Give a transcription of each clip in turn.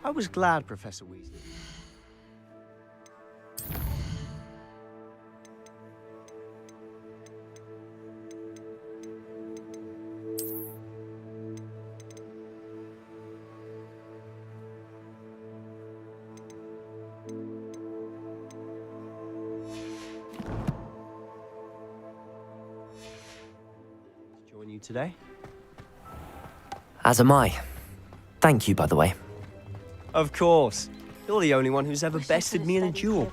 I was glad Professor Weasley... join you today? As am I. Thank you, by the way. Of course. You're the only one who's ever bested me in a duel.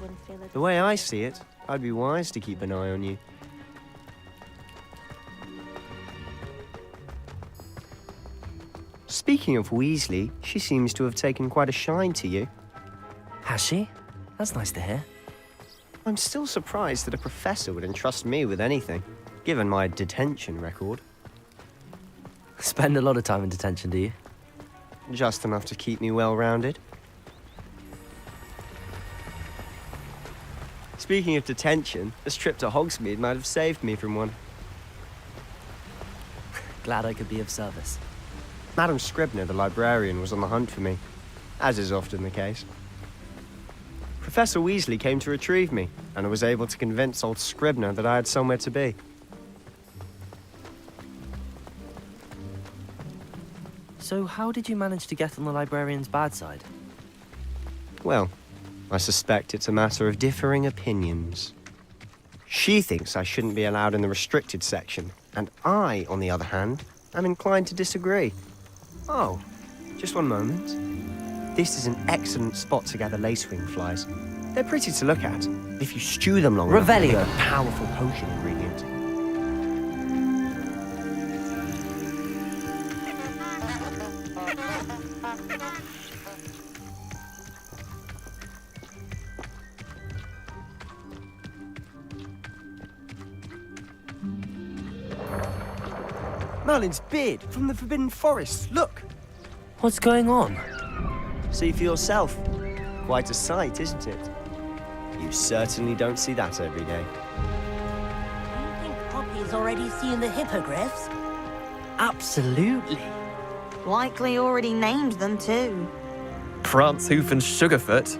The way I see it, I'd be wise to keep an eye on you. Speaking of Weasley, she seems to have taken quite a shine to you. Has she? That's nice to hear. I'm still surprised that a professor would entrust me with anything, given my detention record. Spend a lot of time in detention, do you? Just enough to keep me well-rounded. Speaking of detention, this trip to Hogsmeade might have saved me from one. Glad I could be of service. Madam Scribner, the librarian, was on the hunt for me, as is often the case. Professor Weasley came to retrieve me, and I was able to convince old Scribner that I had somewhere to be. So how did you manage to get on the librarian's bad side? Well, I suspect it's a matter of differing opinions. She thinks I shouldn't be allowed in the restricted section, and I, on the other hand, am inclined to disagree. Oh, just one moment. This is an excellent spot to gather lacewing flies. They're pretty to look at, if you stew them long enough to make a powerful potion ingredient. Merlin's beard from the Forbidden Forest, look! What's going on? See for yourself. Quite a sight, isn't it? You certainly don't see that every day. Do you think Poppy's already seen the hippogriffs? Absolutely. Likely already named them too. Prance, Hoof, and Sugarfoot.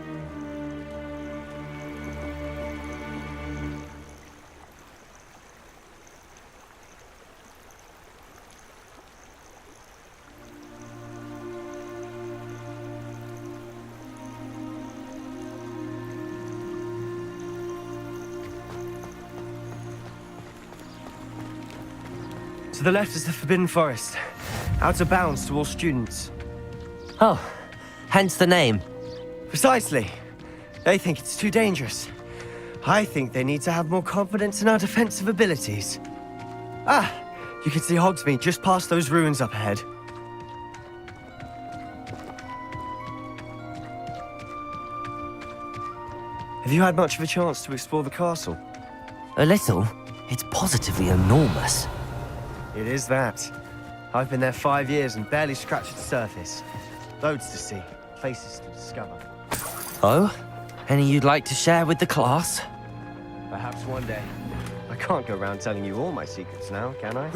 To the left is the Forbidden Forest. Out of bounds to all students. Oh, hence the name. Precisely. They think it's too dangerous. I think they need to have more confidence in our defensive abilities. Ah, you can see Hogsmeade just past those ruins up ahead. Have you had much of a chance to explore the castle? A little. It's positively enormous. It is that. I've been there 5 years and barely scratched the surface. Loads to see, places to discover. Oh? Any you'd like to share with the class? Perhaps one day. I can't go around telling you all my secrets now, can I?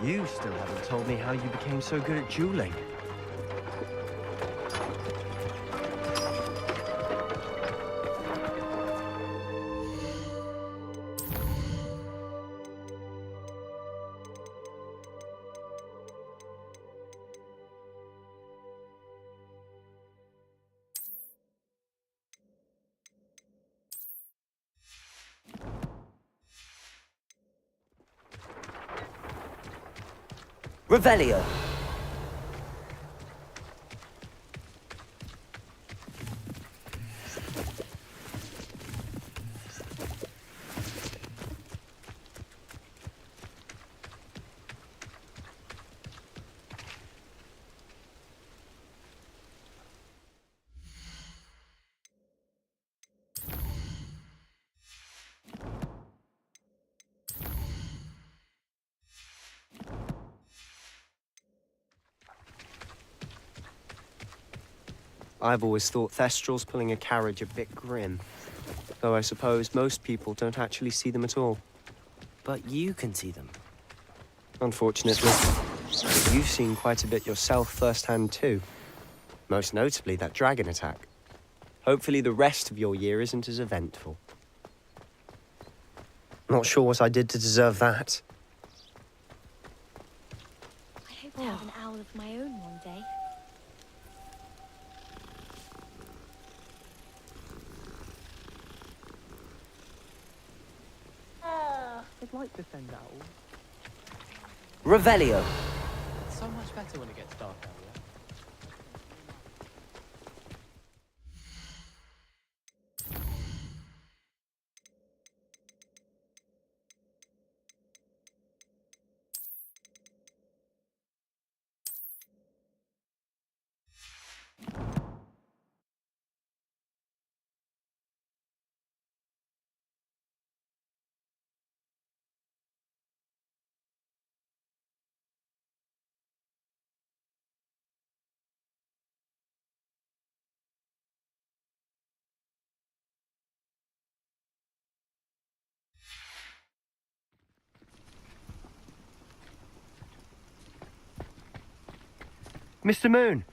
You still haven't told me how you became so good at dueling. Revelio. I've always thought Thestrals pulling a carriage a bit grim. Though I suppose most people don't actually see them at all. But you can see them. Unfortunately. You've seen quite a bit yourself firsthand too. Most notably that dragon attack. Hopefully the rest of your year isn't as eventful. Not sure what I did to deserve that. I hope to have an owl of my own one day. I'd like to send owls. Revelio. It's so much better when it gets dark out here. Mr. Moon!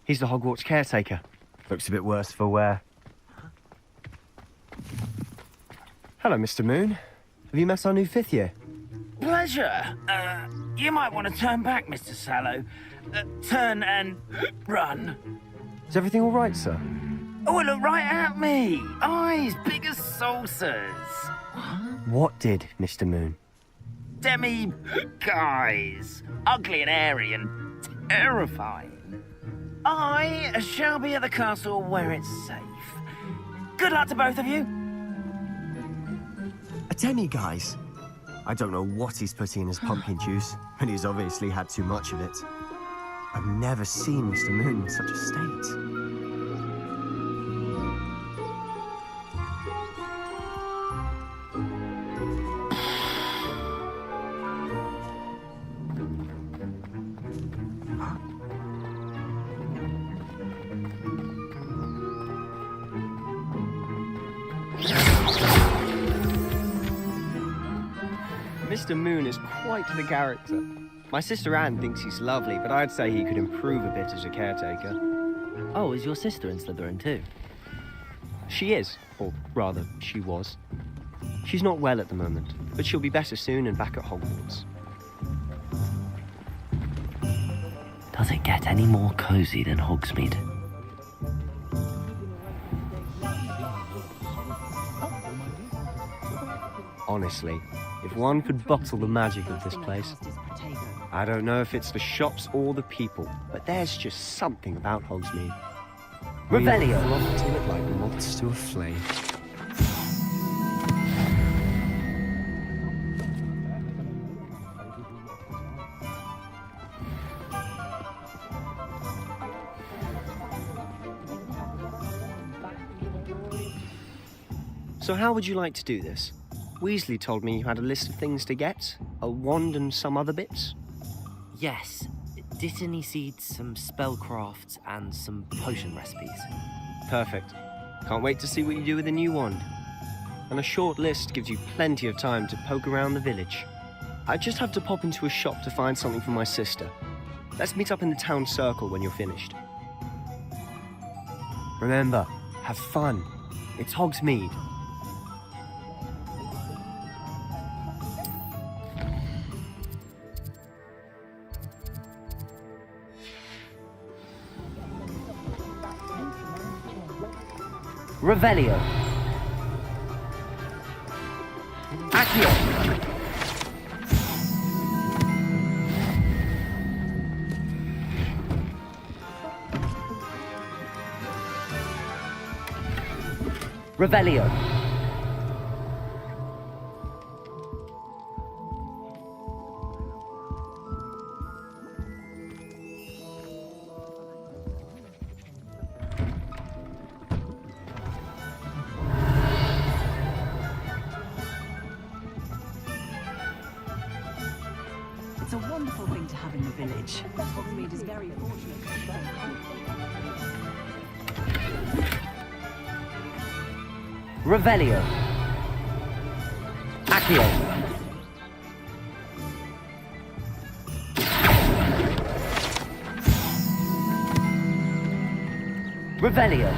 He's the Hogwarts caretaker. Looks a bit worse for wear. Hello, Mr. Moon. Have you met our new fifth year? Pleasure. You might want to turn back, Mr. Sallow. Turn and run. Is everything all right, sir? Oh, look right at me. Eyes big as saucers. What did, Mr. Moon? Guys. Ugly and airy and terrifying. I shall be at the castle where it's safe. Good luck to both of you. A guys. I don't know what he's putting in his pumpkin juice, but he's obviously had too much of it. I've never seen Mr. Moon in such a state. Mr. Moon is quite the character. My sister Anne thinks he's lovely, but I'd say he could improve a bit as a caretaker. Oh, is your sister in Slytherin too? She is, or rather, she was. She's not well at the moment, but she'll be better soon and back at Hogwarts. Does it get any more cozy than Hogsmeade? Honestly, if one could bottle the magic of this place. I don't know if it's the shops or the people, but there's just something about Hogsmeade. Revelio. We flock to it like moths to a flame. So how would you like to do this? Weasley told me you had a list of things to get, a wand and some other bits. Yes. Dittany seeds, some spellcrafts, and some potion recipes. Perfect. Can't wait to see what you do with the new wand. And a short list gives you plenty of time to poke around the village. I just have to pop into a shop to find something for my sister. Let's meet up in the town circle when you're finished. Remember, have fun. It's Hogsmeade. Revelio. Accio. Revelio. It's a wonderful thing to have in the village. Hogsmeade is very fortunate. Revelio. Accio. Revelio.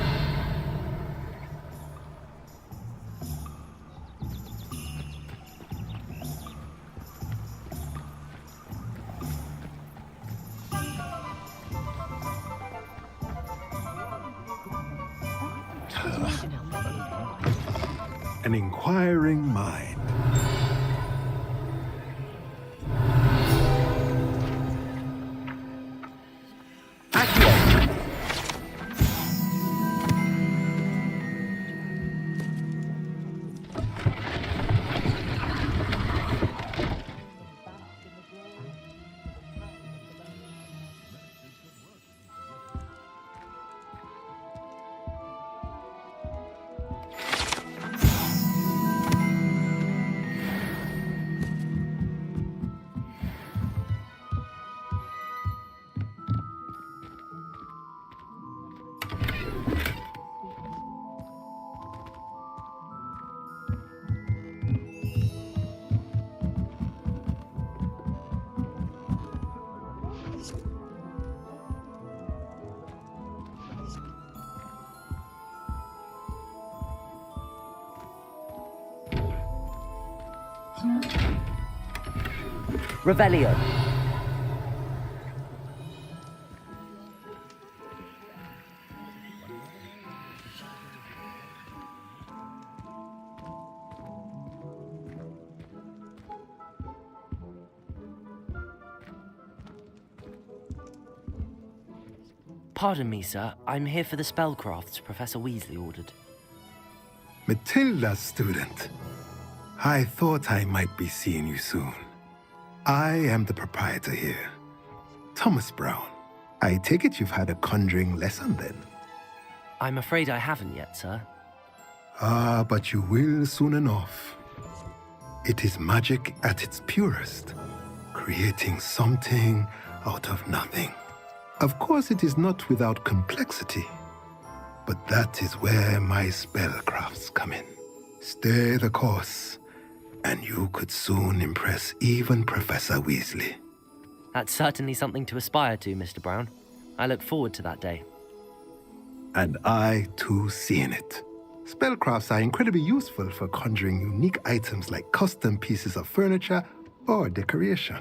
An inquiring mind. Revelio. Pardon me, sir. I'm here for the spellcrafts Professor Weasley ordered. Matilda's student. I thought I might be seeing you soon. I am the proprietor here, Thomas Brown. I take it you've had a conjuring lesson then? I'm afraid I haven't yet, sir. Ah, but you will soon enough. It is magic at its purest, creating something out of nothing. Of course, it is not without complexity, but that is where my spellcrafts come in. Stay the course, and you could soon impress even Professor Weasley. That's certainly something to aspire to, Mr. Brown. I look forward to that day. And I, too, see in it. Spellcrafts are incredibly useful for conjuring unique items like custom pieces of furniture or decoration.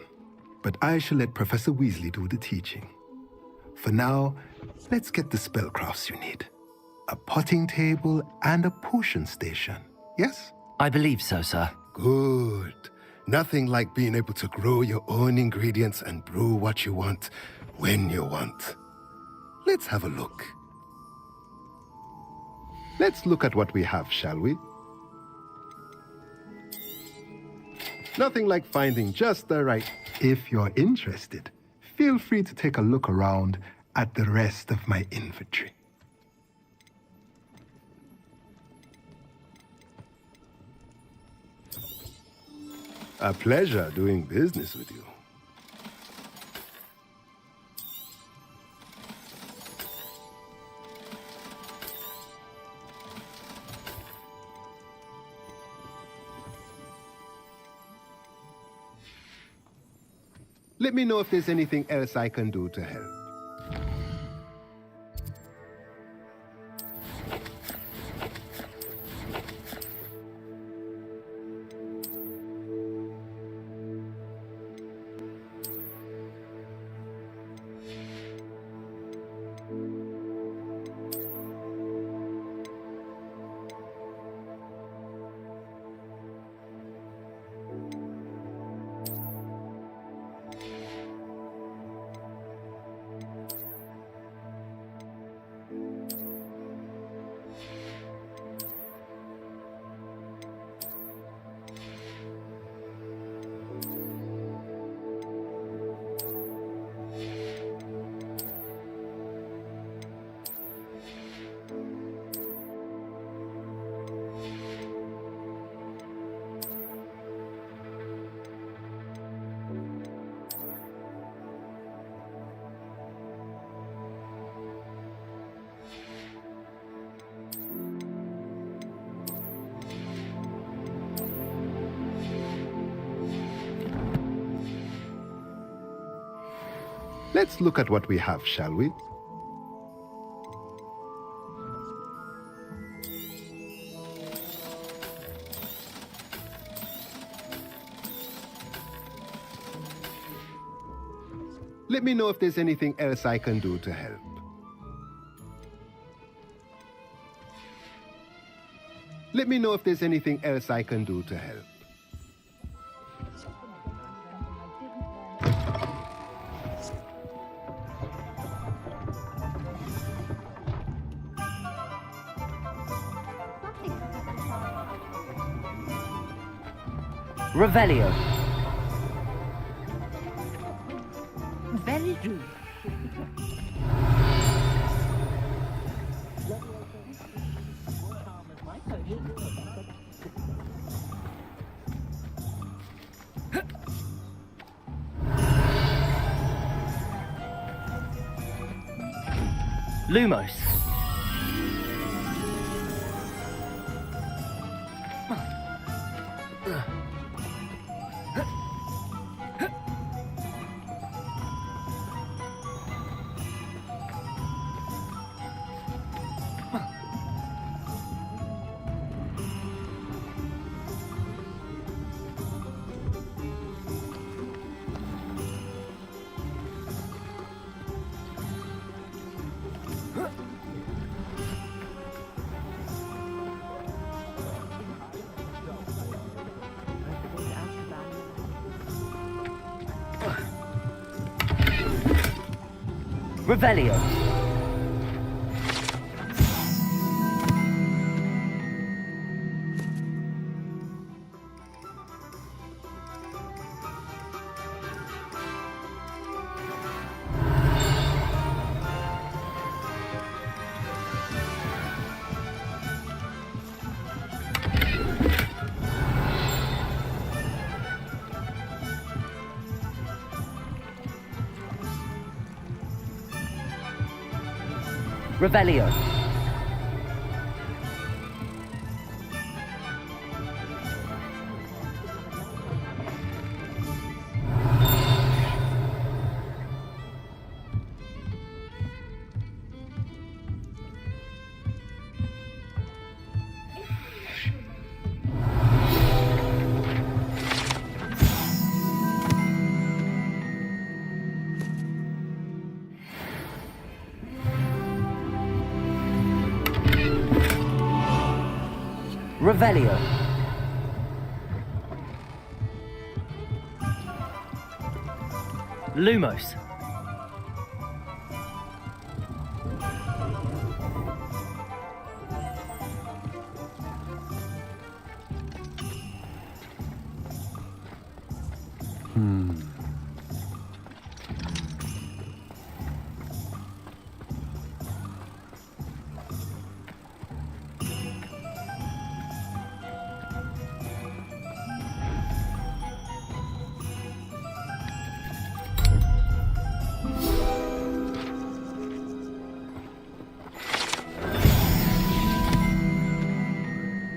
But I shall let Professor Weasley do the teaching. For now, let's get the spellcrafts you need. A potting table and a potion station, yes? I believe so, sir. Good. Nothing like being able to grow your own ingredients and brew what you want when you want. Let's have a look. Let's look at what we have, shall we? Nothing like finding just the right. If you're interested, feel free to take a look around at the rest of my inventory. A pleasure doing business with you. Let me know if there's anything else I can do to help. Let's look at what we have, shall we? Let me know if there's anything else I can do to help. Let me know if there's anything else I can do to help. Revelio. Very rude. Lumos. Revelio. Revelio. Revelio. Lumos.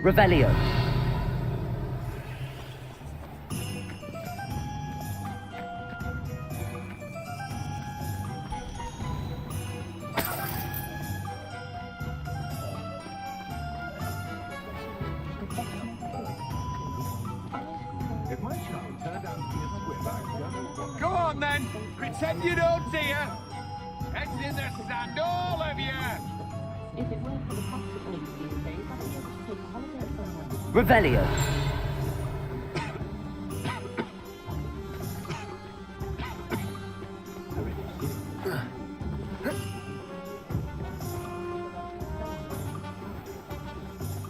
Revelio. Go on then, pretend you don't see her. Heads in the sand, all of you. Revelio.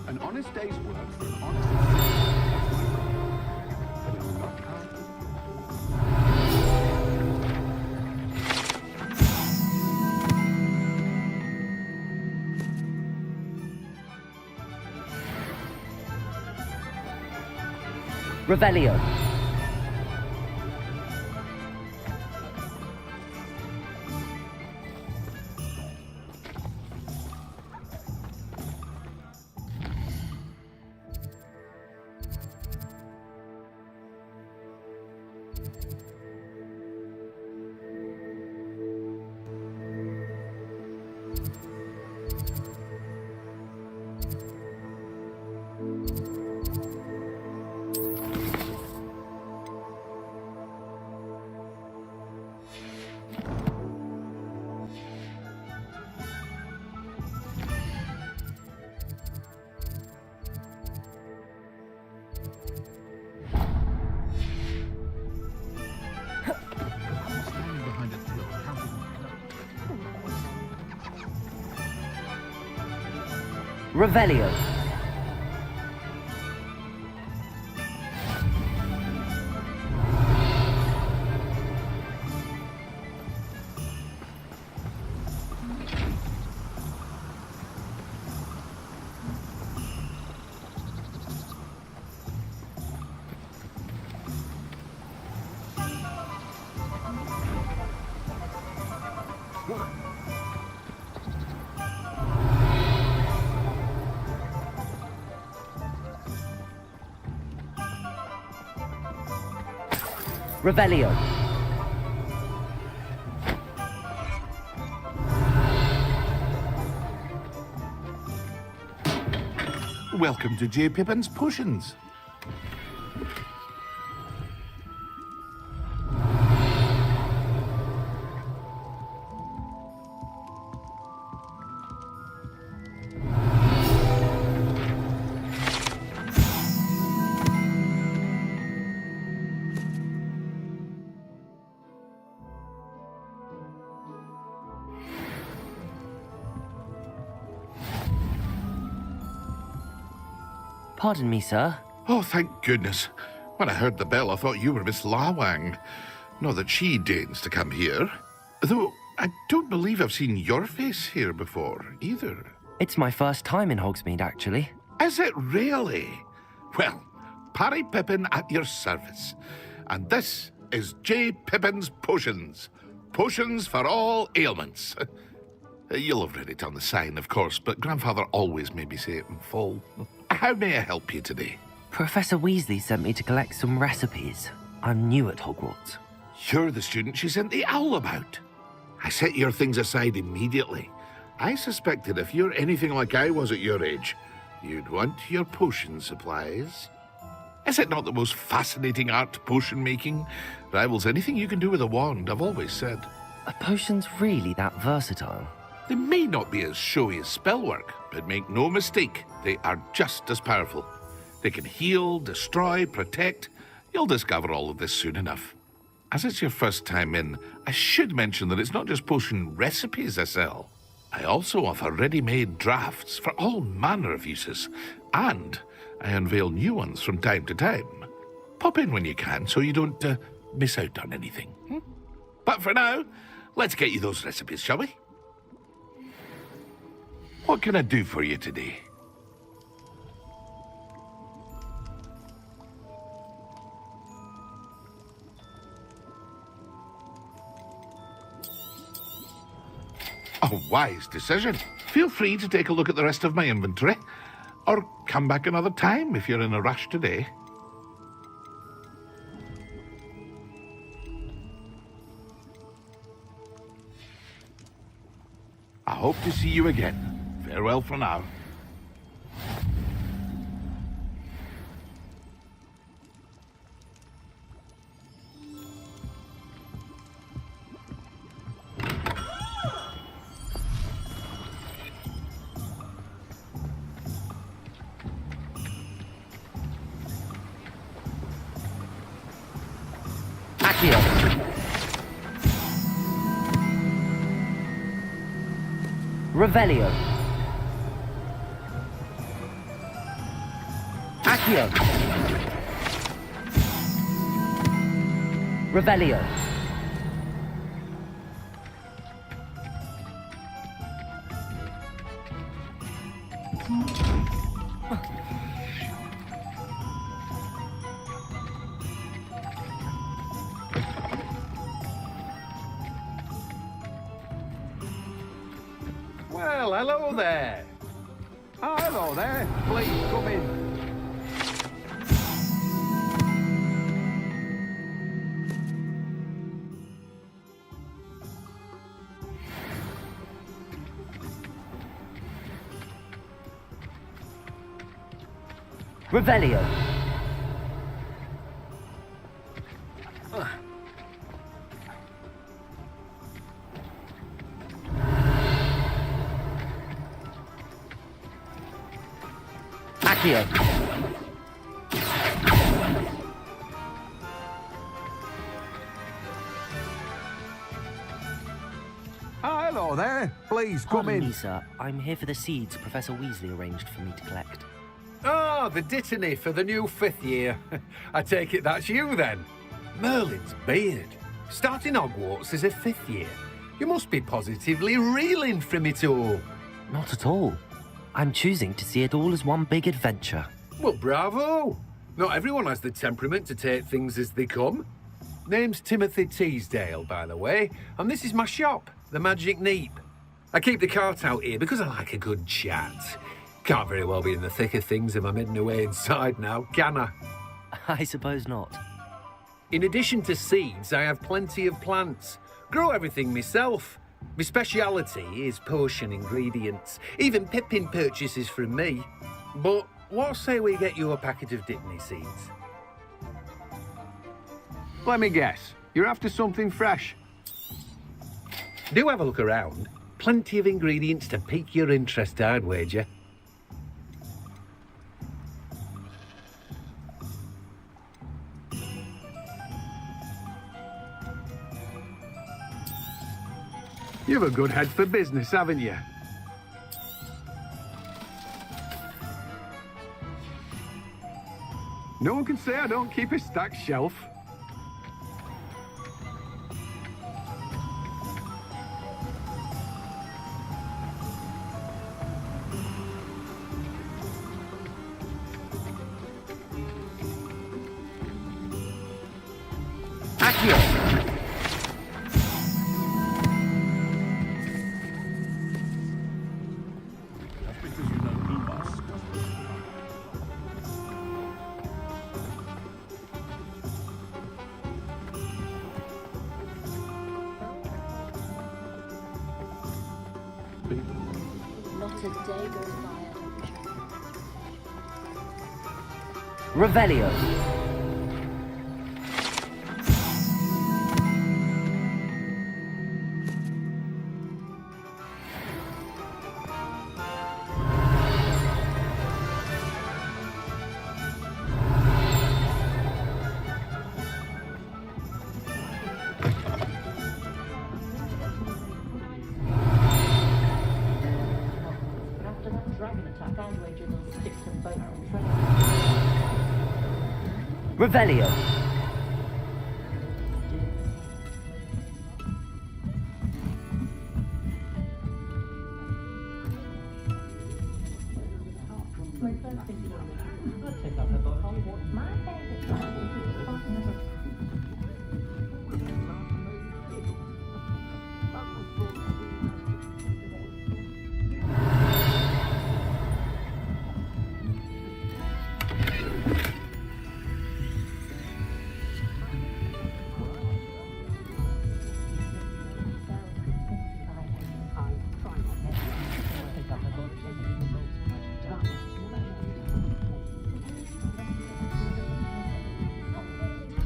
An honest day's work for an honest Revelio. Revelio. Revelio. Welcome to J. Pippin's Potions. Pardon me, sir. Oh, thank goodness. When I heard the bell, I thought you were Miss Lawang. Not that she deigns to come here. Though I don't believe I've seen your face here before, either. It's my first time in Hogsmeade, actually. Is it really? Well, Parry Pippin at your service. And this is J. Pippin's Potions. Potions for all ailments. You'll have read it on the sign, of course, but Grandfather always made me say it in full. How may I help you today? Professor Weasley sent me to collect some recipes. I'm new at Hogwarts. You're the student she sent the owl about. I set your things aside immediately. I suspected if you're anything like I was at your age, you'd want your potion supplies. Is it not the most fascinating art, potion making? Rivals anything you can do with a wand, I've always said. Are potions really that versatile? They may not be as showy as spellwork, but make no mistake, they are just as powerful. They can heal, destroy, protect. You'll discover all of this soon enough. As it's your first time in, I should mention that it's not just potion recipes I sell. I also offer ready-made drafts for all manner of uses, and I unveil new ones from time to time. Pop in when you can so you don't miss out on anything. But for now, let's get you those recipes, shall we? What can I do for you today? A wise decision. Feel free to take a look at the rest of my inventory, or come back another time if you're in a rush today. I hope to see you again. Farewell for now. Revelio. Accio. Revelio. Well, hello there. Oh, hello there. Please come in. Revelio. Accio. Oh, hello there. Please, come Pardon in. me, sir. I'm here for the seeds Professor Weasley arranged for me to collect. Ah, the Dittany for the new 5th year. I take it that's you then. Merlin's beard. Starting Hogwarts as a 5th year. You must be positively reeling from it all. Not at all. I'm choosing to see it all as one big adventure. Well, bravo. Not everyone has the temperament to take things as they come. Name's Timothy Teasdale, by the way, and this is my shop, the Magic Neep. I keep the cart out here because I like a good chat. Can't very well be in the thick of things if I'm hidden away inside now, can I? I suppose not. In addition to seeds, I have plenty of plants. Grow everything myself. My speciality is potion ingredients. Even Pippin purchases from me. But what say we get you a packet of Dittany seeds? Let me guess. You're after something fresh. Do have a look around. Plenty of ingredients to pique your interest, I'd wager. You've a good head for business, haven't you? No one can say I don't keep a stacked shelf. Not a day goes by I don't try. Revelio. Revelio.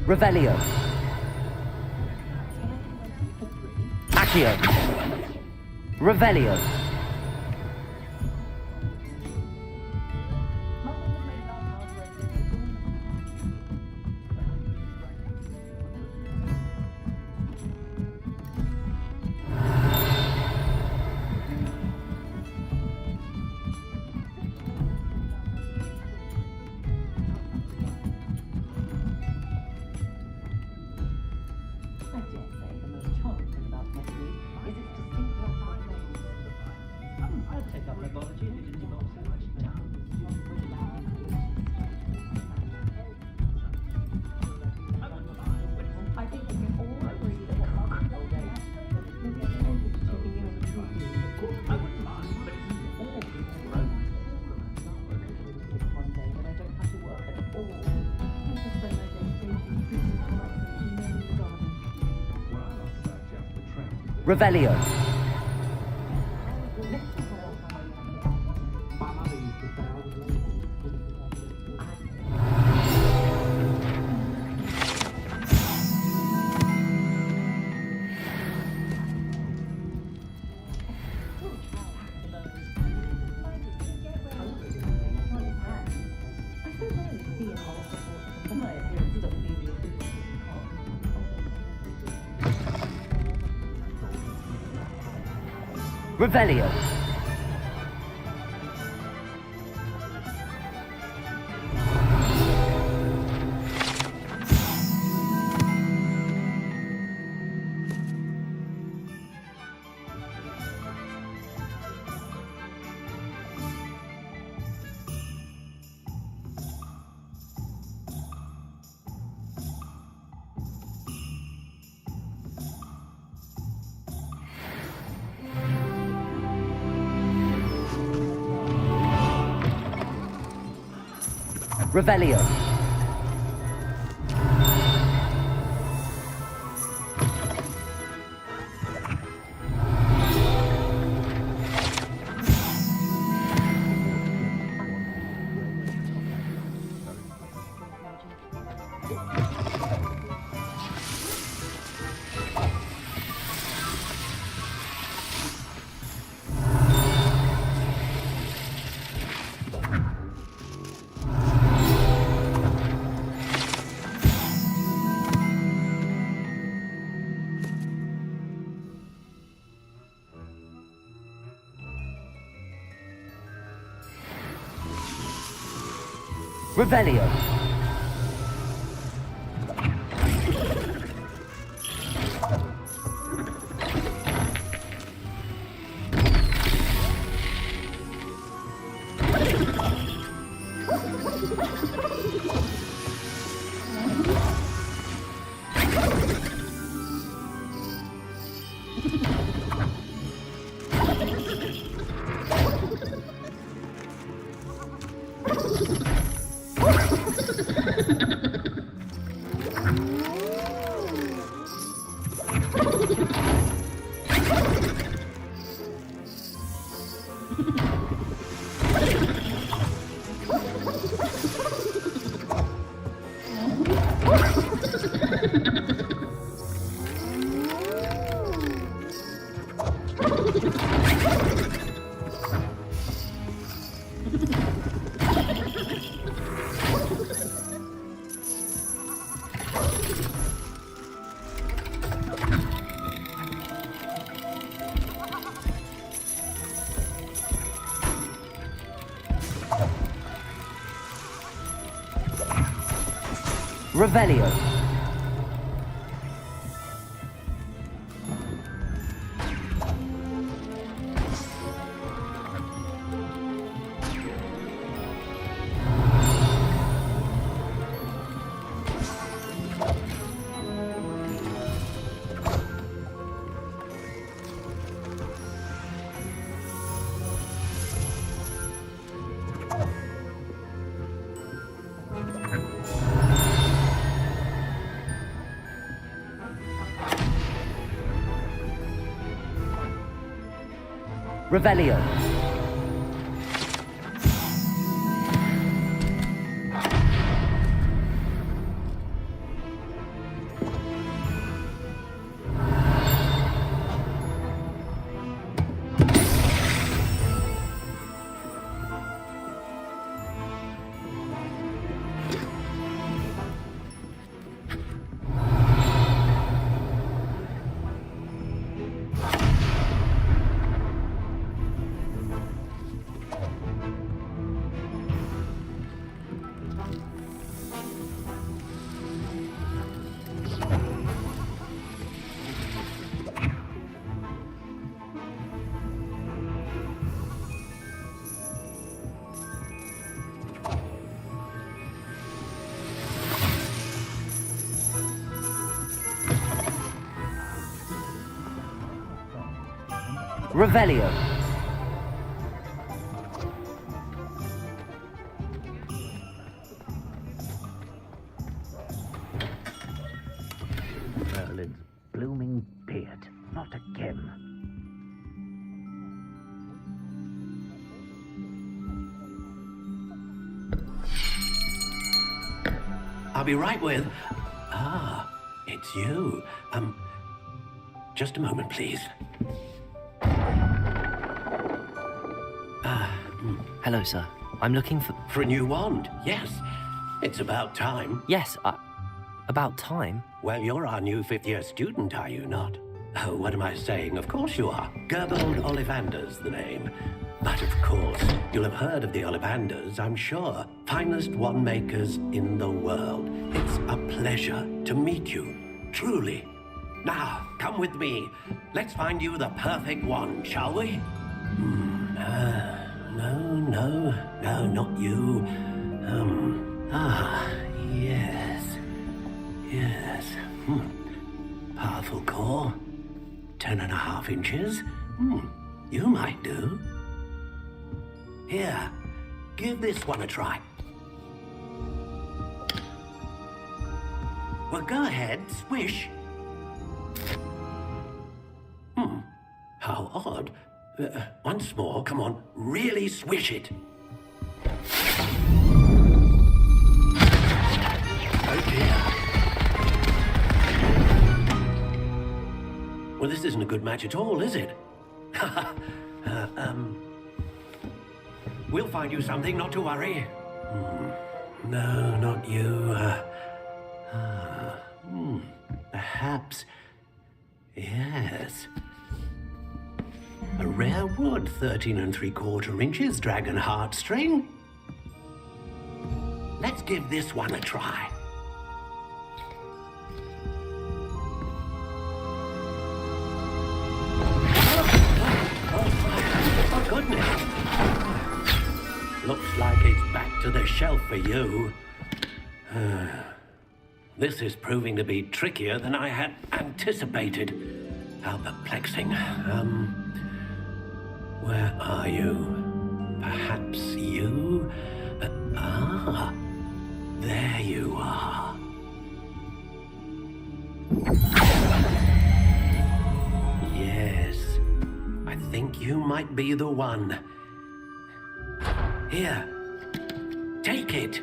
Revelio. Accio. Revelio. Revelio. Revelio. Revelio. Revelio. Revelio. Revelio. Revelio. Merlin's blooming beard. Not again. I'll be right with... Ah, it's you. Just a moment, please. Hello, sir. I'm looking for... For a new wand, yes. It's about time. Yes, about time? Well, you're our new fifth-year student, are you not? Oh, what am I saying? Of course you are. Gerbold Ollivander's the name. But of course, you'll have heard of the Ollivanders, I'm sure. Finest wand makers in the world. It's a pleasure to meet you, truly. Now, come with me. Let's find you the perfect wand, shall we? No, not you. Yes. Powerful core. 10.5 inches. You might do. Here, give this one a try. Well, go ahead, swish. How odd. Once more, come on, really swish it. Oh dear. Well, this isn't a good match at all, is it? We'll find you something, not to worry. No, not you. Perhaps. Yes. A rare wood, 13 3/4 inches, dragon heartstring. Let's give this one a try. Oh, goodness. Looks like it's back to the shelf for you. This is proving to be trickier than I had anticipated. How perplexing. Where are you? Perhaps you? There you are. Yes, I think you might be the one. Here, take it.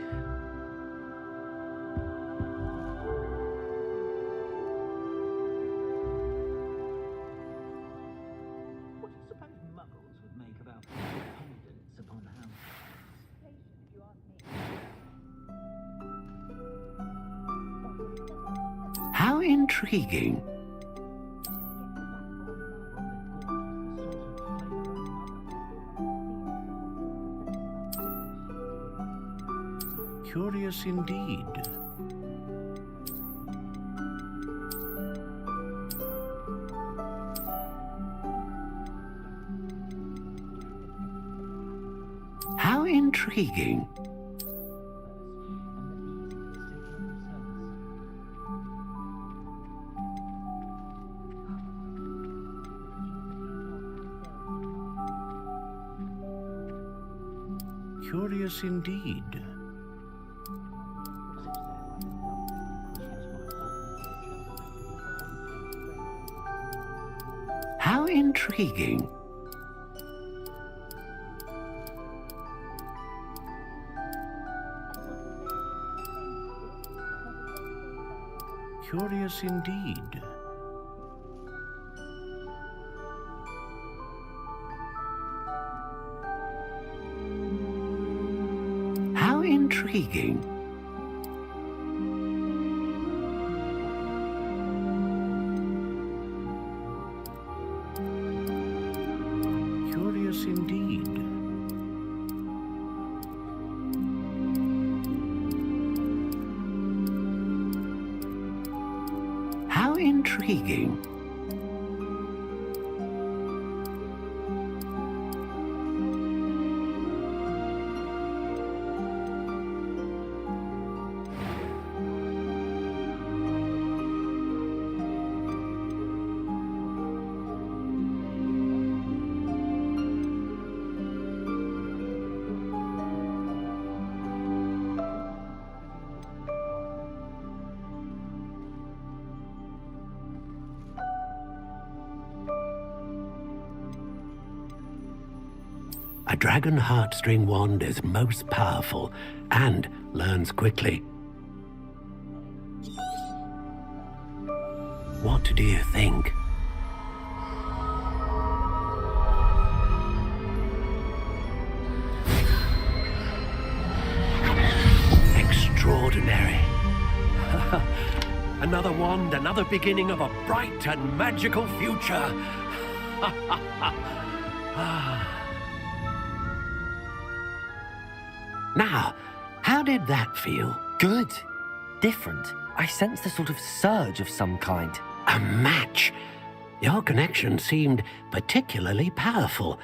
How intriguing. Curious indeed. How intriguing. Curious indeed. How intriguing. Curious indeed. How intriguing. Curious indeed. How intriguing. A dragon heartstring wand is most powerful and learns quickly. What do you think? Extraordinary. Another wand, another beginning of a bright and magical future. Now, how did that feel? Good. Different. I sensed a sort of surge of some kind. A match. Your connection seemed particularly powerful.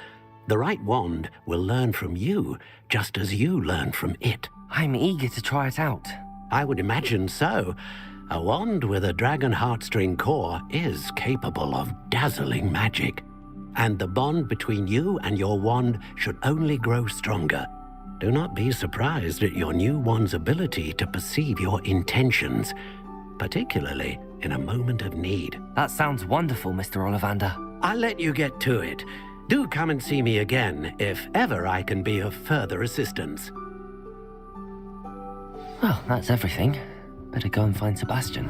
The right wand will learn from you, just as you learn from it. I'm eager to try it out. I would imagine so. A wand with a dragon heartstring core is capable of dazzling magic. And the bond between you and your wand should only grow stronger. Do not be surprised at your new wand's ability to perceive your intentions, particularly in a moment of need. That sounds wonderful, Mr. Ollivander. I'll let you get to it. Do come and see me again if ever I can be of further assistance. Well, that's everything. Better go and find Sebastian.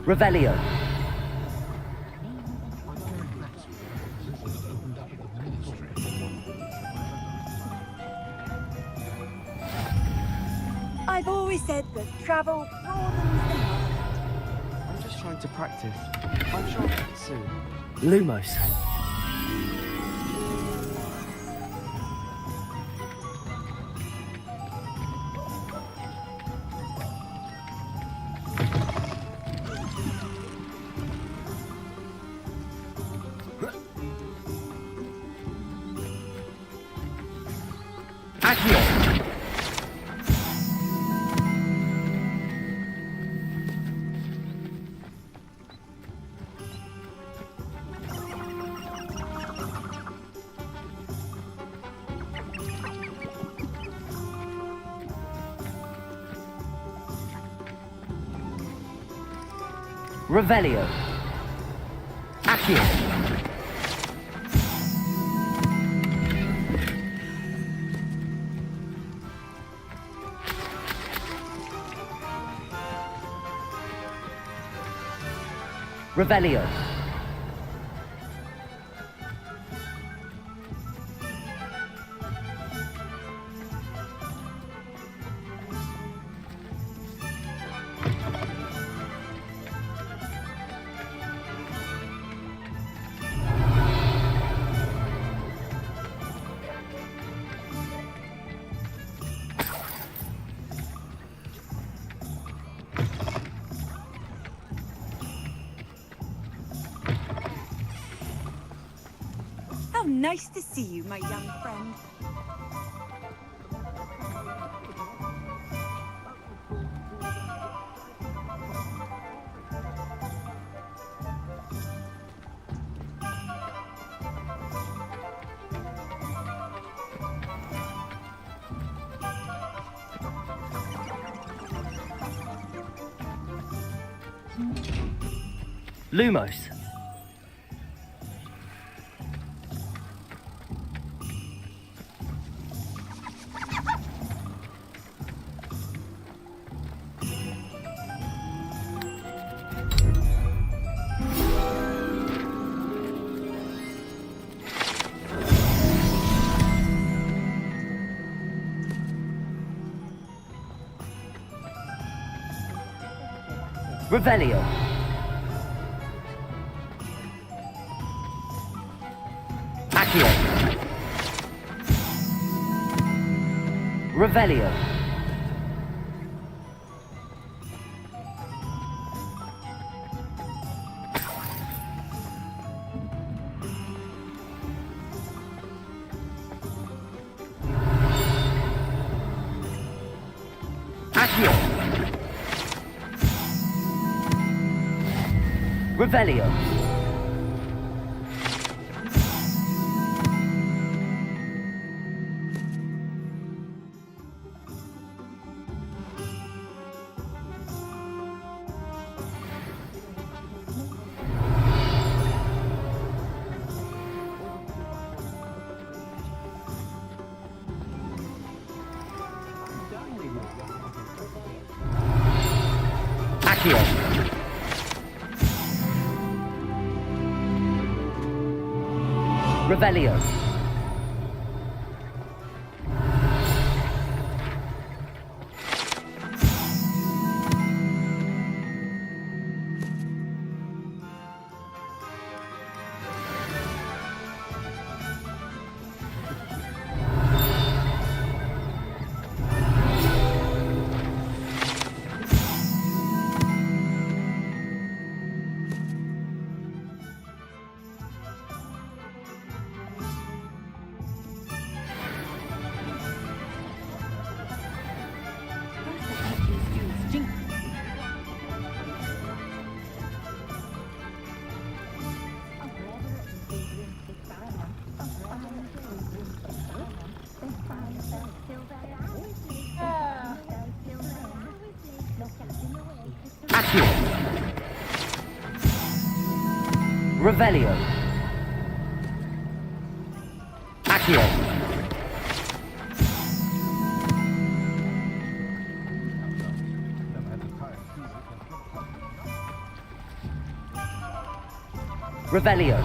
Revelio. I've always said that travel broadens the mind. I'm just trying to practice. I'm sure I'll get it soon. Lumos. Revelio. Accio. Revelio. Nice to see you, my young friend. Lumos. Revelio. Accio. Revelio. Accio. Revelio. Accio. Revelio. Accio. Revelio. Accio. Revelio.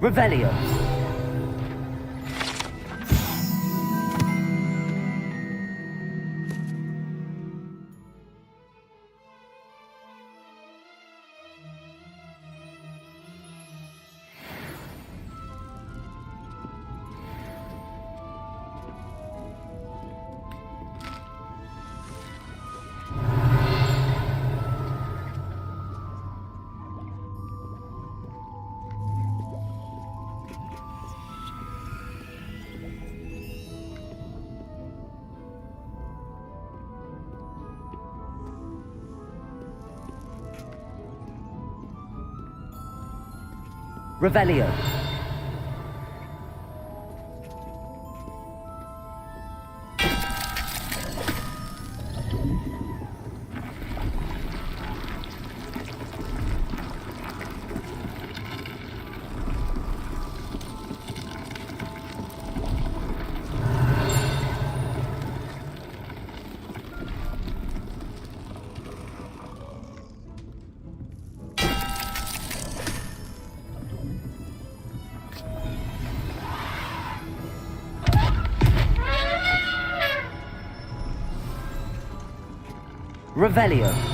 Revelio. Revelio. Revelio.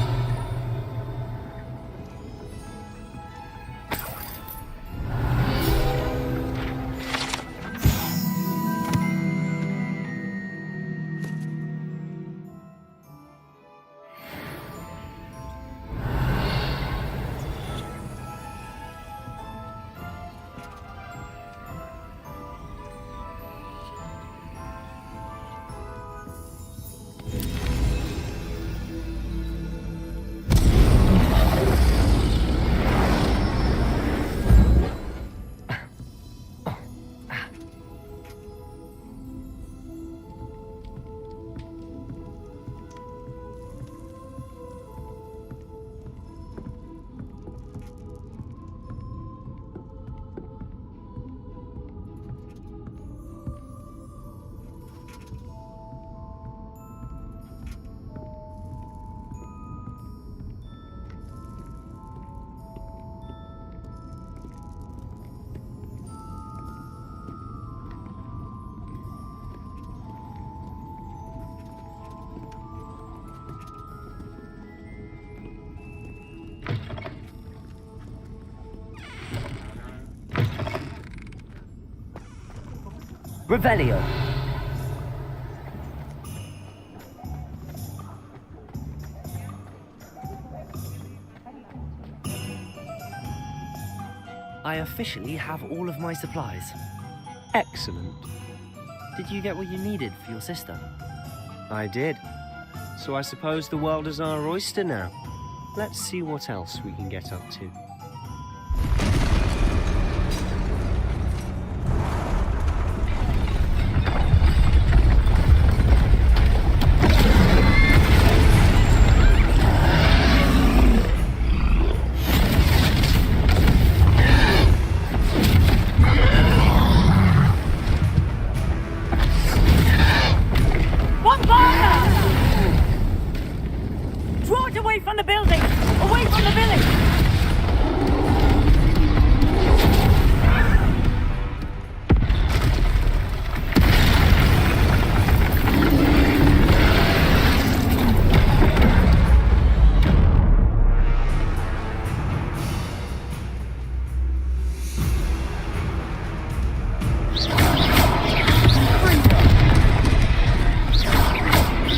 Revelio. I officially have all of my supplies. Excellent. Did you get what you needed for your sister? I did. So I suppose the world is our oyster now. Let's see what else we can get up to. Draw it away from the building! Away from the village!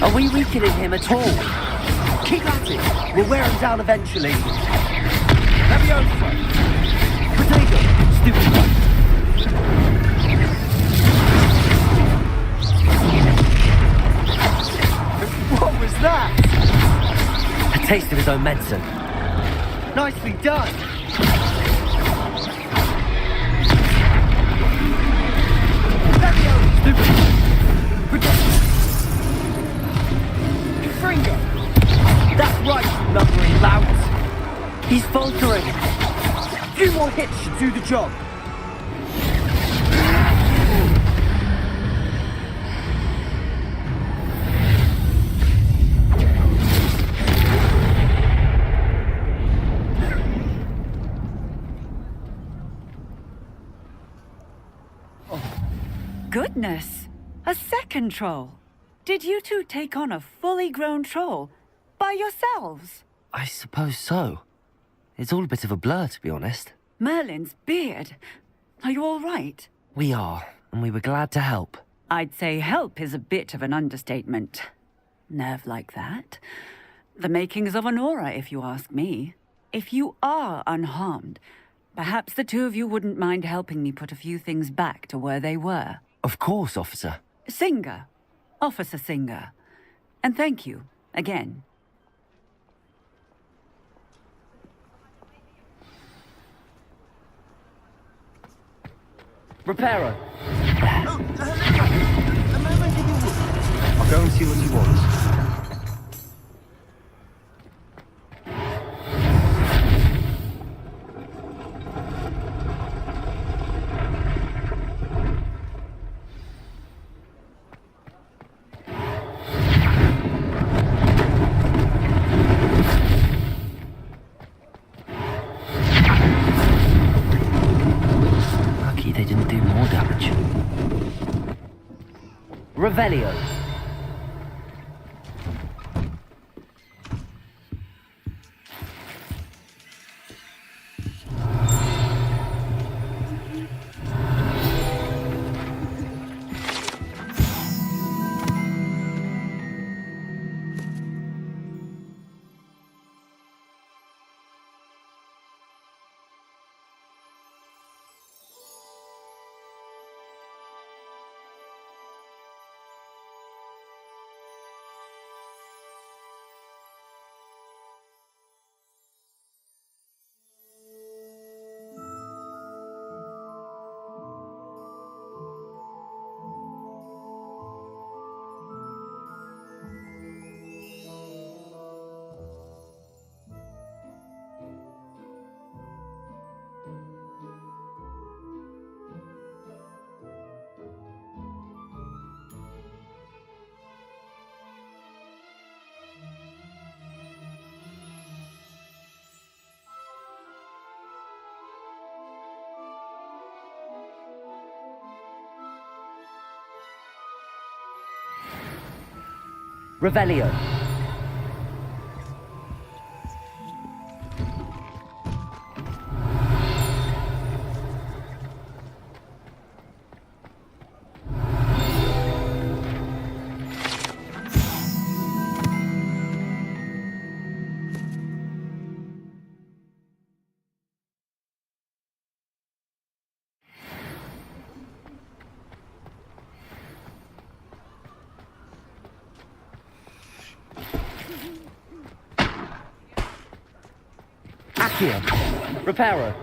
Are we weakening him at all? Keep at it! We'll wear him down eventually. Leviosa! Potato! Stupid one! What was that? A taste of his own medicine. Nicely done! Leviosa! Stupid! Potato! Fringo! That's right, you lumbering louts! He's faltering! A few more hits should do the job! Goodness! A second troll! Did you two take on a fully grown troll by yourselves? I suppose so. It's all a bit of a blur, to be honest. Merlin's beard. Are you all right? We are, and we were glad to help. I'd say help is a bit of an understatement. Nerve like that. The makings of an aura, if you ask me. If you are unharmed, perhaps the two of you wouldn't mind helping me put a few things back to where they were. Of course, officer. Singer. Officer Singer. And thank you, again. Reparo. A moment if you would. I'll go and see what he wants. They didn't do more damage. Revelio. Revelio. Accio. Reparo.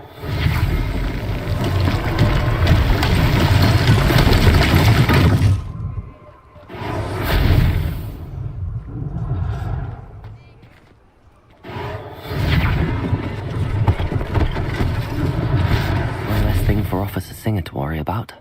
One less thing for Officer Singer to worry about.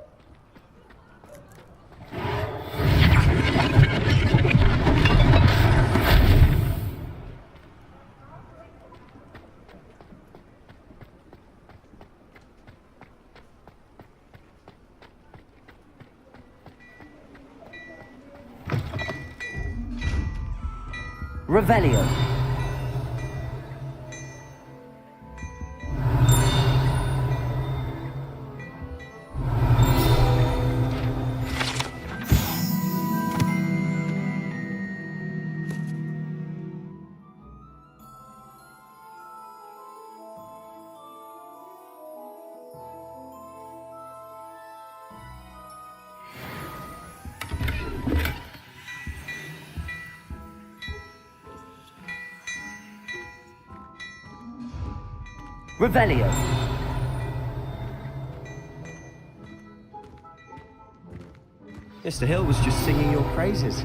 Revelio. Revelio. Mr. Hill was just singing your praises.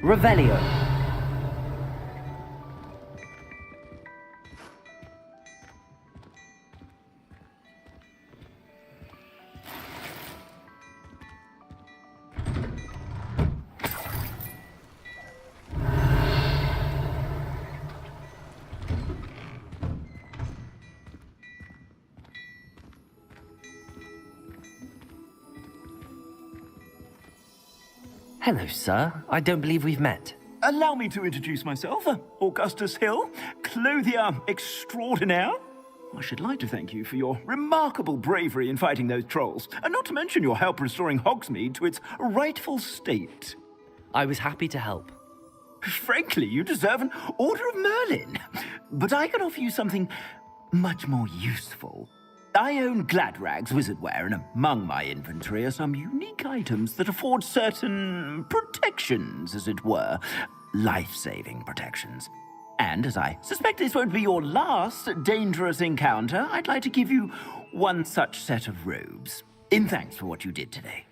Revelio. Hello, sir. I don't believe we've met. Allow me to introduce myself, Augustus Hill, clothier extraordinaire. I should like to thank you for your remarkable bravery in fighting those trolls, and not to mention your help restoring Hogsmeade to its rightful state. I was happy to help. Frankly, you deserve an Order of Merlin. But I can offer you something much more useful. I own Gladrag's wizardware, and among my inventory are some unique items that afford certain protections, as it were. Life-saving protections. And as I suspect this won't be your last dangerous encounter, I'd like to give you one such set of robes, in thanks for what you did today.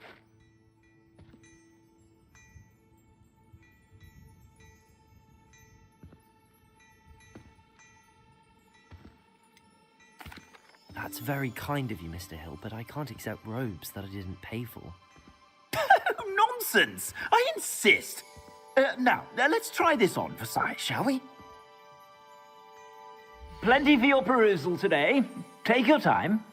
That's very kind of you, Mr. Hill, but I can't accept robes that I didn't pay for. Nonsense! I insist! Now, let's try this on for size, shall we? Plenty for your perusal today. Take your time.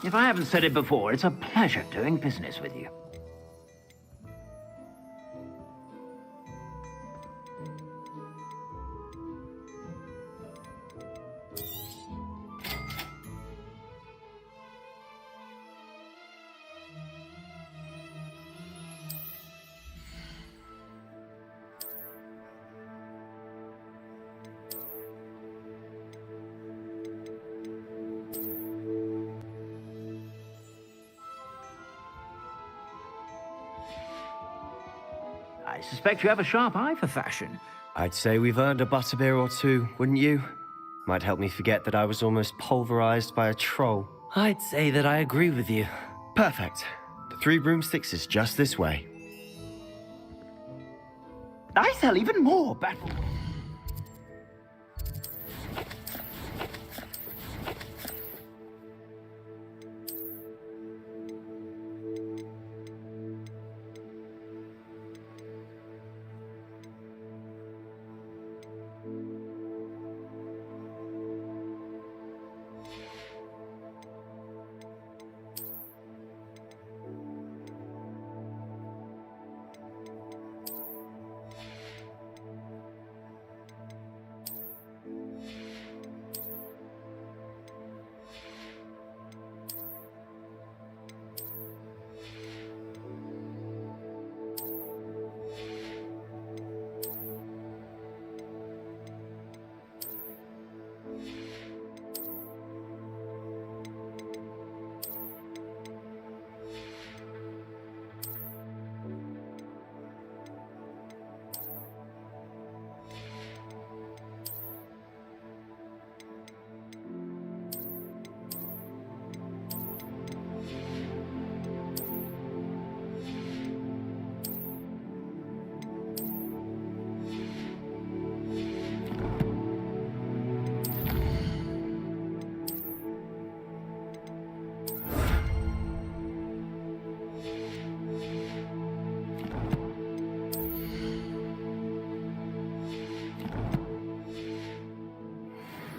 If I haven't said it before, it's a pleasure doing business with you. I suspect you have a sharp eye for fashion. I'd say we've earned a butterbeer or two, wouldn't you? Might help me forget that I was almost pulverized by a troll. I'd say that I agree with you. Perfect. The Three Broomsticks is just this way. I sell even more battle.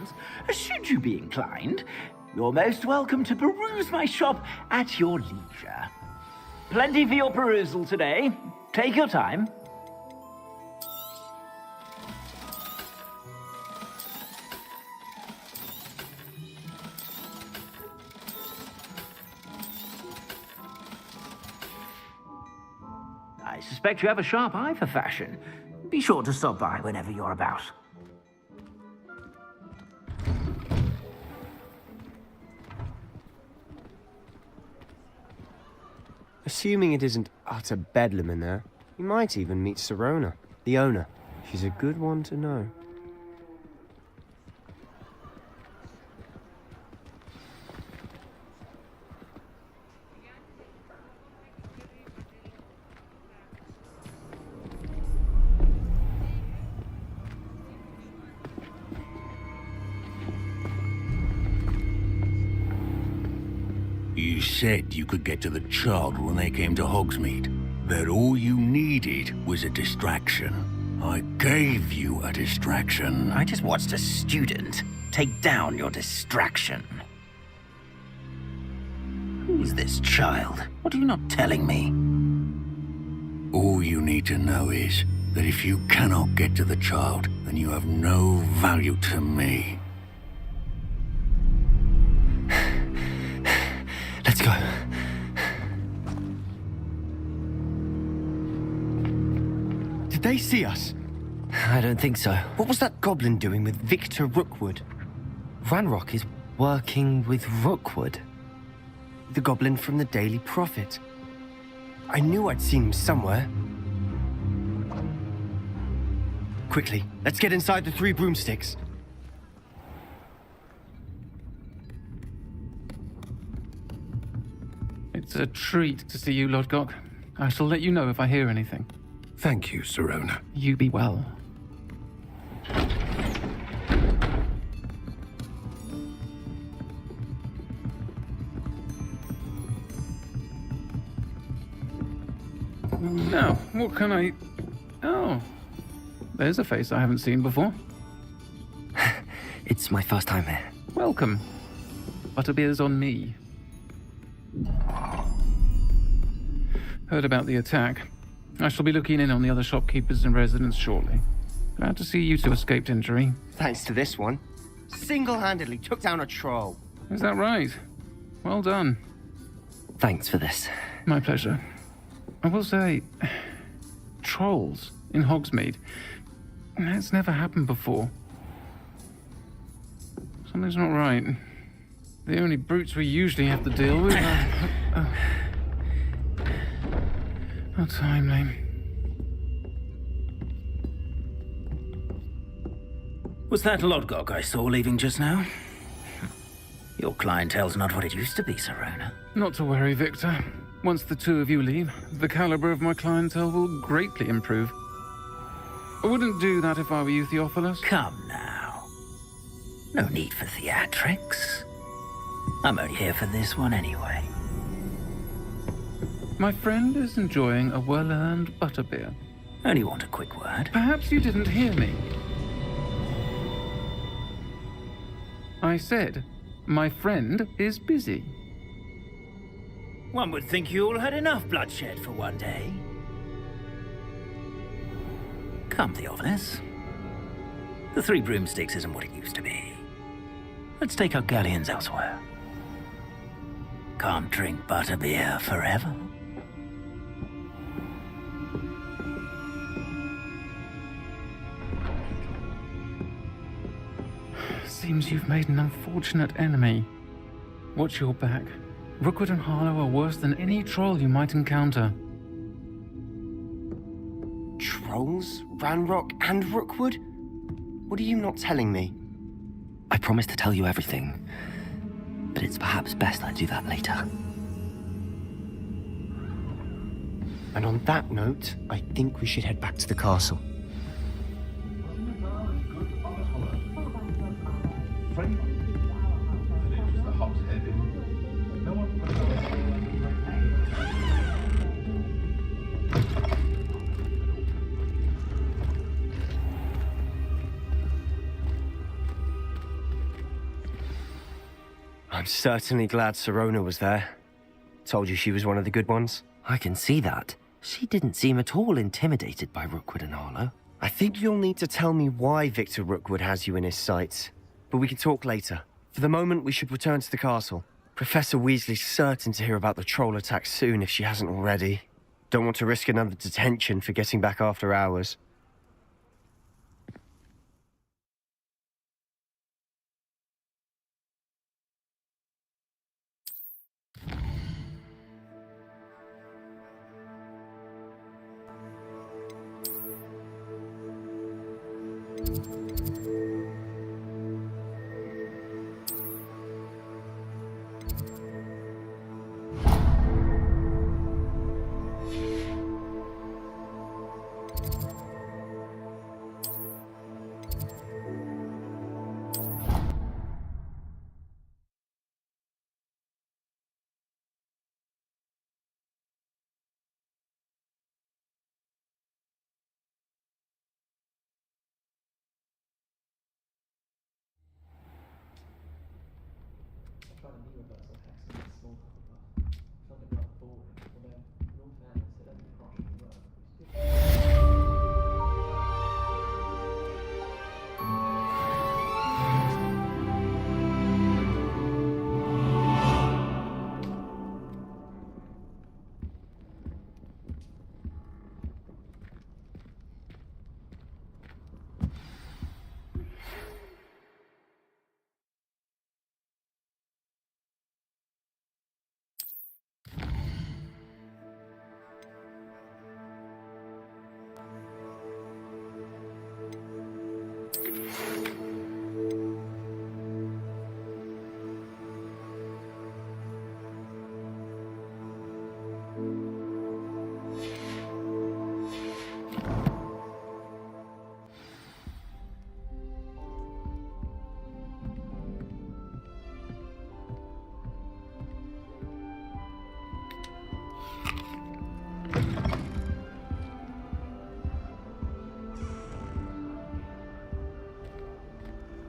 possessions, should you be inclined, you're most welcome to peruse my shop at your leisure. Plenty for your perusal today. Take your time. I suspect you have a sharp eye for fashion. Be sure to stop by whenever you're about. Assuming it isn't utter bedlam in there, you might even meet Sirona, the owner. She's a good one to know. You said you could get to the child when they came to Hogsmeade. That all you needed was a distraction. I gave you a distraction. I just watched a student take down your distraction. Who's this child? What are you not telling me? All you need to know is that if you cannot get to the child, then you have no value to me. Let's go. Did they see us? I don't think so. What was that goblin doing with Victor Rookwood? Ranrock is working with Rookwood. The goblin from the Daily Prophet. I knew I'd seen him somewhere. Quickly, let's get inside the Three Broomsticks. It's a treat to see you, Lodgok. I shall let you know if I hear anything. Thank you, Sirona. You be well. Now, what can I... Oh, there's a face I haven't seen before. It's my first time here. Welcome. Butterbeer's on me. Heard about the attack. I shall be looking in on the other shopkeepers and residents shortly. Glad to see you two escaped injury. Thanks to this one. Single-handedly took down a troll. Is that right? Well done. Thanks for this. My pleasure. I will say, trolls in Hogsmeade. That's never happened before. Something's not right. The only brutes we usually have to deal with are... How timely. Was that Lodgok I saw leaving just now? Your clientele's not what it used to be, Sirona. Not to worry, Victor. Once the two of you leave, the caliber of my clientele will greatly improve. I wouldn't do that if I were you, Theophilus. Come now. No need for theatrics. I'm only here for this one anyway. My friend is enjoying a well-earned butterbeer. Only want a quick word. Perhaps you didn't hear me. I said, my friend is busy. One would think you all had enough bloodshed for one day. Come, Theophilus. The Three Broomsticks isn't what it used to be. Let's take our galleons elsewhere. Can't drink butterbeer forever. Seems you've made an unfortunate enemy. Watch your back. Rookwood and Harlow are worse than any troll you might encounter. Trolls? Ranrock and Rookwood? What are you not telling me? I promised to tell you everything, but it's perhaps best I do that later. And on that note, I think we should head back to the castle. I'm certainly glad Sirona was there. Told you she was one of the good ones. I can see that. She didn't seem at all intimidated by Rookwood and Harlow. I think you'll need to tell me why Victor Rookwood has you in his sights. But we can talk later. For the moment, we should return to the castle. Professor Weasley's certain to hear about the troll attack soon if she hasn't already. Don't want to risk another detention for getting back after hours.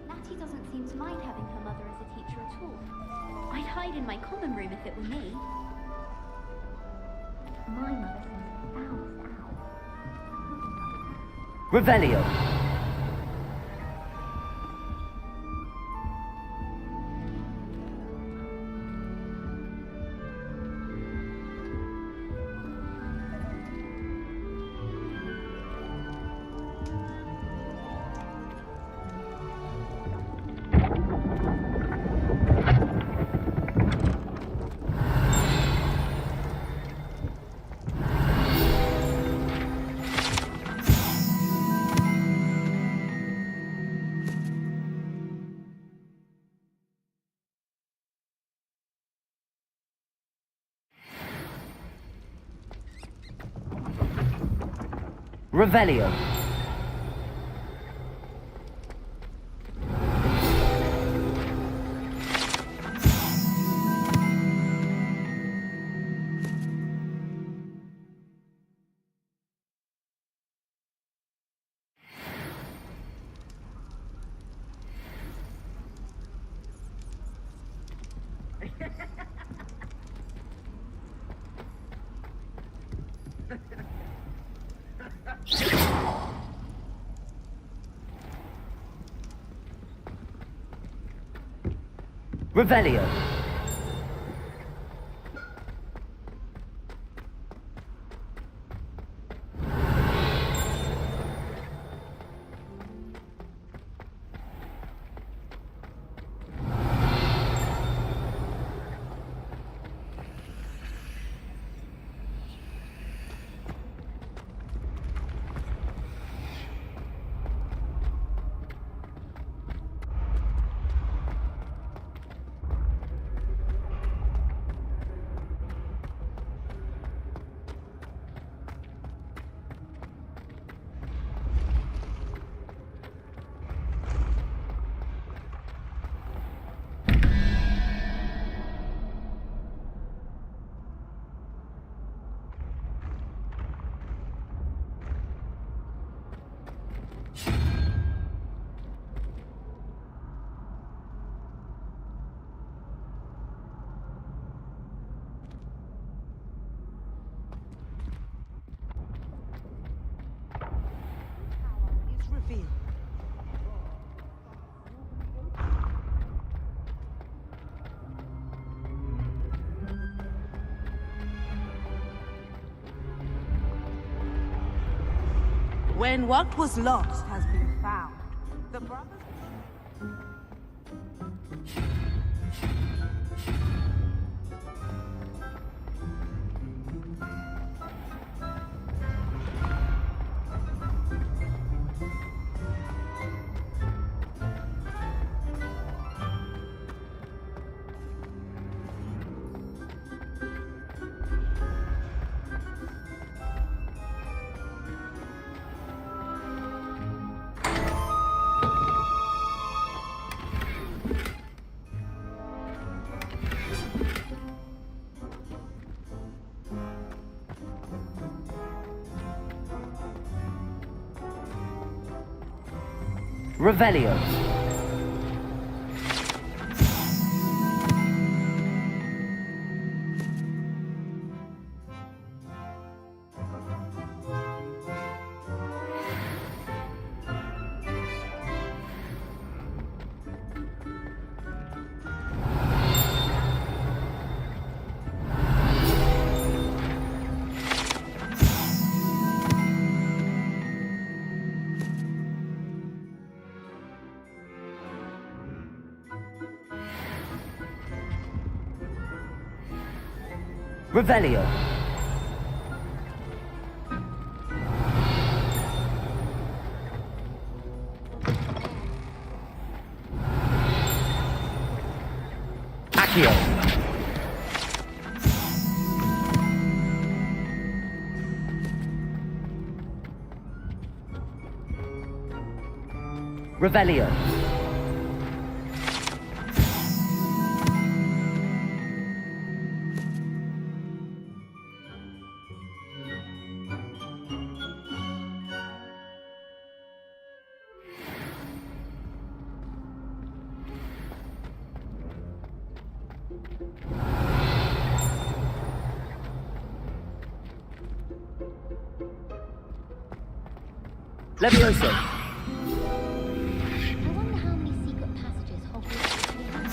Natty doesn't seem to mind having her mother as a teacher at all. I'd hide in my common room if it were me. My mother seems bounced out. Revelio. Revelio. Revelio. When what was lost has been found, the brothers... Revelio. Revelio. Accio. Revelio. Levioso. I wonder how many secret passages Hogwarts actually has.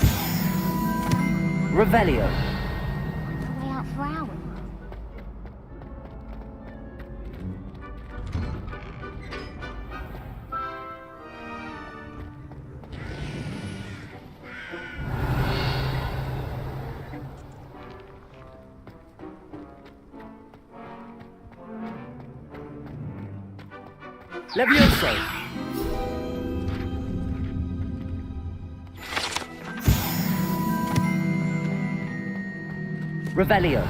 Revelio. On our way out for hours. Levioso. Revelio.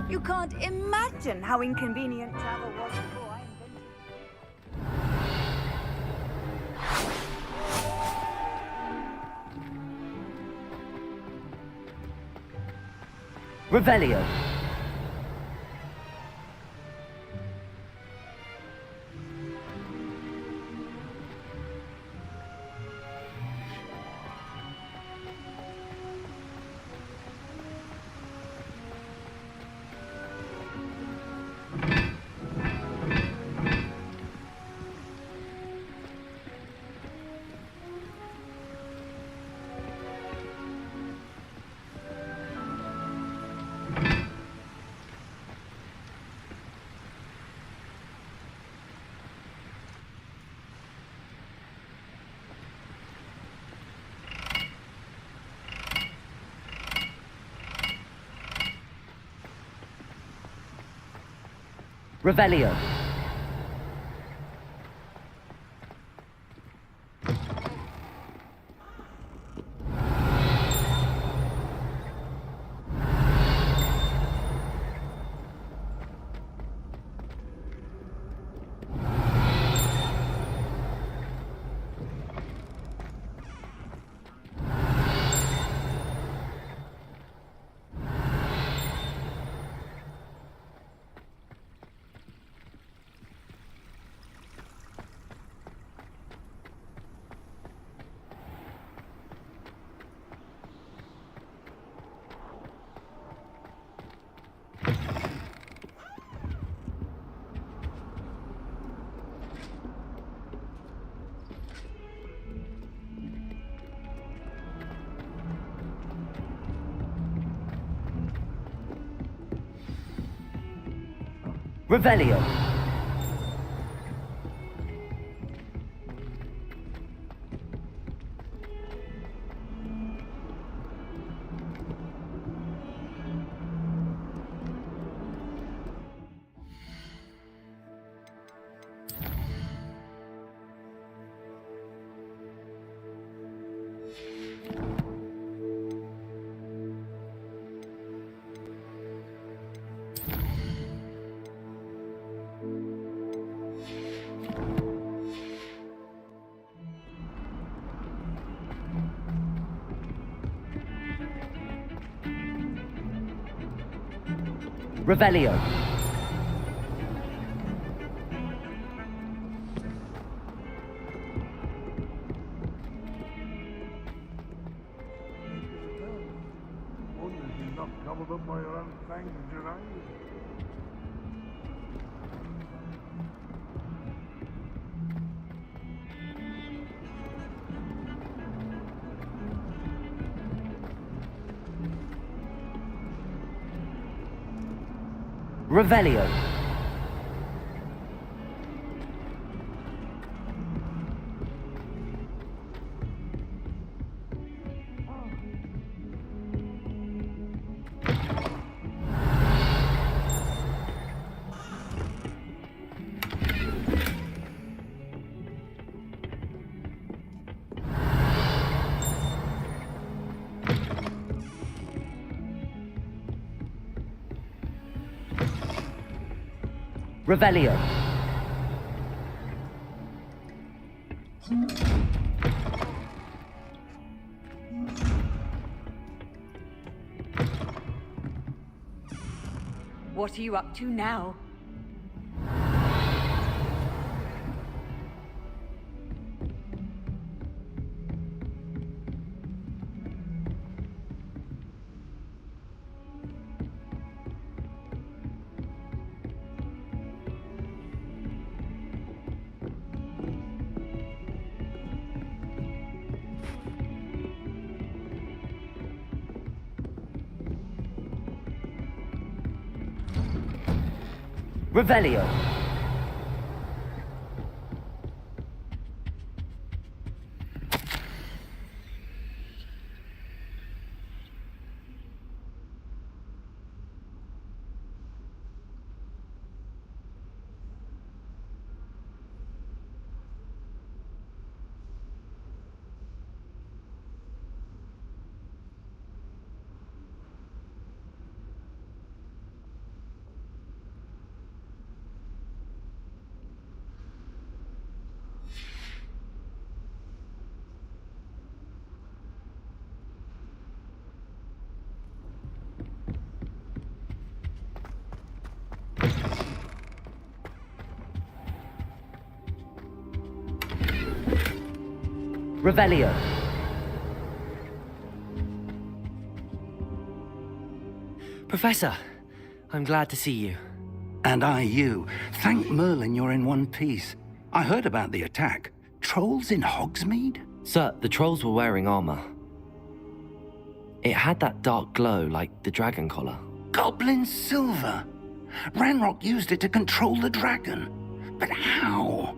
You can't imagine how inconvenient travel was before I invented. Revelio. Revelio. Revelio. Revelio. Revelio. Revelio. What are you up to now? Revelio. Revelio. Professor, I'm glad to see you. And I you. Thank Merlin you're in one piece. I heard about the attack. Trolls in Hogsmeade? Sir, the trolls were wearing armor. It had that dark glow like the dragon collar. Goblin silver. Ranrock used it to control the dragon. But how?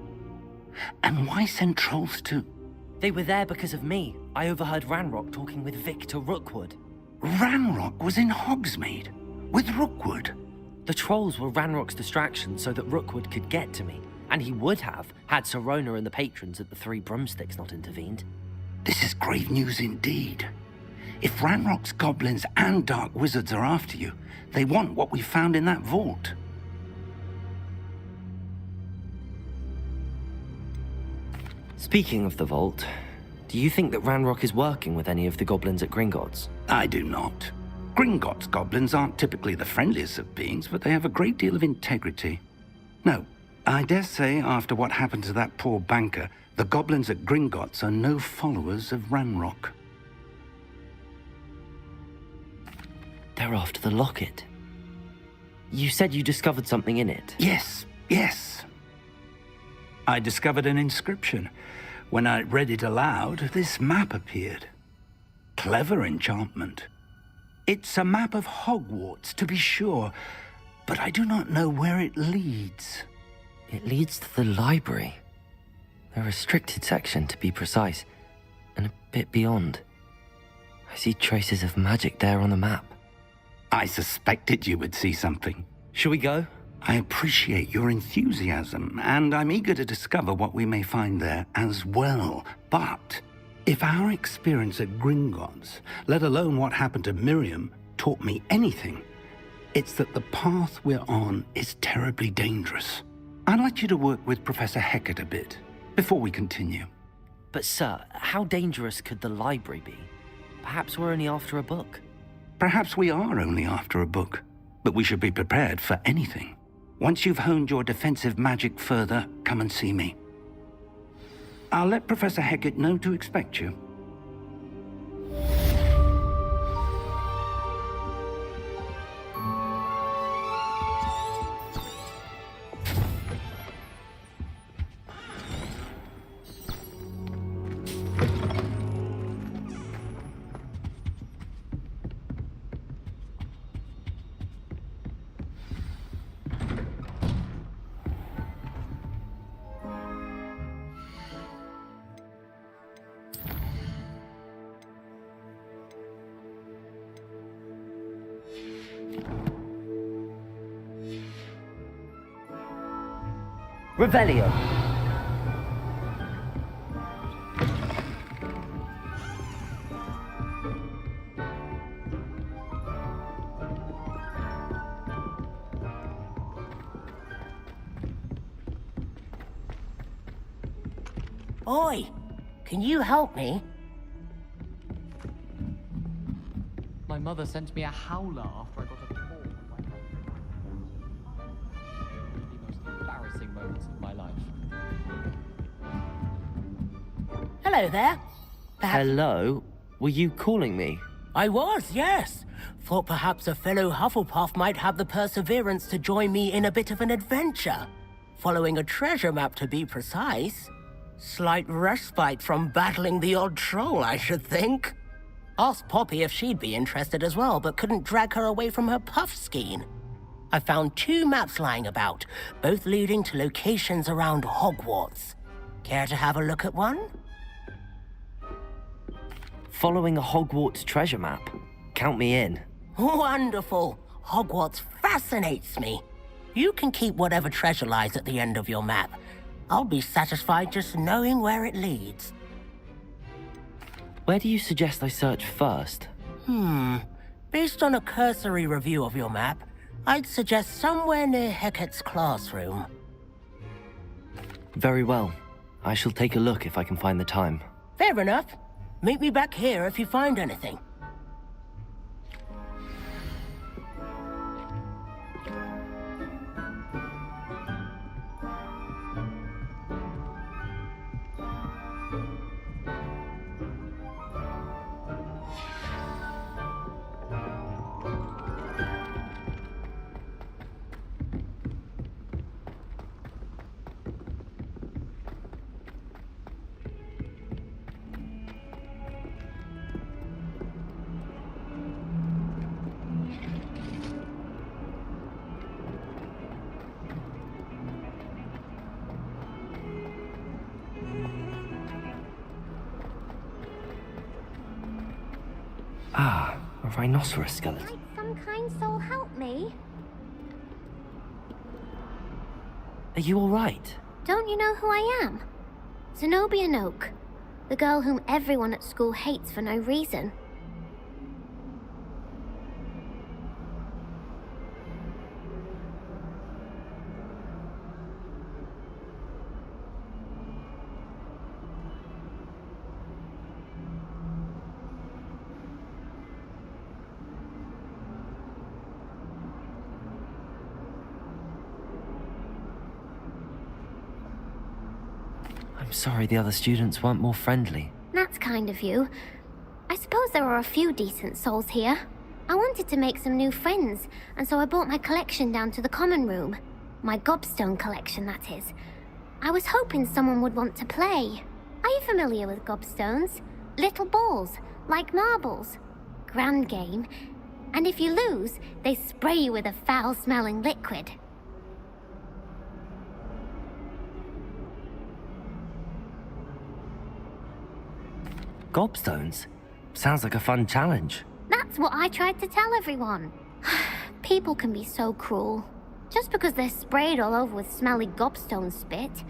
And why send trolls to... They were there because of me. I overheard Ranrock talking with Victor Rookwood. Ranrock was in Hogsmeade? With Rookwood? The trolls were Ranrock's distraction so that Rookwood could get to me. And he would have, had Sirona and the patrons at the Three Broomsticks not intervened. This is grave news indeed. If Ranrock's goblins and dark wizards are after you, they want what we found in that vault. Speaking of the vault, do you think that Ranrock is working with any of the goblins at Gringotts? I do not. Gringotts goblins aren't typically the friendliest of beings, but they have a great deal of integrity. No, I dare say after what happened to that poor banker, the goblins at Gringotts are no followers of Ranrock. They're after the locket. You said you discovered something in it. Yes. I discovered an inscription. When I read it aloud, this map appeared. Clever enchantment. It's a map of Hogwarts, to be sure, but I do not know where it leads. It leads to the library. The restricted section, to be precise, and a bit beyond. I see traces of magic there on the map. I suspected you would see something. Shall we go? I appreciate your enthusiasm, and I'm eager to discover what we may find there as well. But if our experience at Gringotts, let alone what happened to Miriam, taught me anything, it's that the path we're on is terribly dangerous. I'd like you to work with Professor Hecat a bit before we continue. But sir, how dangerous could the library be? Perhaps we're only after a book. Perhaps we are only after a book, but we should be prepared for anything. Once you've honed your defensive magic further, come and see me. I'll let Professor Hecat know to expect you. Revelio. Oi, can you help me? My mother sent me a howler after I got a call. The most embarrassing moments of my life. Hello there. Hello? Were you calling me? I was, yes. Thought perhaps a fellow Hufflepuff might have the perseverance to join me in a bit of an adventure. Following a treasure map, to be precise. Slight respite from battling the odd troll, I should think. Asked Poppy if she'd be interested as well, but couldn't drag her away from her puff skein. I found 2 maps lying about, both leading to locations around Hogwarts. Care to have a look at one? Following a Hogwarts treasure map. Count me in. Wonderful. Hogwarts fascinates me. You can keep whatever treasure lies at the end of your map. I'll be satisfied just knowing where it leads. Where do you suggest I search first? Based on a cursory review of your map, I'd suggest somewhere near Hecat's classroom. Very well. I shall take a look if I can find the time. Fair enough. Meet me back here if you find anything. Ah, a rhinoceros skeleton. Might some kind soul help me? Are you all right? Don't you know who I am? Zenobia Noak, the girl whom everyone at school hates for no reason. I'm sorry the other students weren't more friendly. That's kind of you. I suppose there are a few decent souls here. I wanted to make some new friends, and so I brought my collection down to the common room. My gobstone collection, that is. I was hoping someone would want to play. Are you familiar with gobstones? Little balls, like marbles. Grand game. And if you lose, they spray you with a foul-smelling liquid. Gobstones? Sounds like a fun challenge. That's what I tried to tell everyone. People can be so cruel. Just because they're sprayed all over with smelly gobstone spit,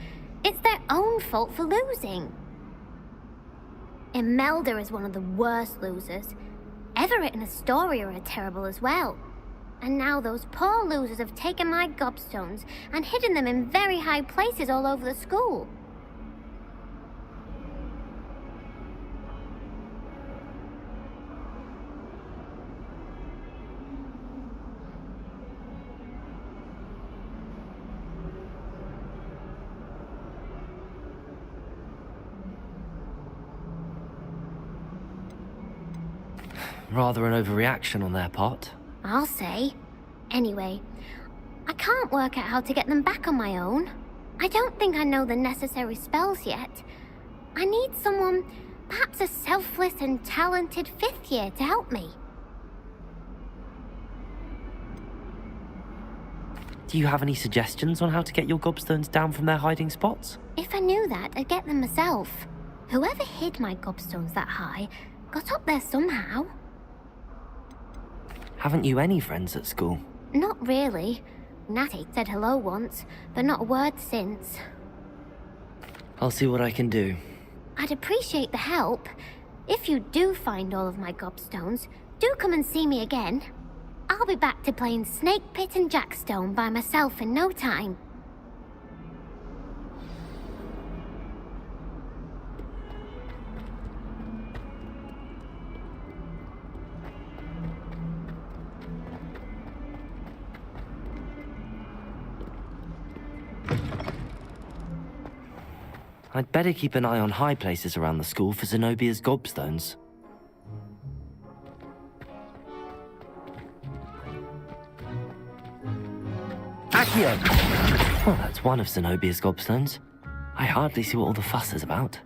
it's their own fault for losing. Imelda is one of the worst losers. Everett and Astoria are terrible as well. And now those poor losers have taken my gobstones and hidden them in very high places all over the school. Rather an overreaction on their part. I'll say. Anyway, I can't work out how to get them back on my own. I don't think I know the necessary spells yet. I need someone, perhaps a selfless and talented 5th year to help me. Do you have any suggestions on how to get your gobstones down from their hiding spots? If I knew that, I'd get them myself. Whoever hid my gobstones that high got up there somehow. Haven't you any friends at school? Not really. Natty said hello once, but not a word since. I'll see what I can do. I'd appreciate the help. If you do find all of my gobstones, do come and see me again. I'll be back to playing Snake Pit and Jackstone by myself in no time. I'd better keep an eye on high places around the school for Zenobia's gobstones. Accio! Well, that's one of Zenobia's gobstones. I hardly see what all the fuss is about.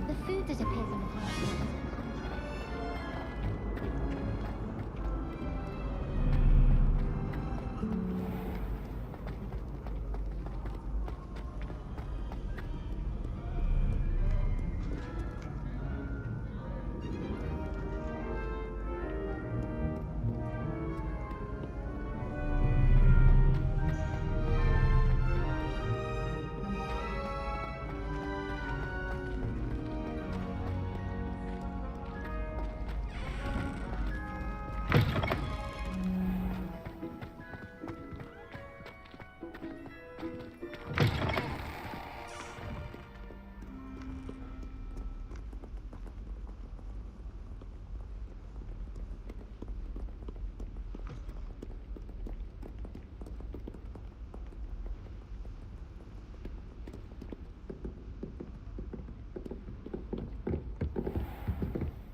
The food disappears in the classroom.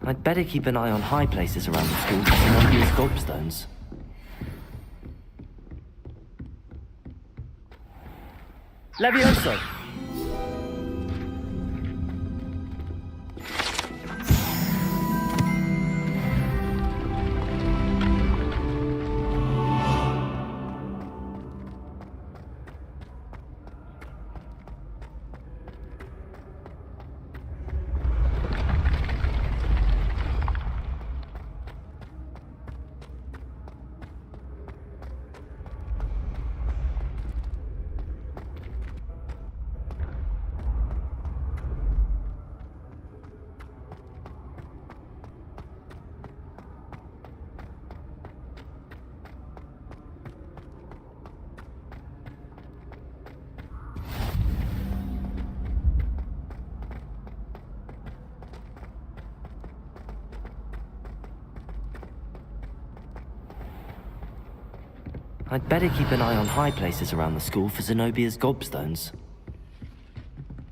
I'd better keep an eye on high places around the school for Zenobia's gobstones. Levioso! I'd better keep an eye on high places around the school for Zenobia's gobstones.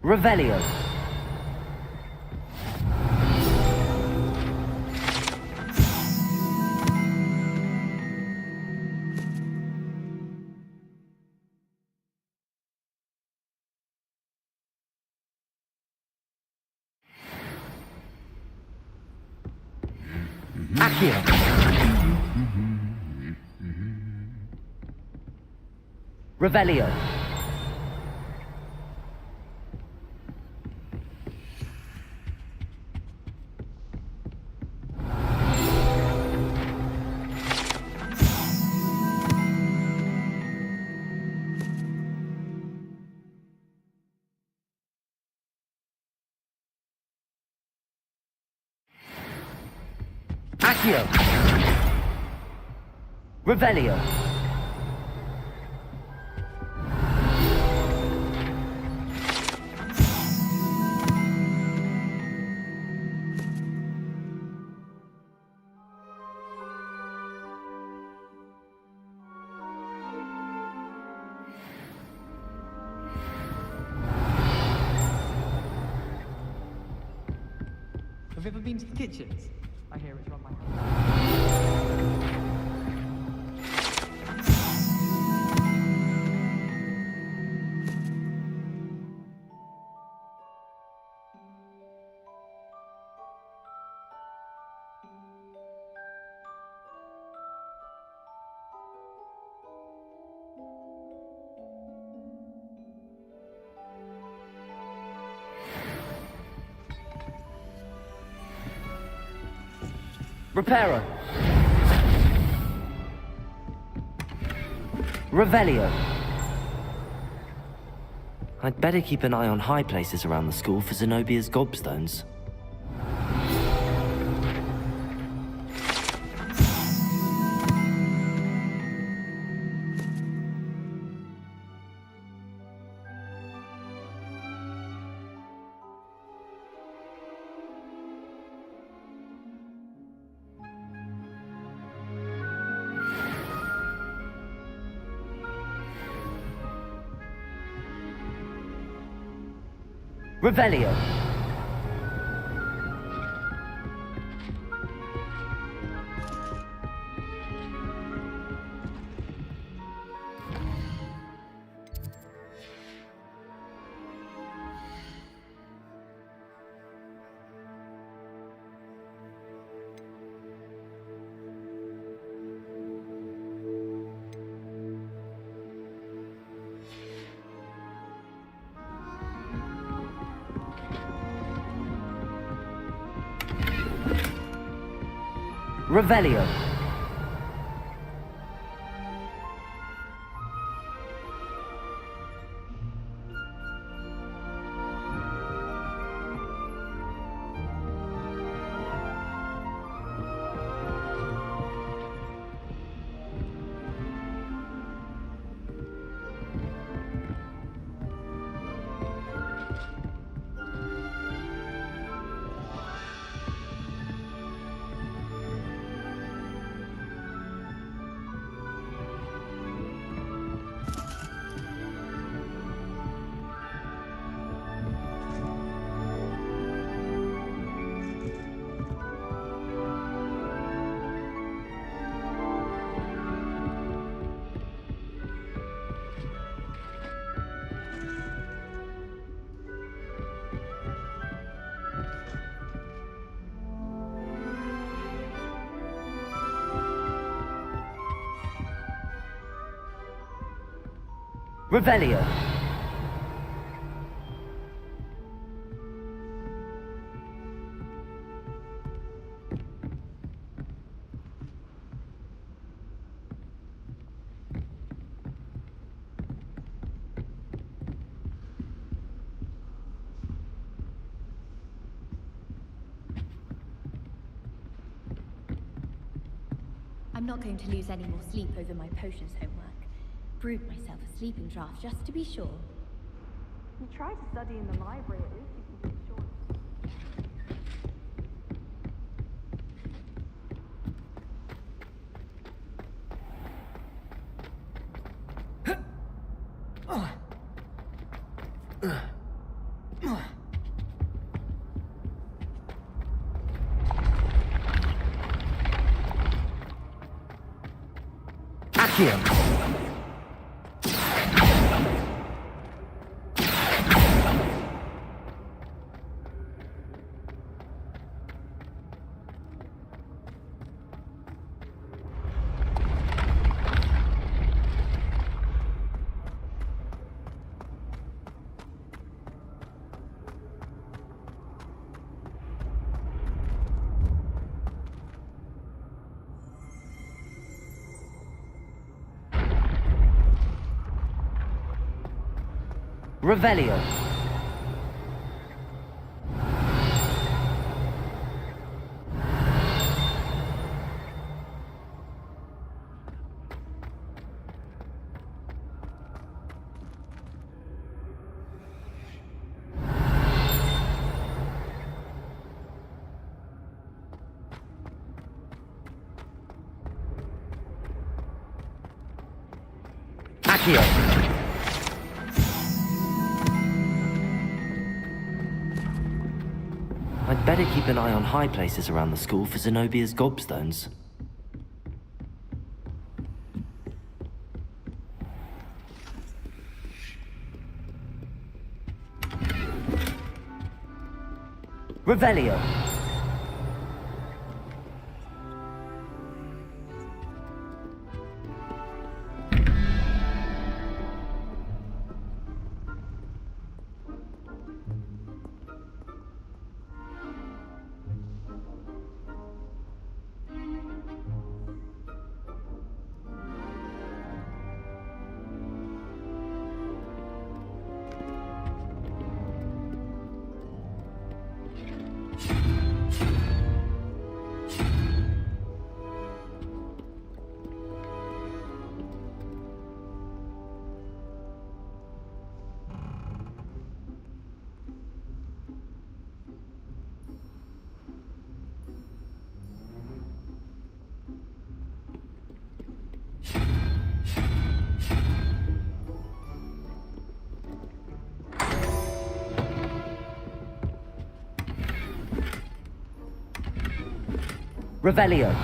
Revelio! Accio. Revelio. Accio. Revelio. Have you ever been to the kitchens? I hear it's run by... Reparo. Revelio. I'd better keep an eye on high places around the school for Zenobia's gobstones. Revelio. Revelio. Revelio. I'm not going to lose any more sleep over my potions homework. Brewed myself a sleeping draft just to be sure. You try to study in the library at least you can be sure. Accio. Revelio. Accio. I'd better keep an eye on high places around the school for Zenobia's gobstones. Revelio. Revelio.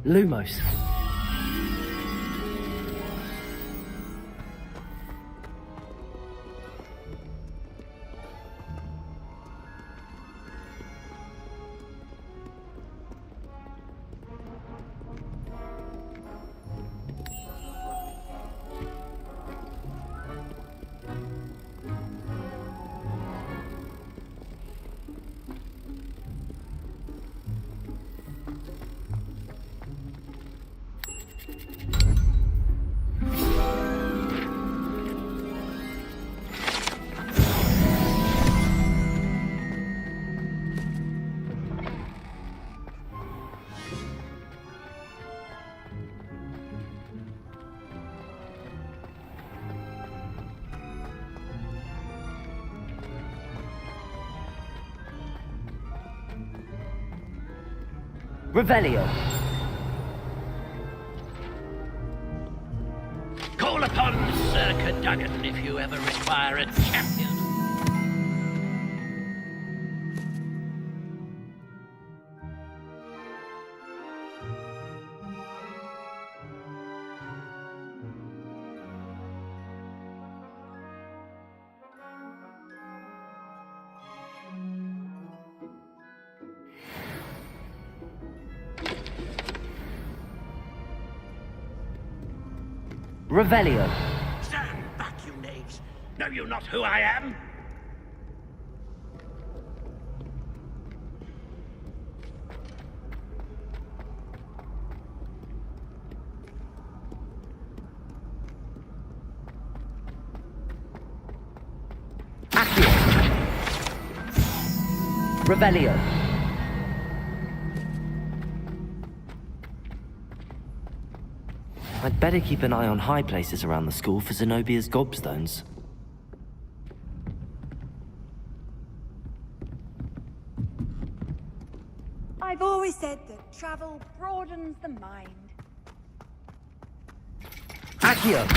Lumos. Revelio. Call upon Sir Cadogan if you ever require a champion. Revelio. Stand back, you knaves. Know you not who I am? Accio. Revelio. I'd better keep an eye on high places around the school for Zenobia's gobstones. I've always said that travel broadens the mind. Accio.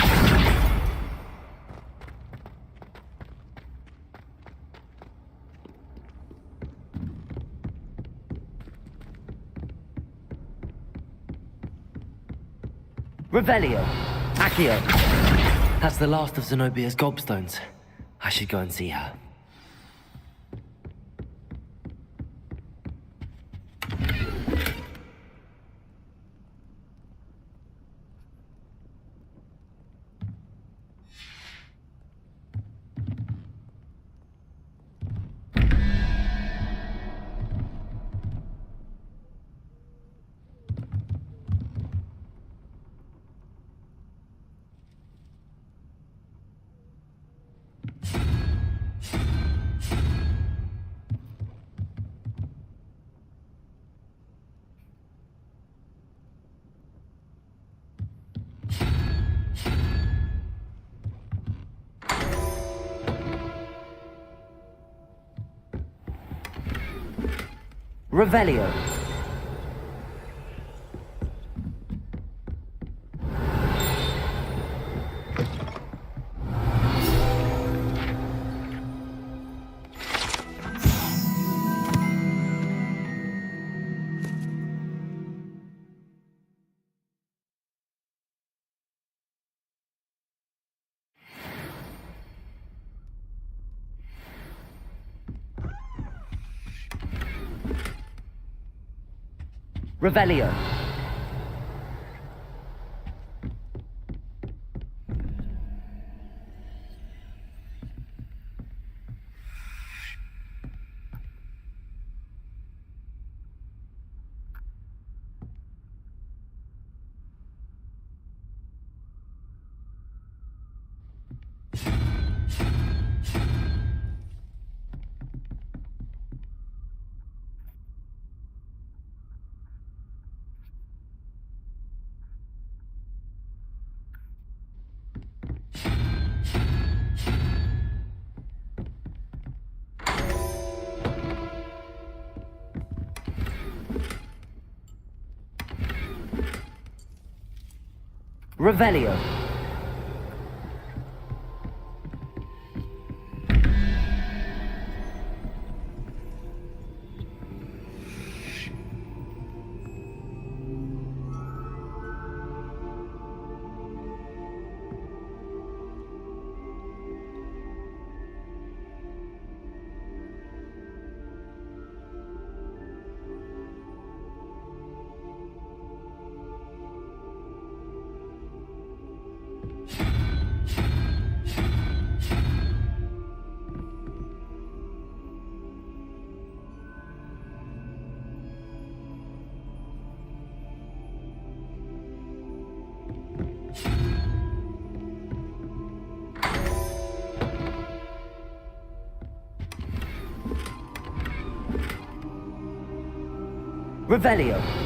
Revelio. Accio. That's the last of Zenobia's gobstones. I should go and see her. Revelio. Revelio. Revelio. Revelio.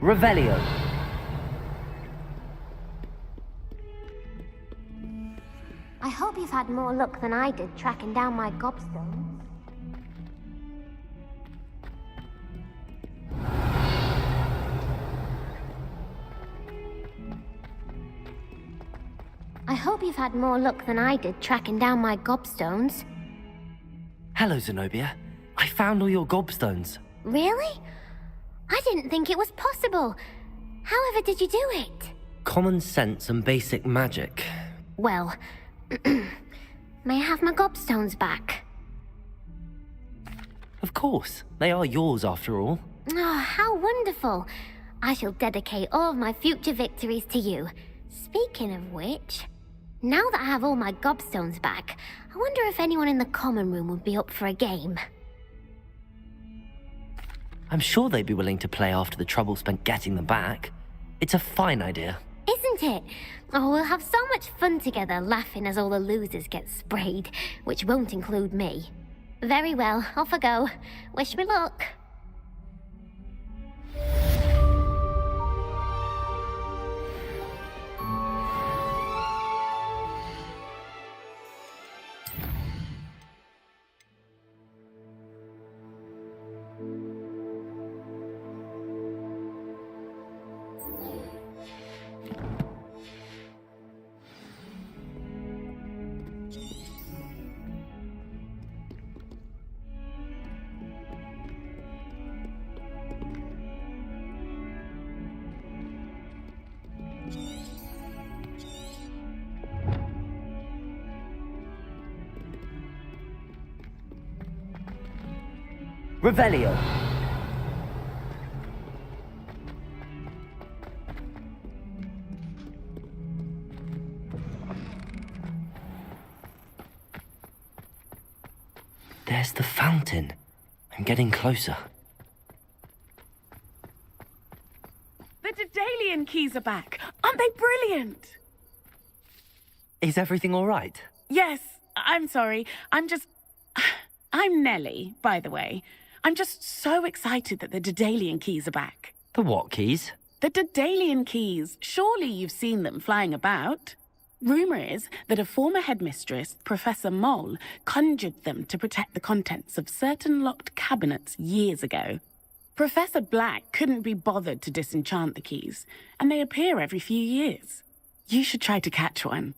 Revelio. I hope you've had more luck than I did tracking down my gobstones. I hope you've had more luck than I did tracking down my gobstones. Hello, Zenobia. I found all your gobstones. Really? I didn't think it was possible. However did you do it? Common sense and basic magic. Well, may I have my gobstones back? Of course. They are yours after all. Oh, how wonderful. I shall dedicate all of my future victories to you. Speaking of which, now that I have all my gobstones back, I wonder if anyone in the common room would be up for a game. I'm sure they'd be willing to play after the trouble spent getting them back. It's a fine idea. Isn't it? Oh, we'll have so much fun together, laughing as all the losers get sprayed, which won't include me. Very well, off I go. Wish me luck. Revelio. There's the fountain. I'm getting closer. The Daedalian keys are back. Aren't they brilliant? Is everything all right? Yes, I'm sorry. I'm Nellie, by the way. I'm just so excited that the Daedalian keys are back. The what keys? The Daedalian keys. Surely you've seen them flying about. Rumour is that a former headmistress, Professor Mole, conjured them to protect the contents of certain locked cabinets years ago. Professor Black couldn't be bothered to disenchant the keys, and they appear every few years. You should try to catch one.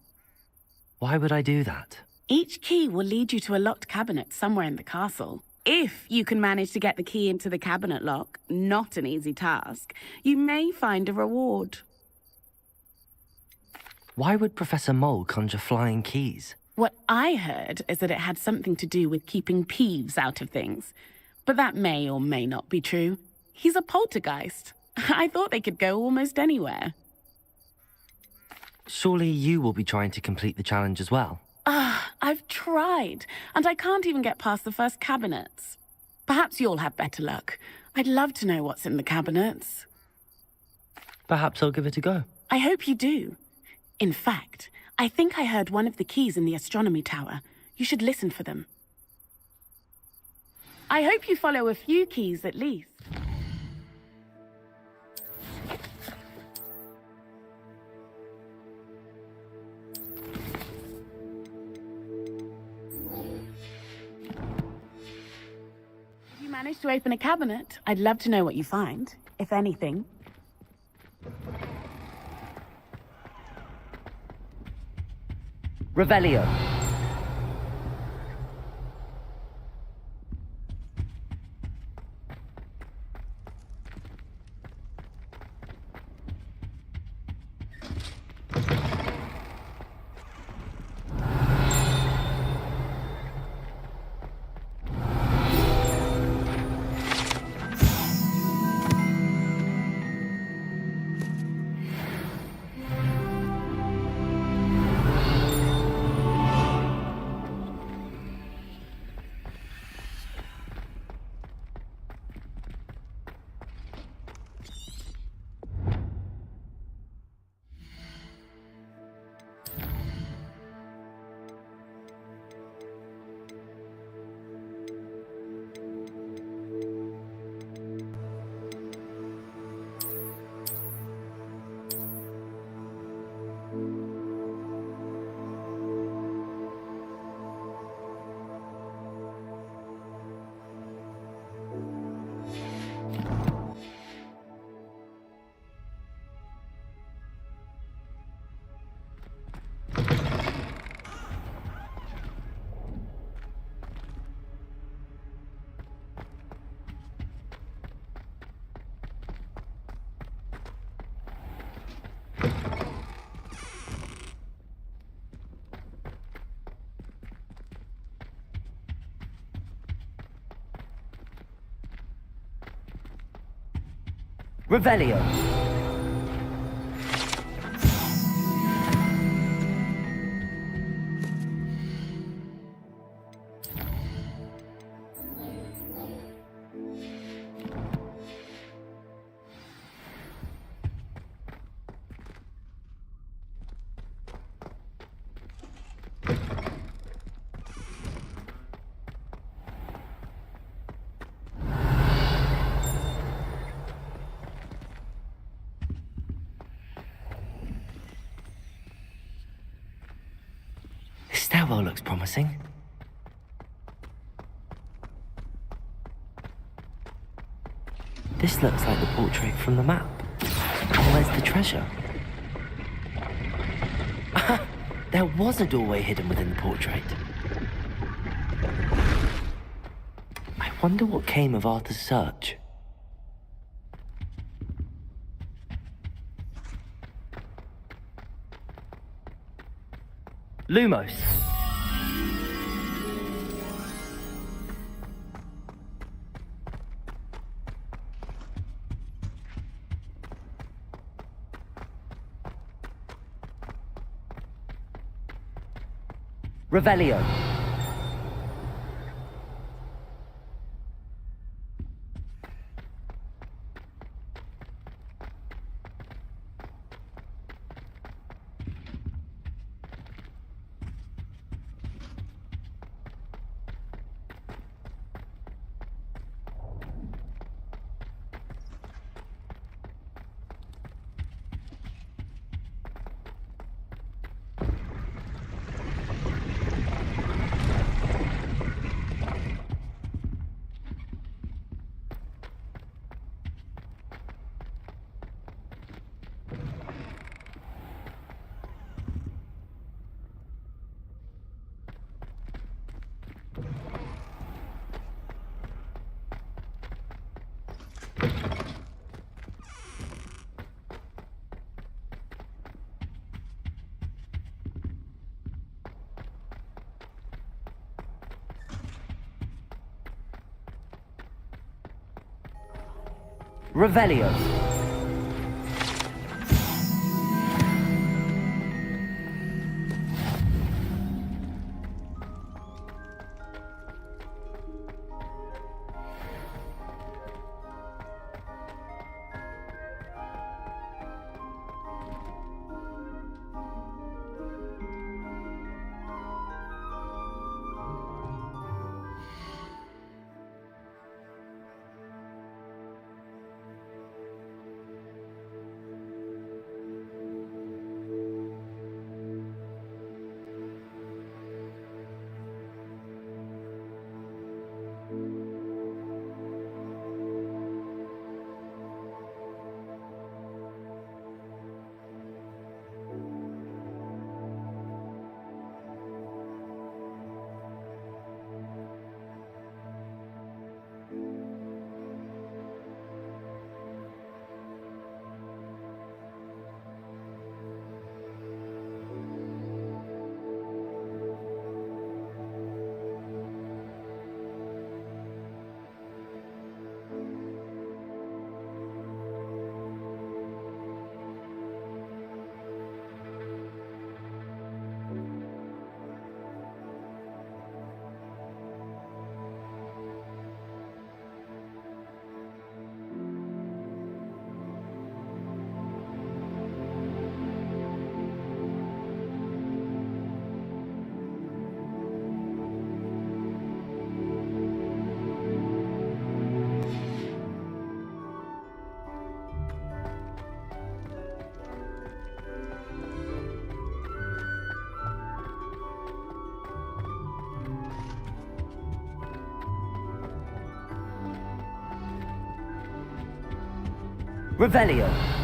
Why would I do that? Each key will lead you to a locked cabinet somewhere in the castle. If you can manage to get the key into the cabinet lock, not an easy task, you may find a reward. Why would Professor Mole conjure flying keys? What I heard is that it had something to do with keeping Peeves out of things. But that may or may not be true. He's a poltergeist. I thought they could go almost anywhere. Surely you will be trying to complete the challenge as well? I've tried, and I can't even get past the first cabinets. Perhaps you'll have better luck. I'd love to know what's in the cabinets. Perhaps I'll give it a go. I hope you do. In fact, I think I heard one of the keys in the astronomy tower. You should listen for them. I hope you follow a few keys at least. If you manage to open a cabinet, I'd love to know what you find, if anything. Revelio. Revelio. stairwell looks promising. This looks like the portrait from the map. Oh, where's the treasure? There was a doorway hidden within the portrait. I wonder what came of Arthur's search. Lumos. Revelio. Revelio. Revelio.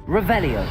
Revelio.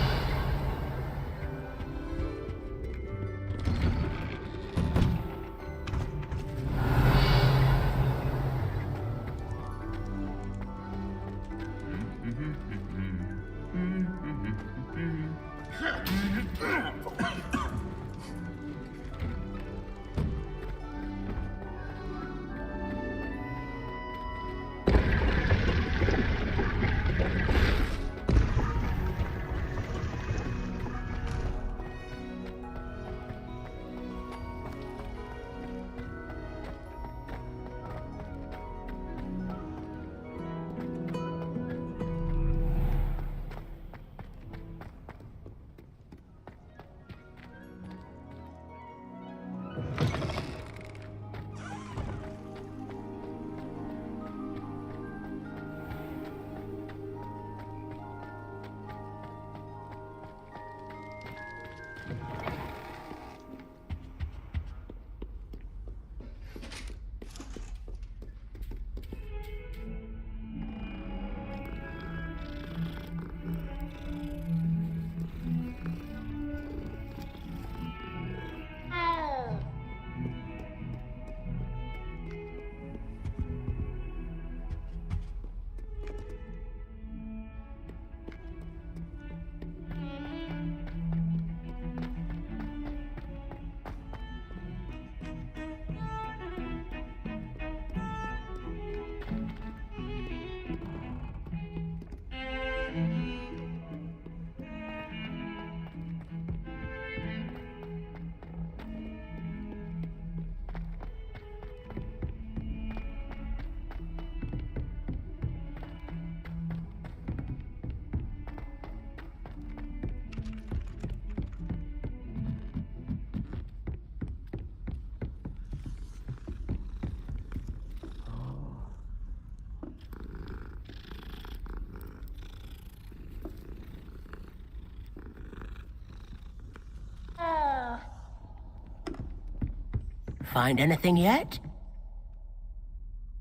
Find anything yet?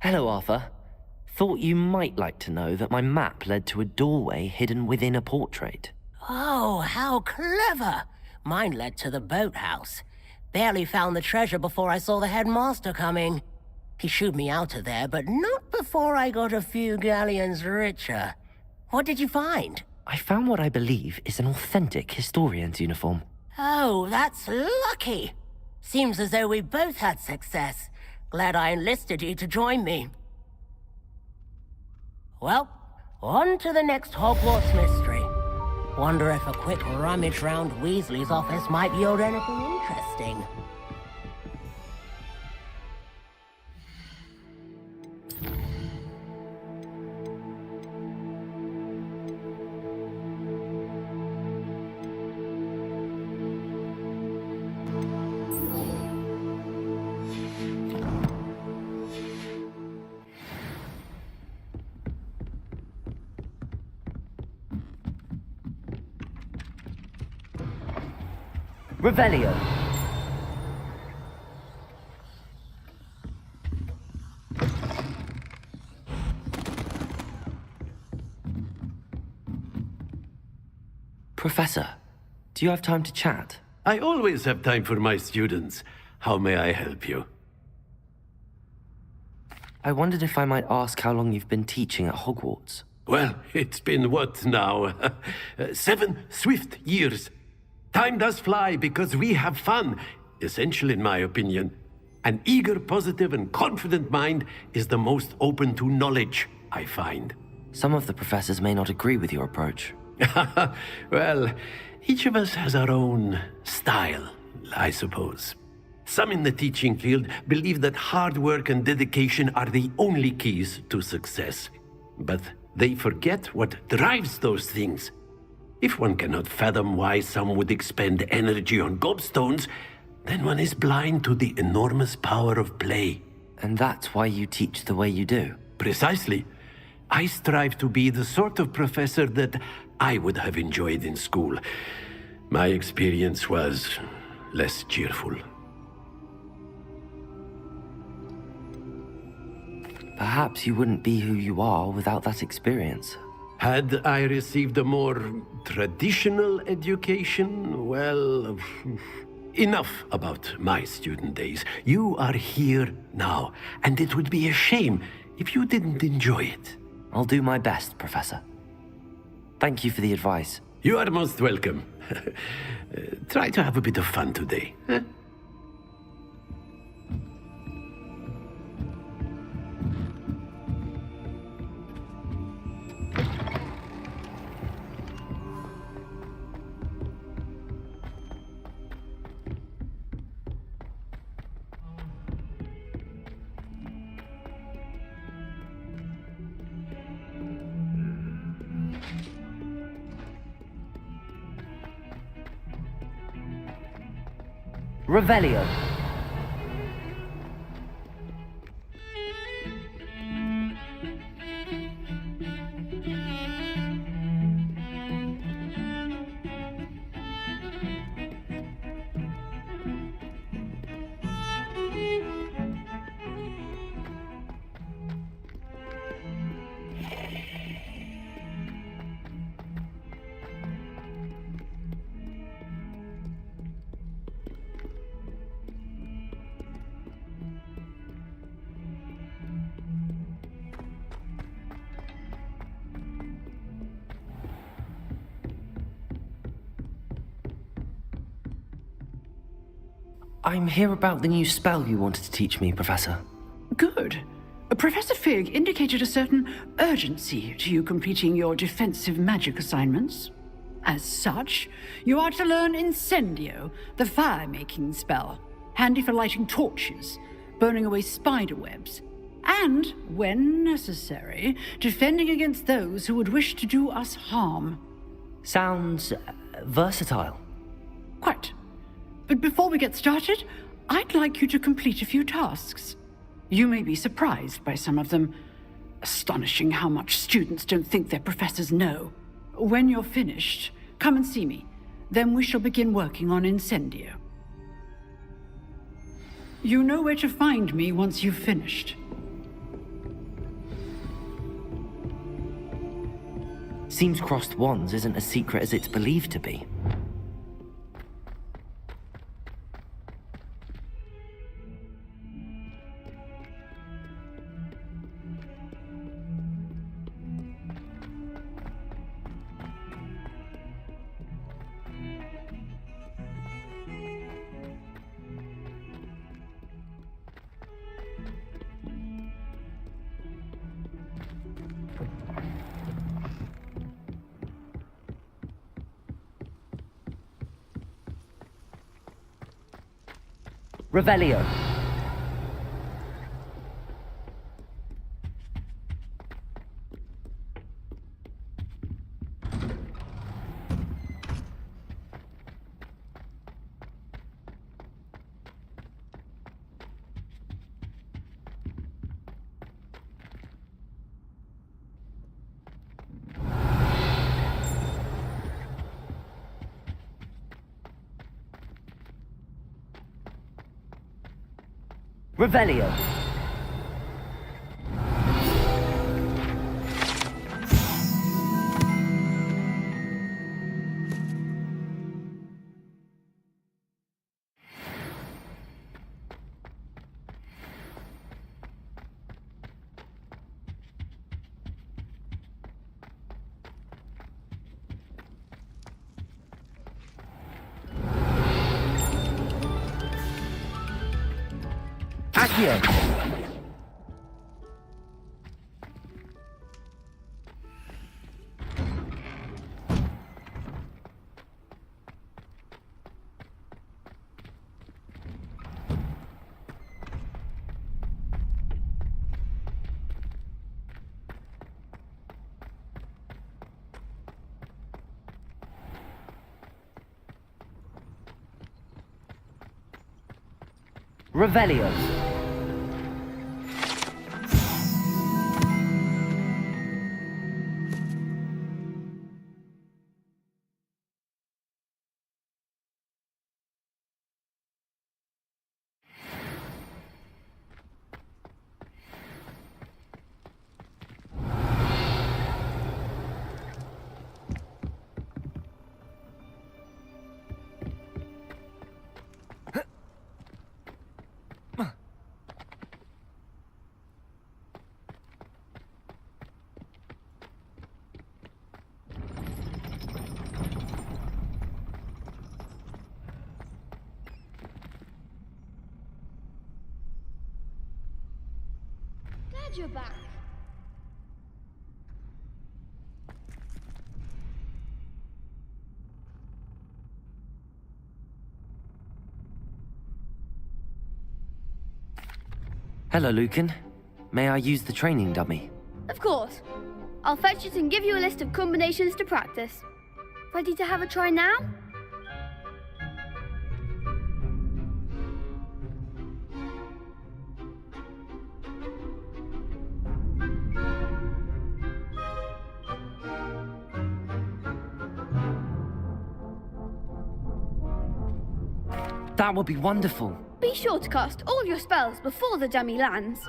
Hello, Arthur. Thought you might like to know that my map led to a doorway hidden within a portrait. Oh, how clever! Mine led to the boathouse. Barely found the treasure before I saw the headmaster coming. He shooed me out of there, but not before I got a few galleons richer. What did you find? I found what I believe is an authentic historian's uniform. Oh, that's lucky. Seems as though we both had success. Glad I enlisted you to join me. Well, on to the next Hogwarts mystery. Wonder if a quick rummage round Weasley's office might yield anything interesting. Revelio. Professor, do you have time to chat? I always have time for my students. How may I help you? I wondered if I might ask how long you've been teaching at Hogwarts. Well, it's been what now? 7 swift years. Time does fly because we have fun, essential in my opinion. An eager, positive, and confident mind is the most open to knowledge, I find. Some of the professors may not agree with your approach. Well, each of us has our own style, I suppose. Some in the teaching field believe that hard work and dedication are the only keys to success. But they forget what drives those things. If one cannot fathom why some would expend energy on gobstones, then one is blind to the enormous power of play. And that's why you teach the way you do? Precisely. I strive to be the sort of professor that I would have enjoyed in school. My experience was less cheerful. Perhaps you wouldn't be who you are without that experience. Had I received a more traditional education, well, enough about my student days. You are here now, and it would be a shame if you didn't enjoy it. I'll do my best, Professor. Thank you for the advice. You are most welcome. Try to have a bit of fun today. Huh? Revelio. I'm here about the new spell you wanted to teach me, Professor. Good. Professor Fig indicated a certain urgency to you completing your defensive magic assignments. As such, you are to learn Incendio, the fire-making spell, handy for lighting torches, burning away spider webs, and, when necessary, defending against those who would wish to do us harm. Sounds versatile. Quite. But before we get started, I'd like you to complete a few tasks. You may be surprised by some of them. Astonishing how much students don't think their professors know. When you're finished, come and see me. Then we shall begin working on Incendio. You know where to find me once you've finished. Seems crossed wands isn't as secret as it's believed to be. Revelio. Revelio. Accio. Revelio. Glad you're back. Hello, Lucan. May I use the training dummy? Of course. I'll fetch it and give you a list of combinations to practice. Ready to have a try now? That would be wonderful. Be sure to cast all your spells before the dummy lands.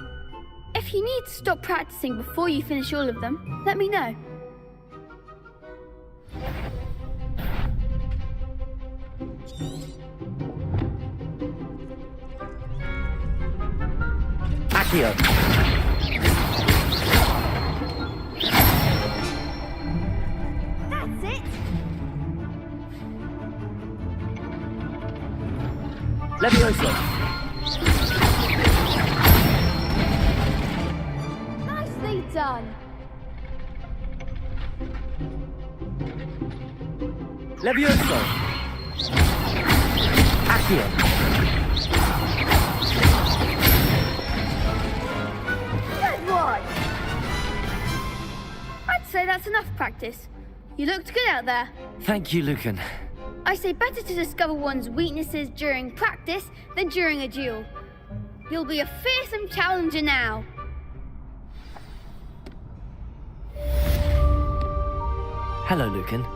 If you need to stop practicing before you finish all of them, let me know. Accio. That's it! Levioso. Nicely done. Levioso. Accio. Good one. I'd say that's enough practice. You looked good out there. Thank you, Lucan. I say better to discover one's weaknesses during practice than during a duel. You'll be a fearsome challenger now. Hello, Lucan.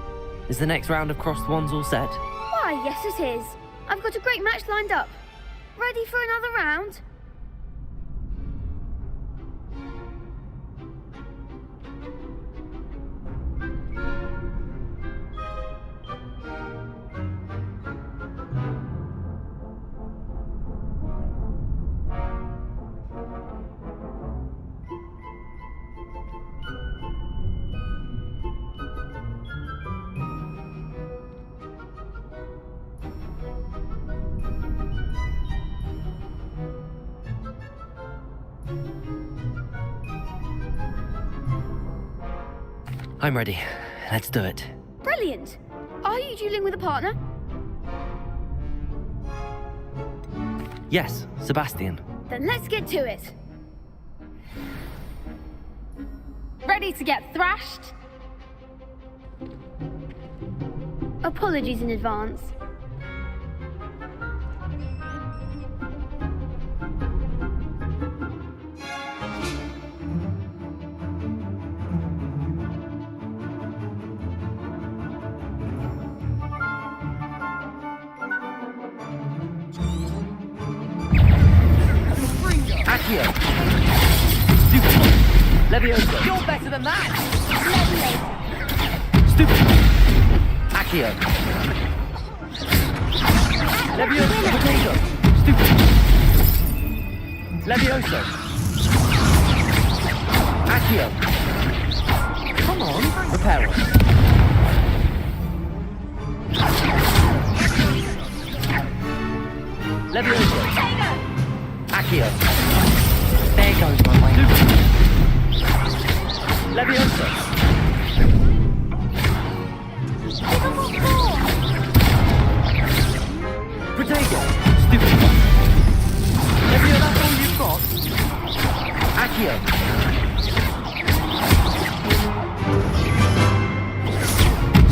Is the next round of crossed wands all set? Why, yes it is. I've got a great match lined up. Ready for another round? I'm ready. Let's do it. Brilliant. Are you dueling with a partner? Yes, Sebastian. Then let's get to it. Ready to get thrashed? Apologies in advance. Accio. Levioso. You're better than that! Stupid. Accio. Levioso. Potato. Stupid. Levioso. Accio. Come on, Reparo. Levioso. Accio. There goes my way. Levioso. Protego. Stupid. Levio, that's all you've got? Accio.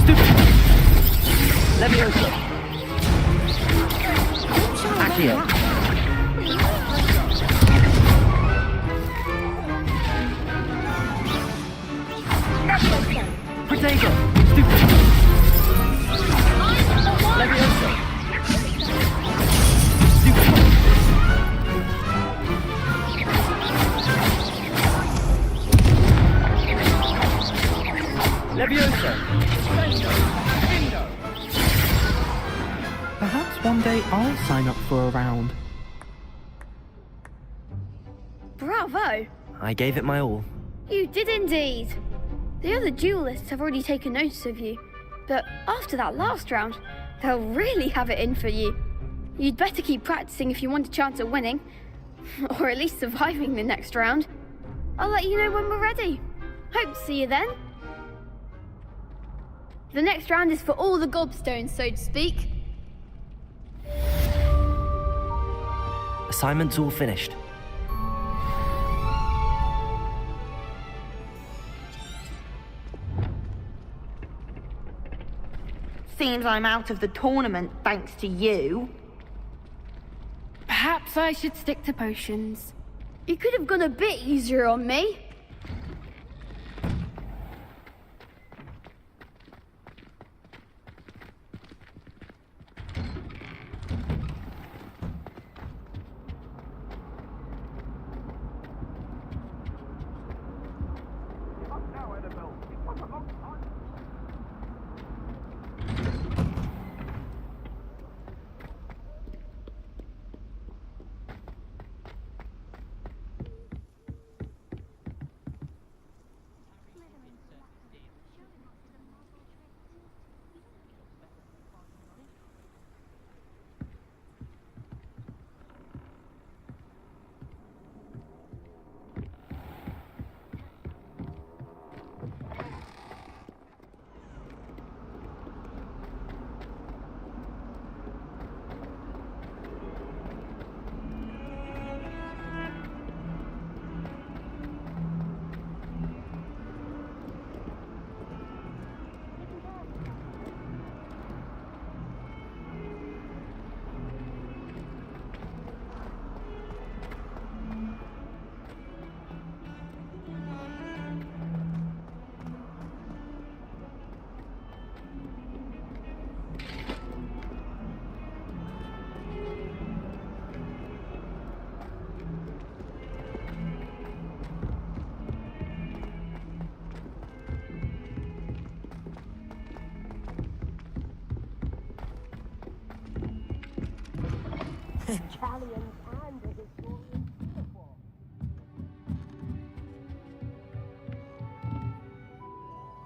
Stupid. Levioso. Accio. Protego. Stupid. Levioso. Stupid. Levioso. Perhaps one day I'll sign up for a round. Bravo! I gave it my all. You did indeed. The other duelists have already taken notice of you, but after that last round, they'll really have it in for you. You'd better keep practicing if you want a chance at winning, or at least surviving the next round. I'll let you know when we're ready. Hope to see you then. The next round is for all the gobstones, so to speak. Assignment's all finished. Seems I'm out of the tournament thanks to you. Perhaps I should stick to potions. You could have gone a bit easier on me.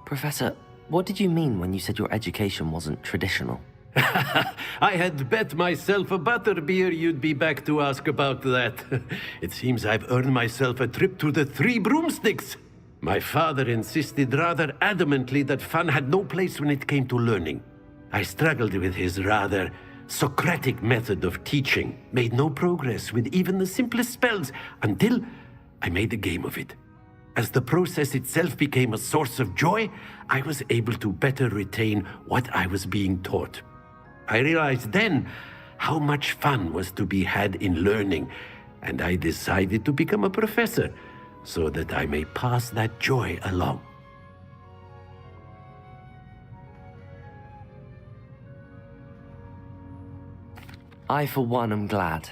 Professor, what did you mean when you said your education wasn't traditional? I had bet myself a butterbeer you'd be back to ask about that. It seems I've earned myself a trip to the Three Broomsticks. My father insisted rather adamantly that fun had no place when it came to learning. I struggled with his rather Socratic method of teaching, made no progress with even the simplest spells until I made a game of it. As the process itself became a source of joy, I was able to better retain what I was being taught. I realized then how much fun was to be had in learning, and I decided to become a professor so that I may pass that joy along. I, for one, am glad.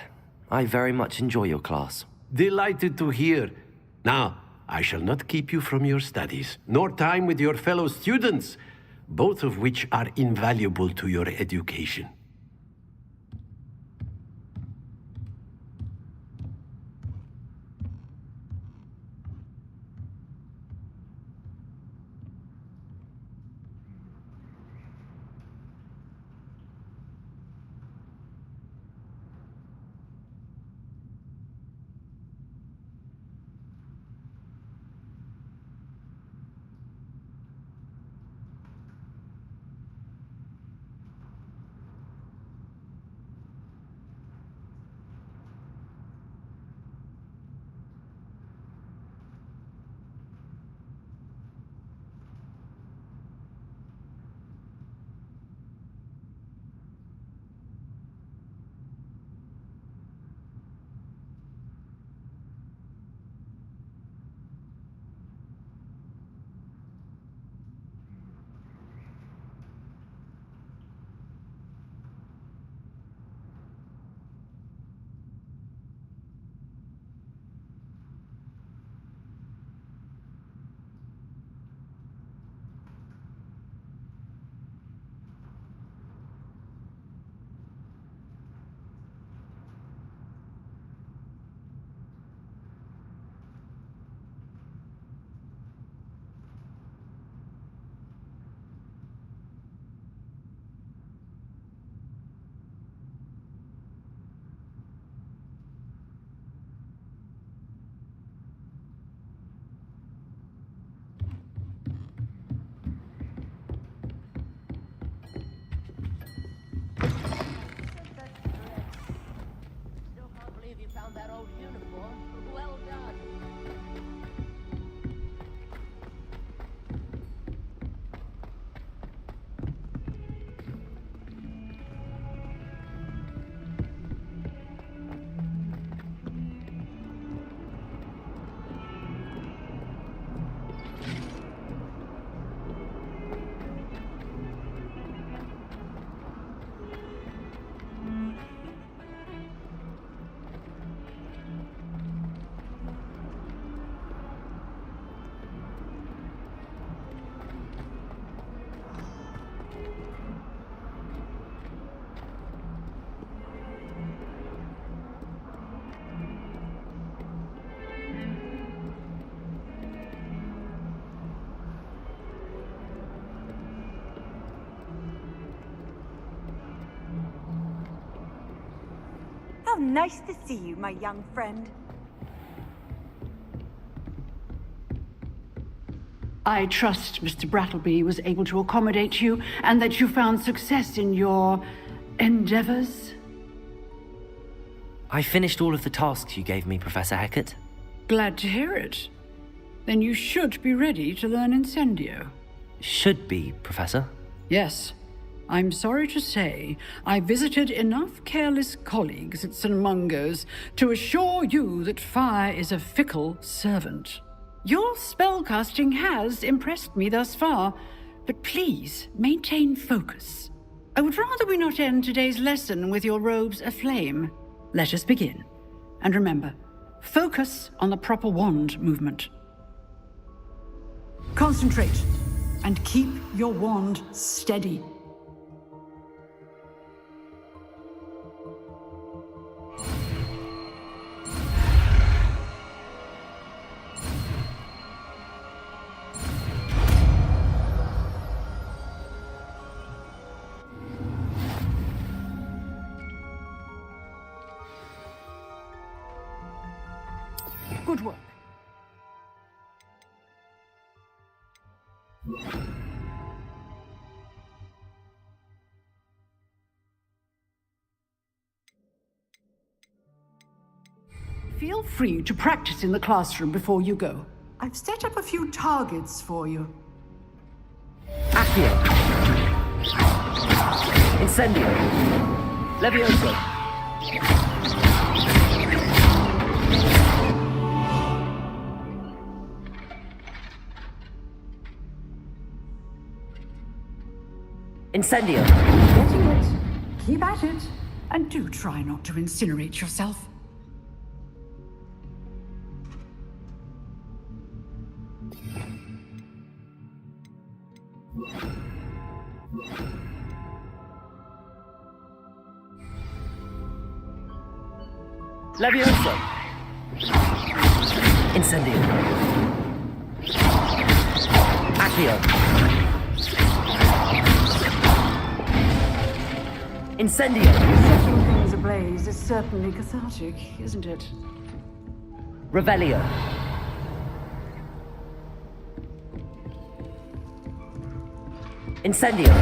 I very much enjoy your class. Delighted to hear. Now, I shall not keep you from your studies, nor time with your fellow students, both of which are invaluable to your education. found that old uniform. Well done. How nice to see you, my young friend. I trust Mr. Brattleby was able to accommodate you and that you found success in your endeavors. I finished all of the tasks you gave me, Professor Hecat. Glad to hear it. Then you should be ready to learn Incendio. Should be, Professor. Yes. I'm sorry to say, I visited enough careless colleagues at St. Mungo's to assure you that fire is a fickle servant. Your spellcasting has impressed me thus far, but please maintain focus. I would rather we not end today's lesson with your robes aflame. Let us begin. And remember, focus on the proper wand movement. Concentrate, and keep your wand steady. Good work. Feel free to practice in the classroom before you go. I've set up a few targets for you. Accio. Incendio. Levioso. Incendio. Getting it. Keep at it. And do try not to incinerate yourself. Levioso. Incendio. Accio. Incendio. Setting things ablaze is certainly cathartic, isn't it? Revelio. Incendio.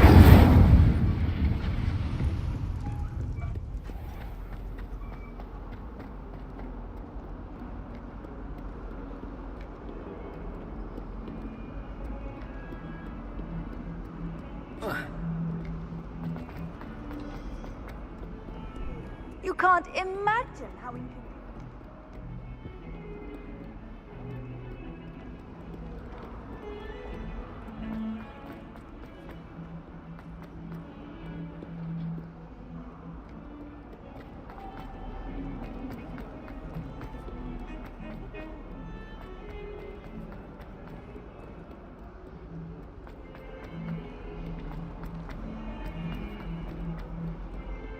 You can't imagine how inconvenient.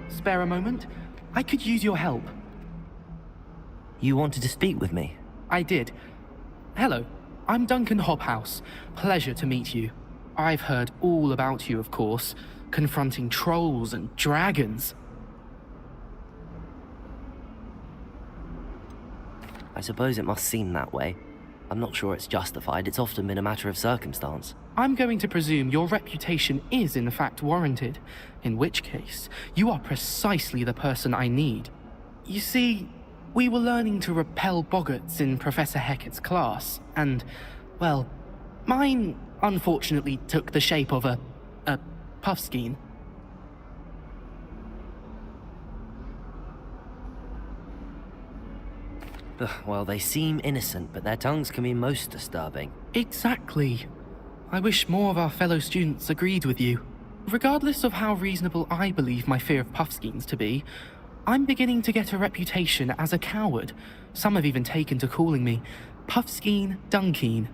Spare a moment? I could use your help. You wanted to speak with me? I did. Hello, I'm Duncan Hobhouse. Pleasure to meet you. I've heard all about you, of course, confronting trolls and dragons. I suppose it must seem that way. I'm not sure it's justified. It's often been a matter of circumstance. I'm going to presume your reputation is in fact warranted, in which case, you are precisely the person I need. You see, We were learning to repel boggarts in Professor Hecat's class, and, well, mine unfortunately took the shape of a puffskein. Well, they seem innocent, but their tongues can be most disturbing. Exactly. I wish more of our fellow students agreed with you. Regardless of how reasonable I believe my fear of puffskeins to be, I'm beginning to get a reputation as a coward. Some have even taken to calling me Puffskein Dunkeen.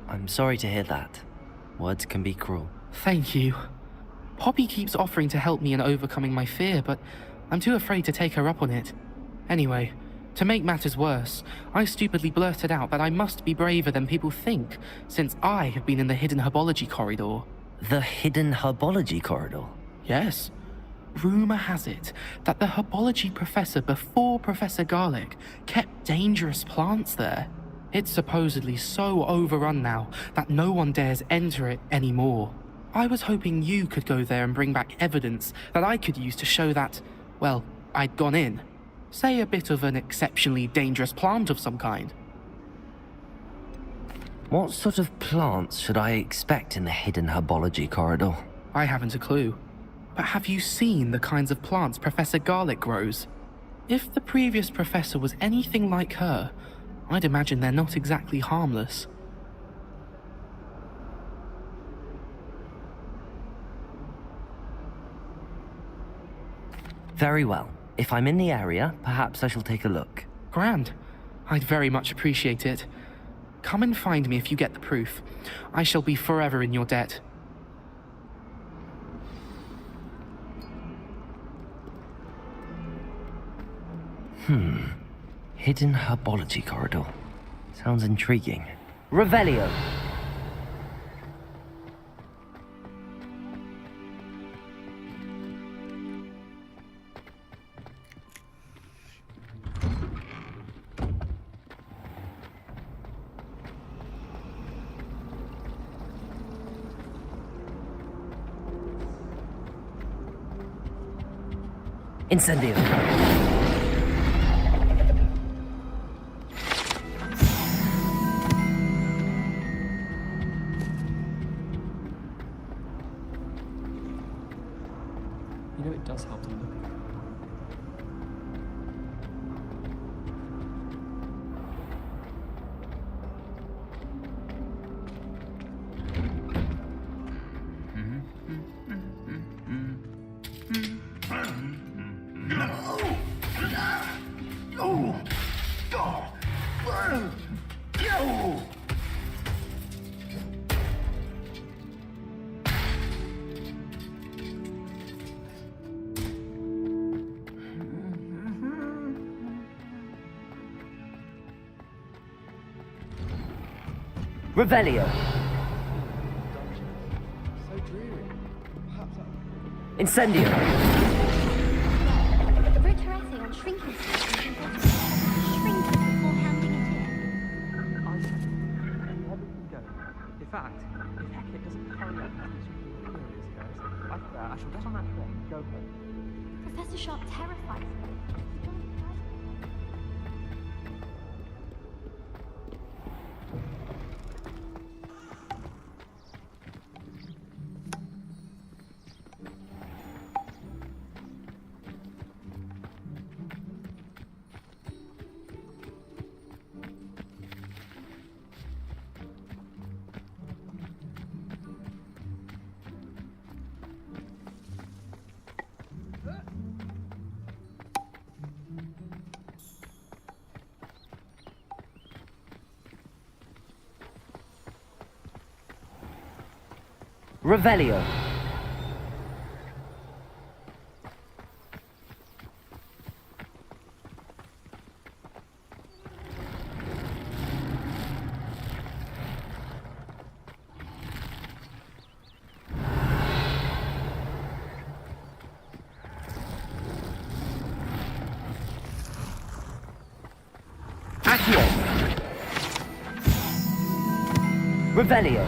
I'm sorry to hear that. Words can be cruel. Thank you. Poppy keeps offering to help me in overcoming my fear, but I'm too afraid to take her up on it. Anyway, to make matters worse, I stupidly blurted out that I must be braver than people think, since I have been in the hidden herbology corridor. The hidden herbology corridor? Yes. Rumour has it that the herbology professor before Professor Garlic kept dangerous plants there. It's supposedly so overrun now that no one dares enter it anymore. I was hoping you could go there and bring back evidence that I could use to show that, well, I'd gone in. Say a bit of an exceptionally dangerous plant of some kind. What sort of plants should I expect in the hidden herbology corridor? I haven't a clue. But have you seen the kinds of plants Professor Garlic grows? If the previous professor was anything like her, I'd imagine they're not exactly harmless. Very well. If I'm in the area, perhaps I shall take a look. Grand. I'd very much appreciate it. Come and find me if you get the proof. I shall be forever in your debt. Hidden herbology corridor. Sounds intriguing. Revelio! Incendio! You know, it does help to look. Revelio! So dreary. Perhaps Incendio! Wrote her essay on shrinking solutions and shrink it before handing it in. everything going. In fact, if Hecate doesn't hurry up as much as I shall get on that train and go home. Professor Sharp terrifies me. Revelio! Accio! Revelio!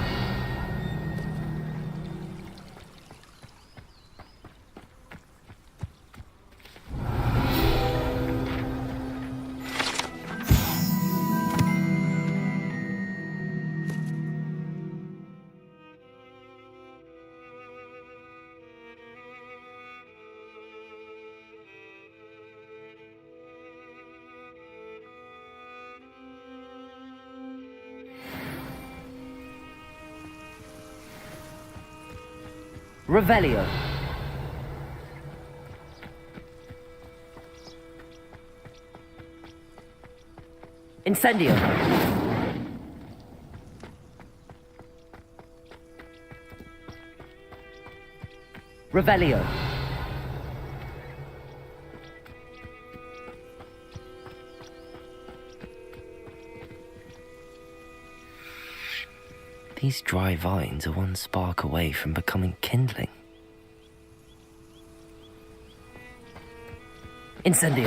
Revelio. Incendio. Revelio. These dry vines are one spark away from becoming kindling. Incendio.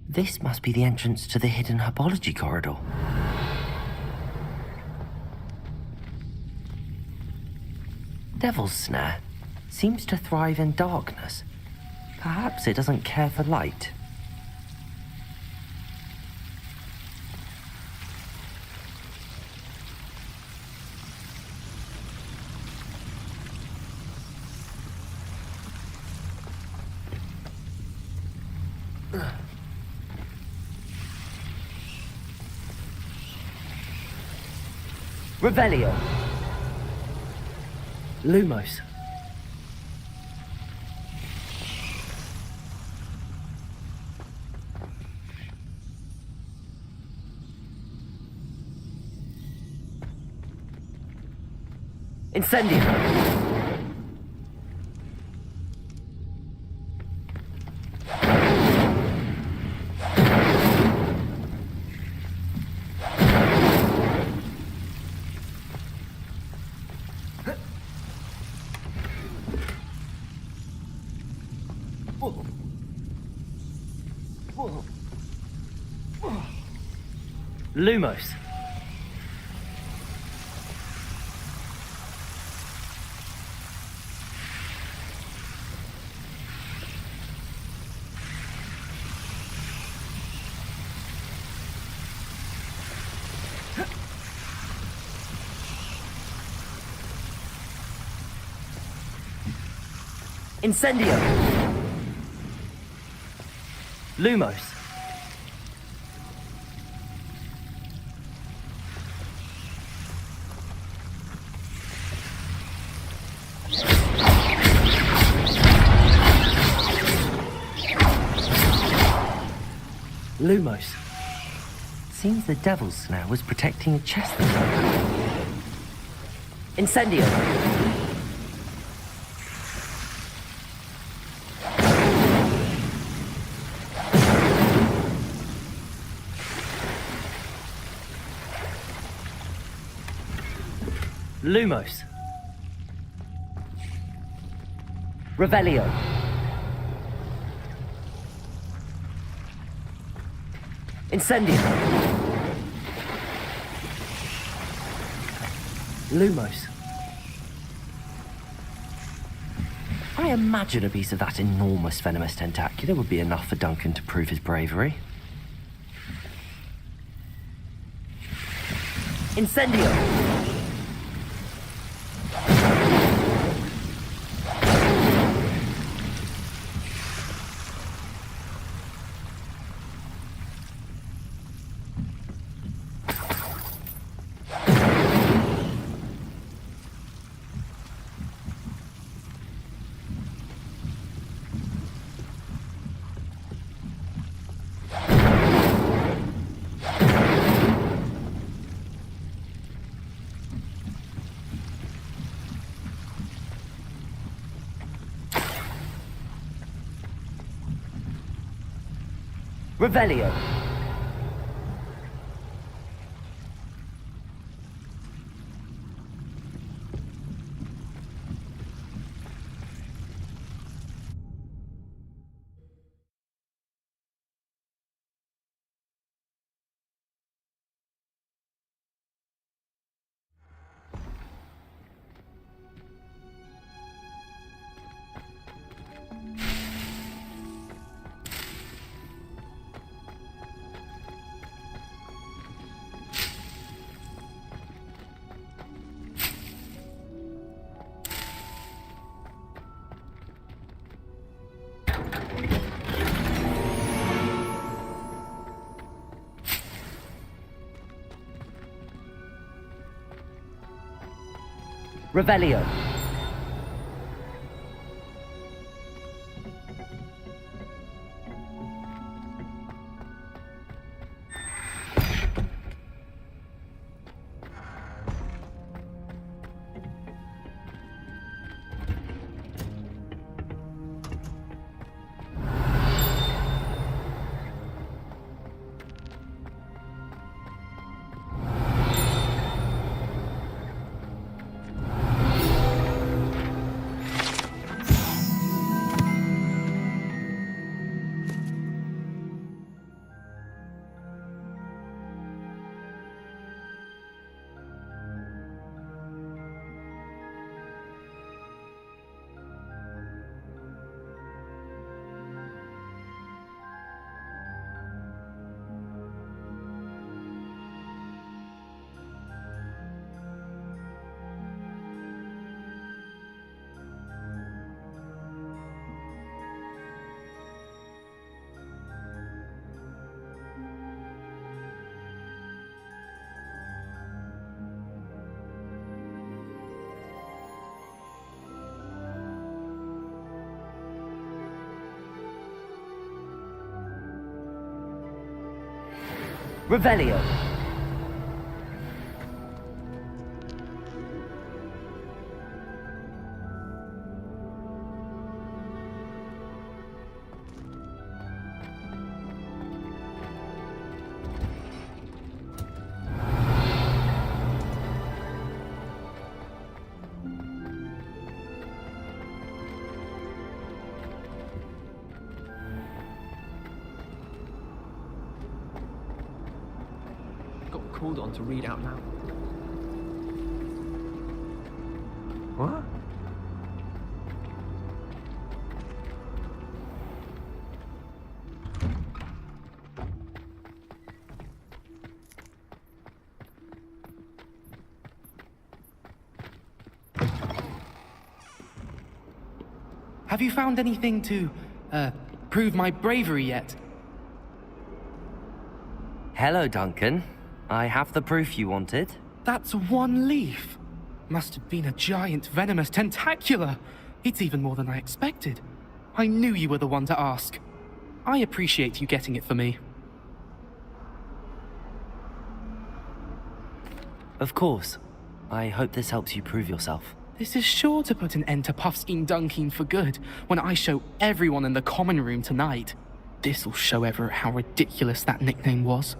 This must be the entrance to the hidden herbology corridor. Devil's Snare seems to thrive in darkness. Perhaps it doesn't care for light. Revelio. Lumos. Incendio. Lumos. Incendio. Lumos. Lumos. Seems the Devil's Snare was protecting a chest. Incendio. Lumos. Revelio. Incendio. Lumos. I imagine a piece of that enormous venomous tentacula would be enough for Duncan to prove his bravery. Incendio. Revelio. Revelio. Revelio. Got called on to read out loud. What? Have you found anything to, prove my bravery yet? Hello, Duncan. I have the proof you wanted. That's one leaf. Must have been a giant venomous tentacula. It's even more than I expected. I knew you were the one to ask. I appreciate you getting it for me. Of course. I hope this helps you prove yourself. This is sure to put an end to Puffskein Dunkin for good when I show everyone in the common room tonight. This'll show Everett how ridiculous that nickname was.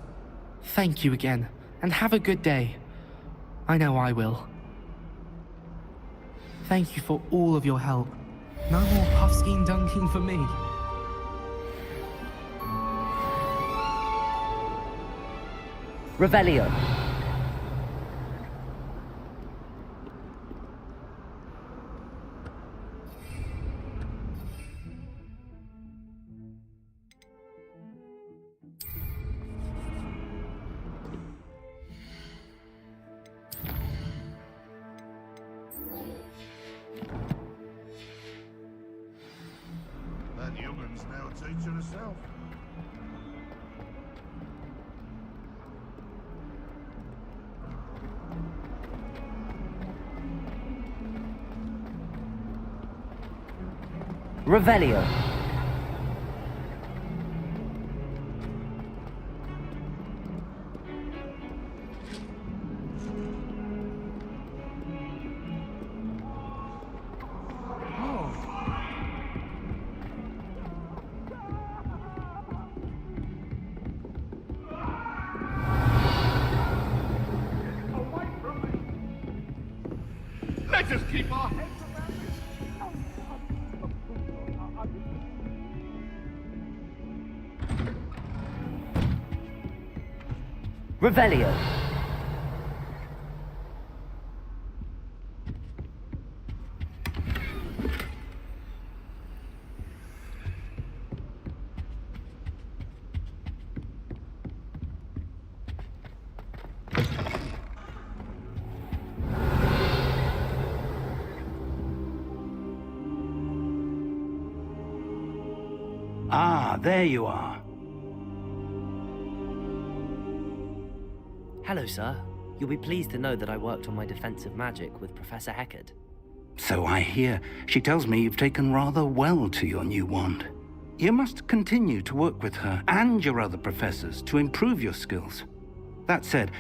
Thank you again, and have a good day. I know I will. Thank you for all of your help. No more Puffskein Dunkin for me. Revelio. That youngun's now a teacher herself. Revelio. Let us keep our heads Revelio. Ah, there you are. Hello, sir. You'll be pleased to know that I worked on my defensive magic with Professor Heckard. So I hear. She tells me you've taken rather well to your new wand. You must continue to work with her and your other professors to improve your skills. That said,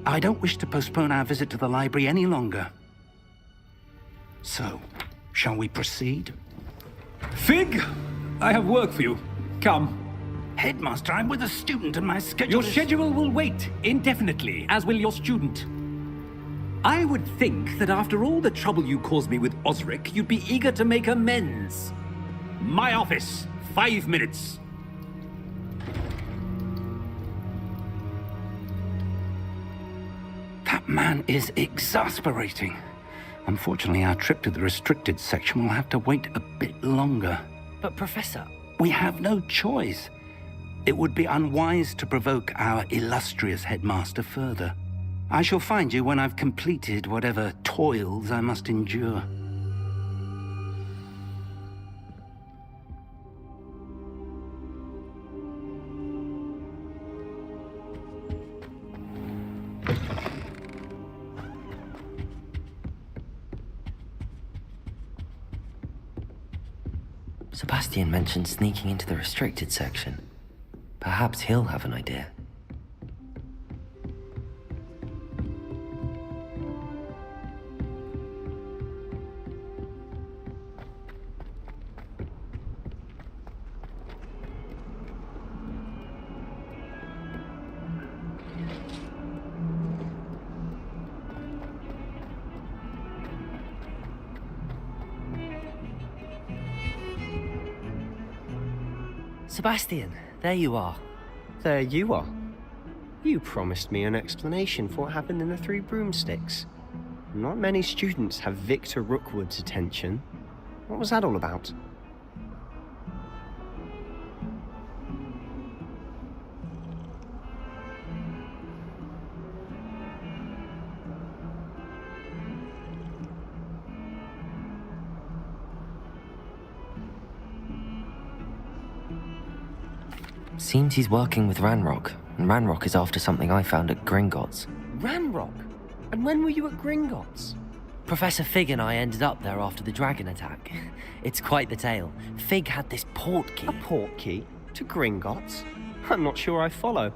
I don't wish to postpone our visit to the library any longer. So, shall we proceed? Fig! I have work for you. Come. Headmaster, I'm with a student and my schedule Your schedule will wait indefinitely, as will your student. I would think that after all the trouble you caused me with Osric, you'd be eager to make amends. My office, 5 minutes. That man is exasperating. Unfortunately, our trip to the restricted section will have to wait a bit longer. But Professor... We have no choice. It would be unwise to provoke our illustrious headmaster further. I shall find you when I've completed whatever toils I must endure. Sebastian mentioned sneaking into the restricted section. Perhaps he'll have an idea. Sebastian, there you are. There you are. You promised me an explanation for what happened in the Three Broomsticks. Not many students have Victor Rookwood's attention. What was that all about? Seems he's working with Ranrock, and Ranrock is after something I found at Gringotts. Ranrock? And when were you at Gringotts? Professor Fig and I ended up there after the dragon attack. It's quite the tale. Fig had this port key. A port key? To Gringotts? I'm not sure I follow.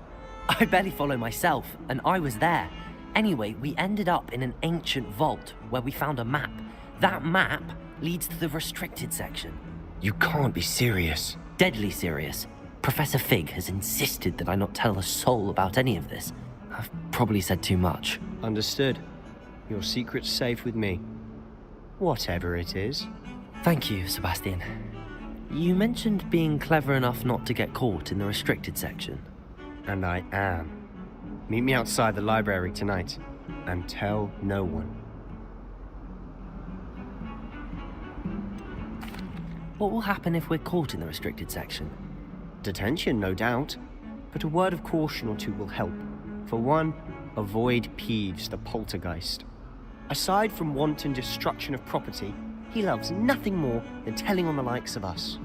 I barely follow myself, and I was there. Anyway, we ended up in an ancient vault where we found a map. That map leads to the restricted section. You can't be serious. Deadly serious. Professor Fig has insisted that I not tell a soul about any of this. I've probably said too much. Understood. Your secret's safe with me. Whatever it is. Thank you, Sebastian. You mentioned being clever enough not to get caught in the restricted section. And I am. Meet me outside the library tonight, and tell no one. What will happen if we're caught in the restricted section? Detention, no doubt. But a word of caution or two will help. For one, avoid Peeves, the poltergeist. Aside from wanton destruction of property, he loves nothing more than telling on the likes of us.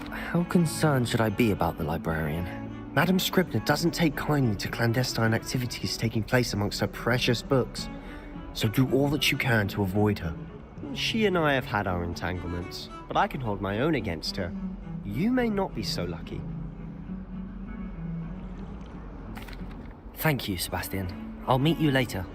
How concerned should I be about the librarian? Madame Scribner doesn't take kindly to clandestine activities taking place amongst her precious books, so do all that you can to avoid her. She and I have had our entanglements, but I can hold my own against her. You may not be so lucky. Thank you, Sebastian. I'll meet you later.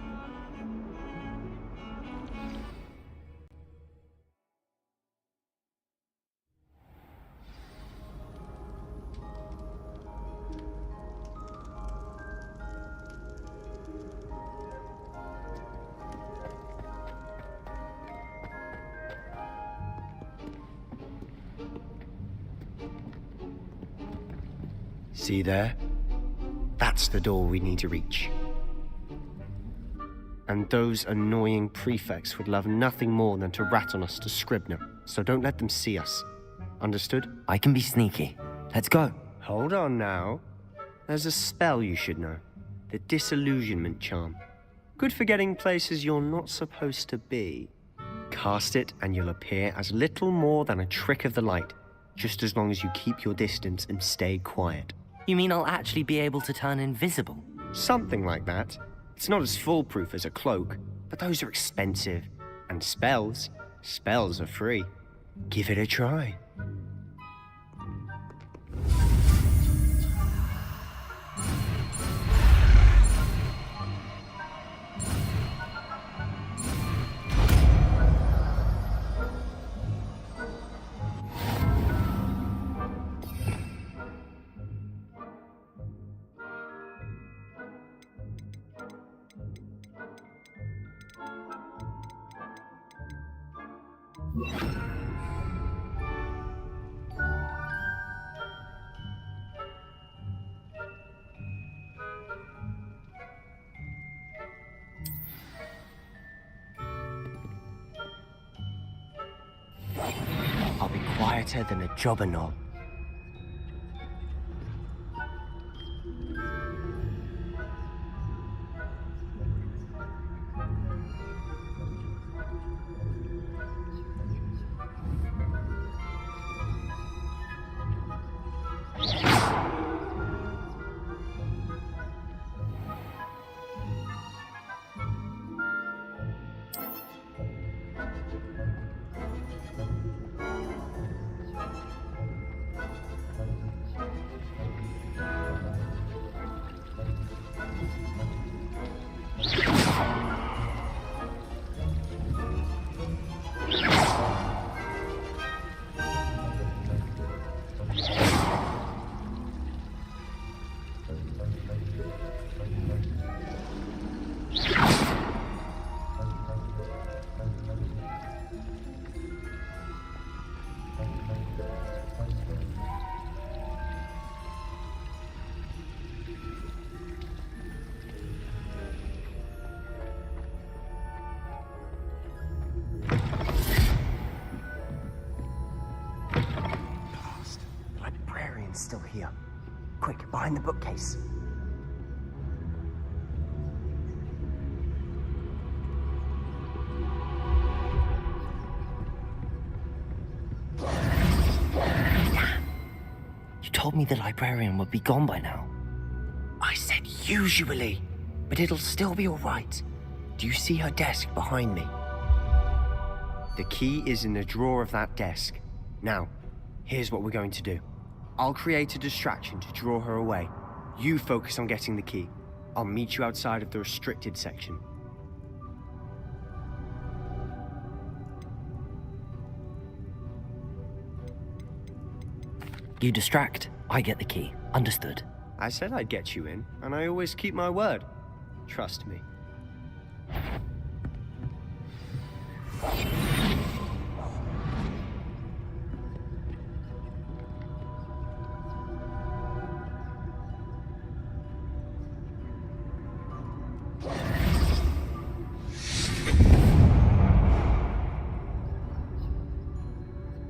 See there? That's the door we need to reach. And those annoying prefects would love nothing more than to rat on us to Scribner, so don't let them see us. Understood? I can be sneaky. Let's go. Hold on now. There's a spell you should know. The Disillusionment Charm. Good for getting places you're not supposed to be. Cast it and you'll appear as little more than a trick of the light, just as long as you keep your distance and stay quiet. You mean I'll actually be able to turn invisible? Something like that. It's not as foolproof as a cloak, but those are expensive. And spells are free. Give it a try. I'll be quieter than a jobberknoll. Still here. Quick, behind the bookcase. You told me the librarian would be gone by now. I said usually, but it'll still be all right. Do you see her desk behind me? The key is in the drawer of that desk. Now, here's what we're going to do. I'll create a distraction to draw her away. You focus on getting the key. I'll meet you outside of the restricted section. You distract, I get the key. Understood. I said I'd get you in, and I always keep my word. Trust me.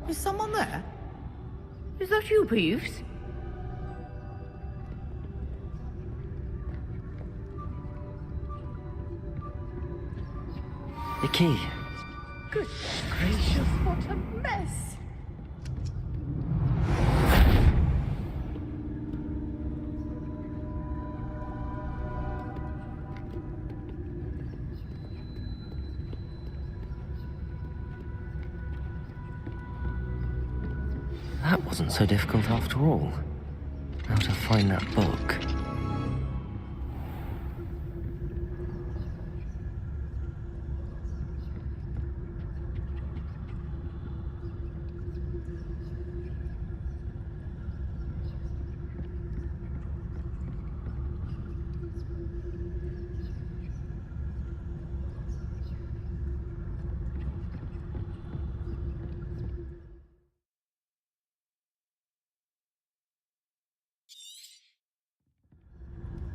Is someone there? Is that you, Peeves? The key. Good gracious, what a mess! That wasn't so difficult after all. How to find that book.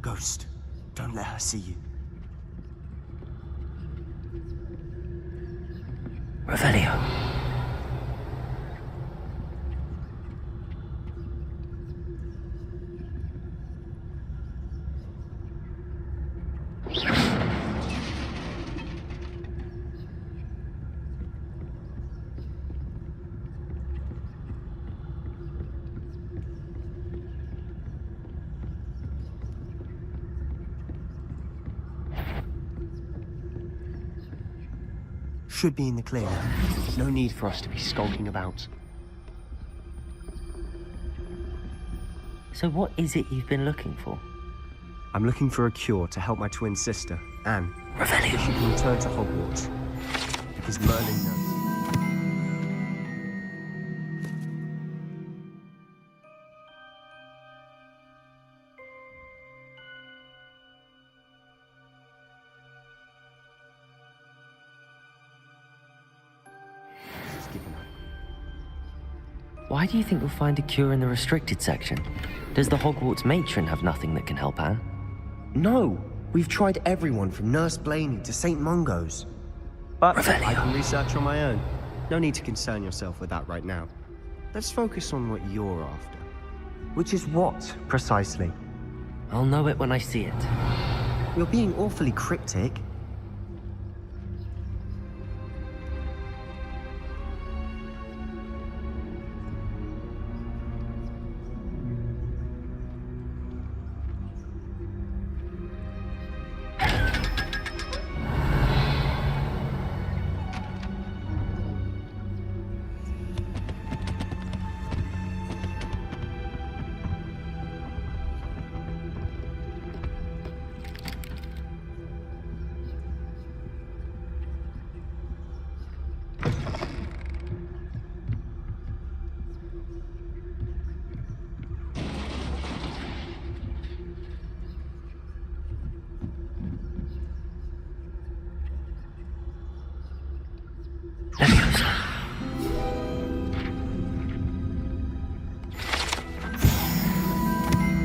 Ghost, don't let her see you. Revelio. should be in the clear now. No need for us to be skulking about. So what is it you've been looking for? I'm looking for a cure to help my twin sister, Anne. Revelio. She can return to Hogwarts. Because Merlin knows. Why do you think you'll find a cure in the restricted section? Does the Hogwarts matron have nothing that can help Anne? No! We've tried everyone from Nurse Blaney to St. Mungo's. But Revelio. I can research on my own. No need to concern yourself with that right now. Let's focus on what you're after. Which is what, precisely? I'll know it when I see it. You're being awfully cryptic.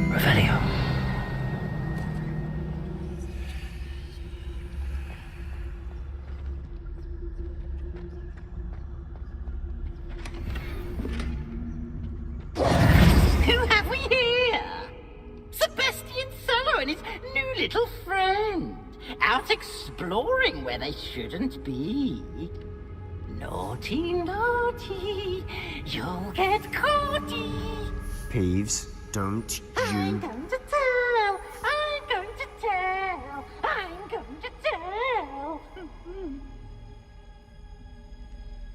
Revelio. Who have we here? Sebastian Sallow and his new little friend. Out exploring where they shouldn't be. Naughty, naughty, you'll get caughty. Peeves, don't I'm you... going to tell, I'm going to tell, I'm going to tell.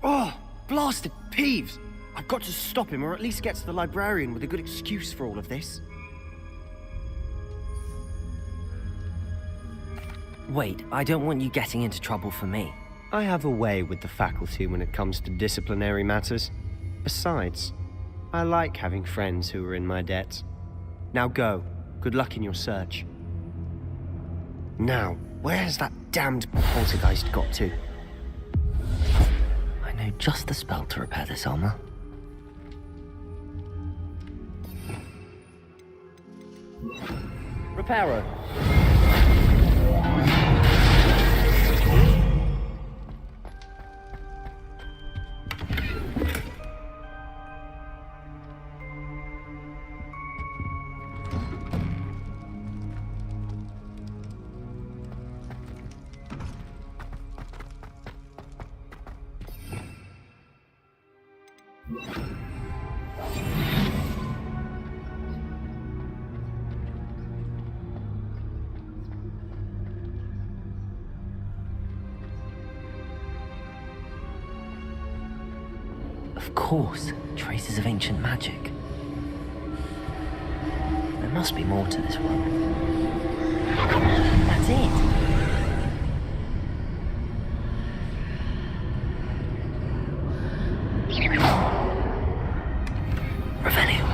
Oh, blasted Peeves! I've got to stop him, or at least get to the librarian with a good excuse for all of this. Wait, I don't want you getting into trouble for me. I have a way with the faculty when it comes to disciplinary matters. Besides, I like having friends who are in my debt. Now go. Good luck in your search. Now, where's that damned poltergeist got to? I know just the spell to repair this armor. Reparo. Of course, traces of ancient magic. There must be more to this one. That's it! Revelio.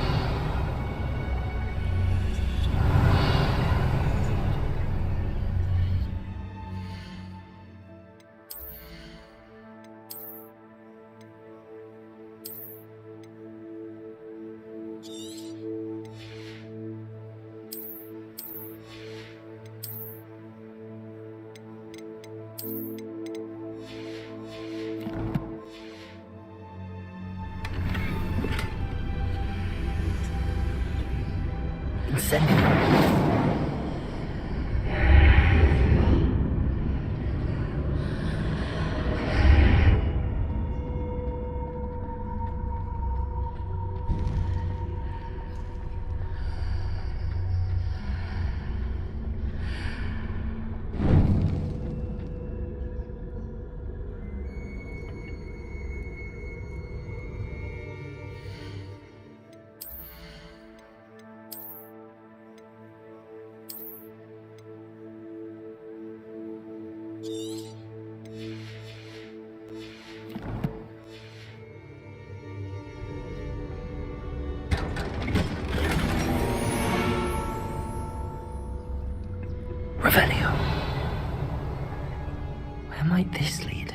might this lead?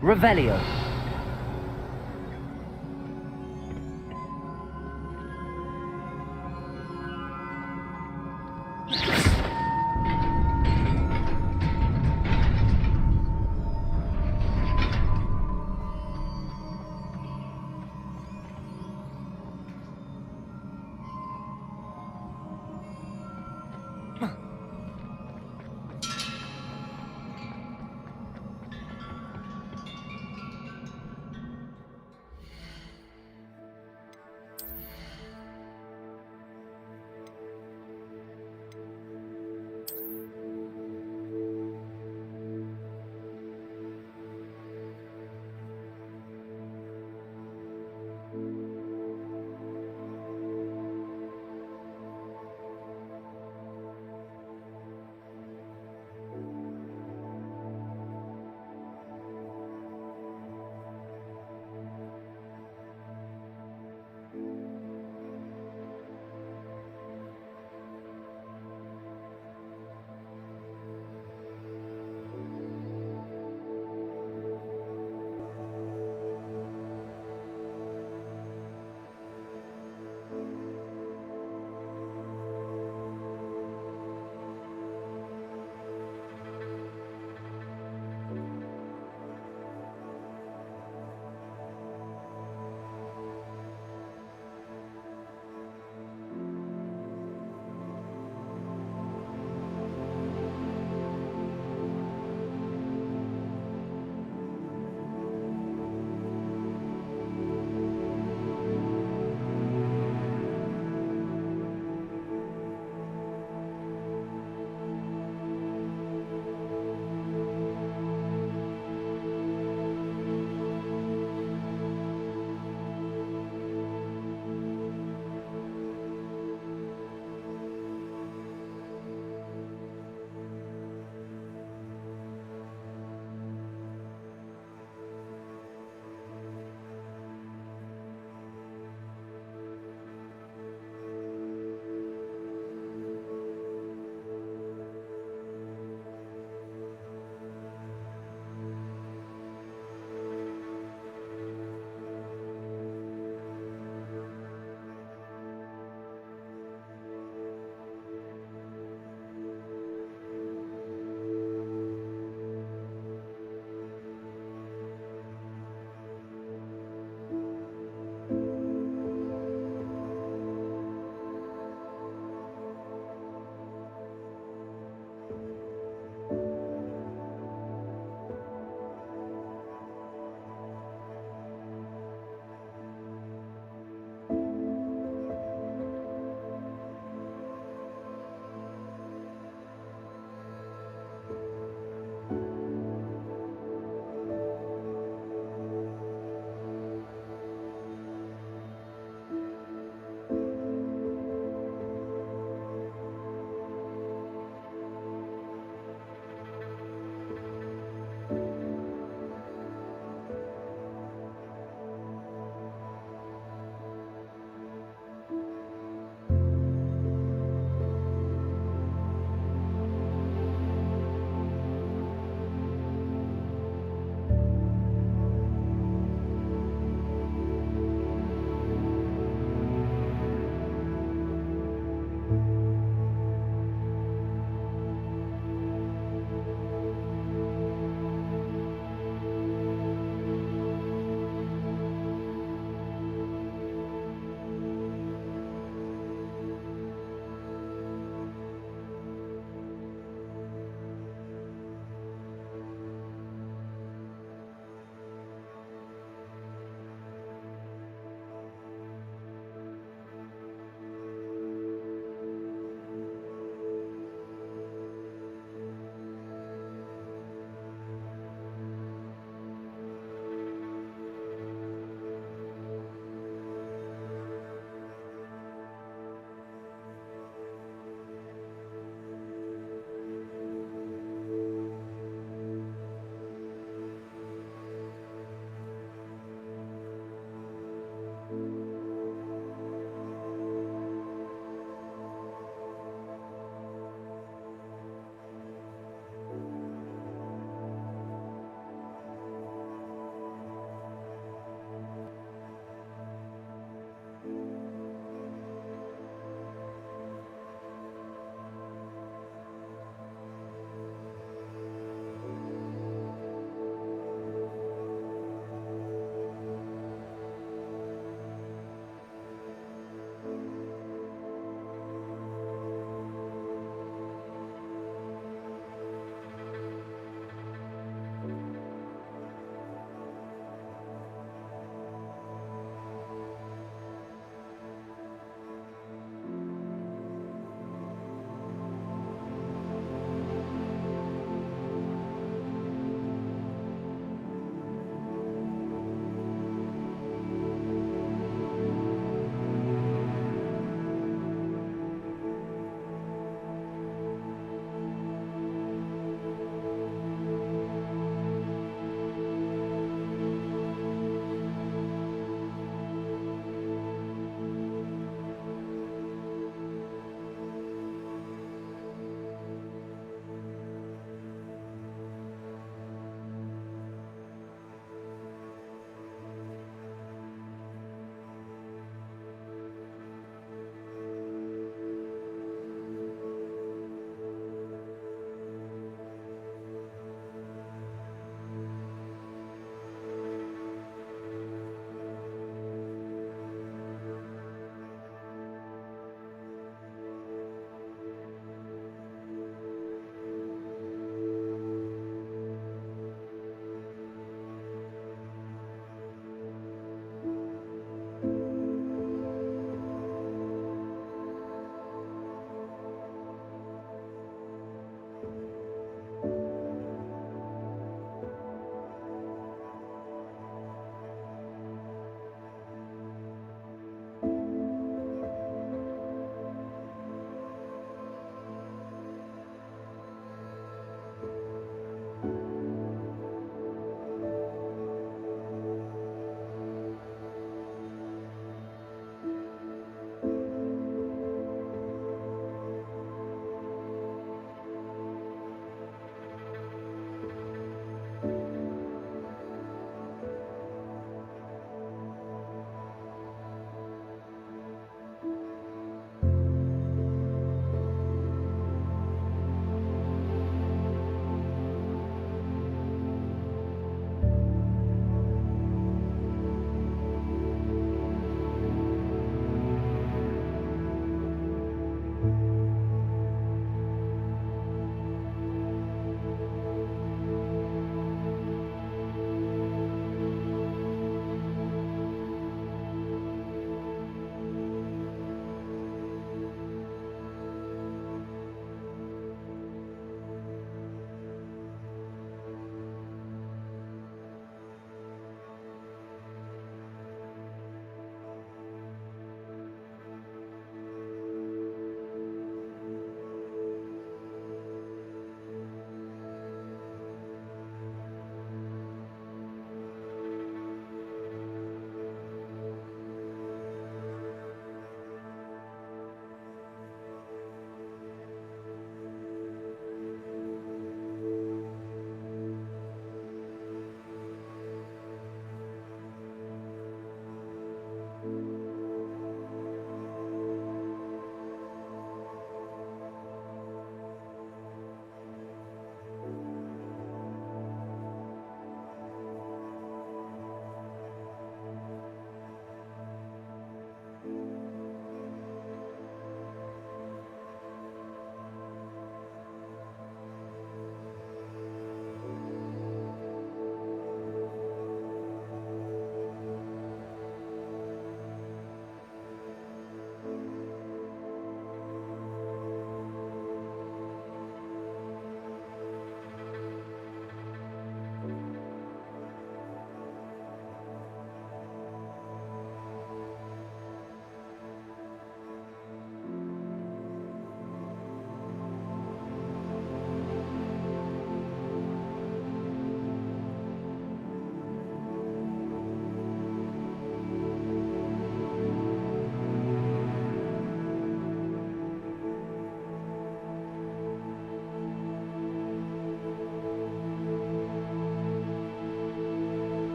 Revelio.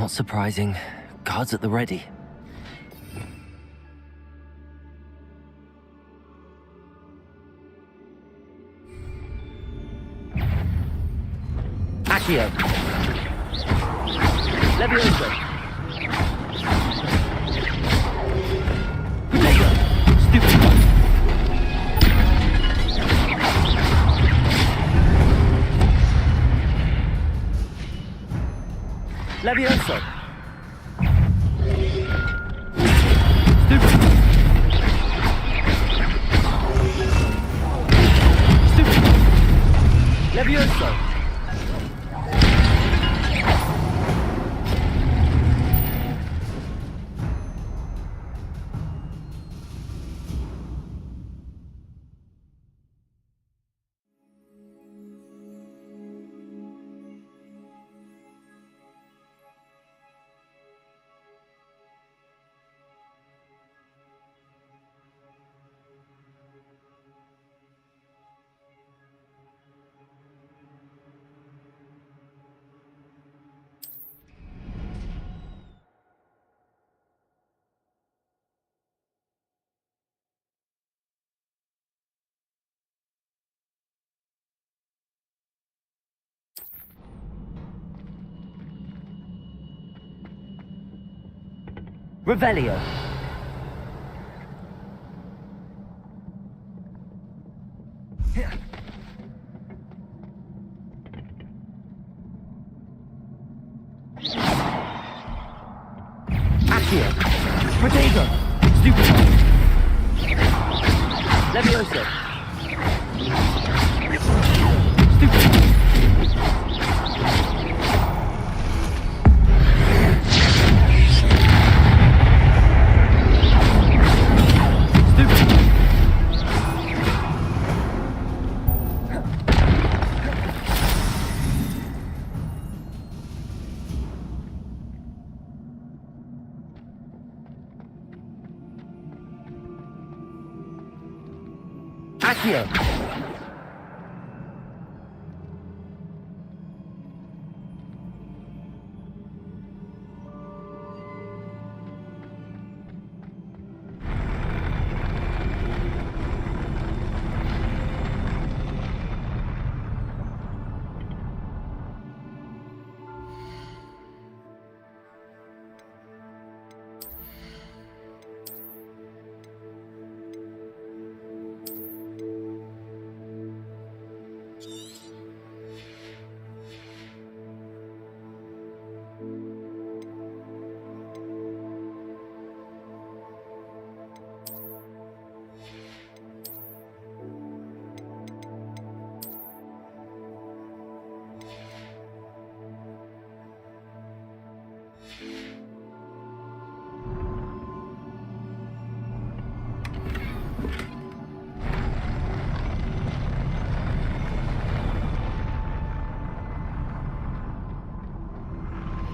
Not surprising. Guards at the ready. Accio. Levioso. Protego. Stupid one. Levioso. Stupid. Stupid. Levioso. Revelio. Accio. Protego. Stupid. Levioso. Stupid. Accio.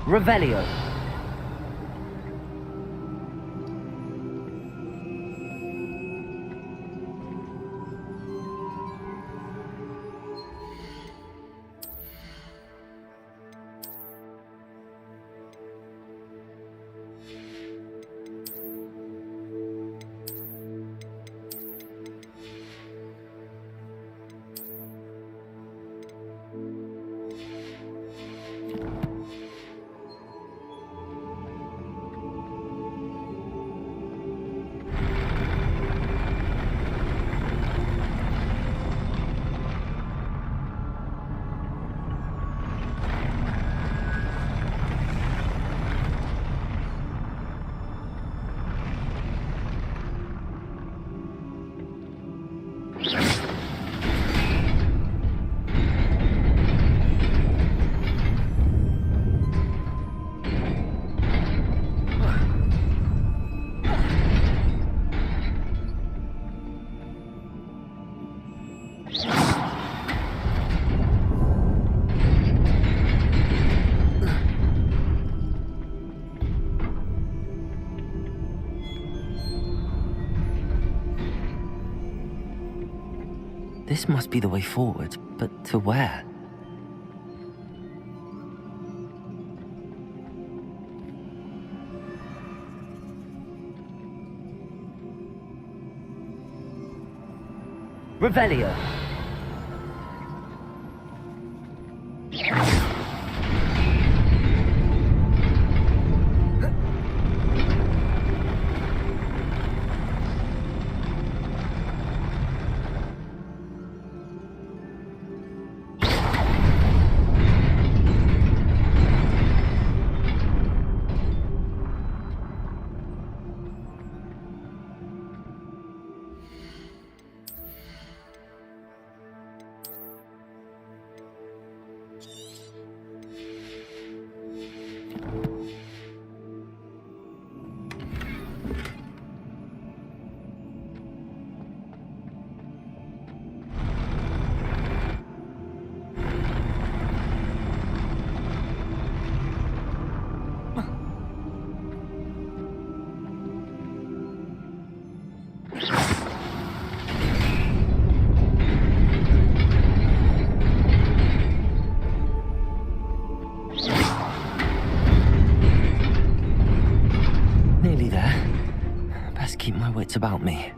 Revelio. This must be the way forward, but to where? Revelio. Nearly there. Best keep my wits about me.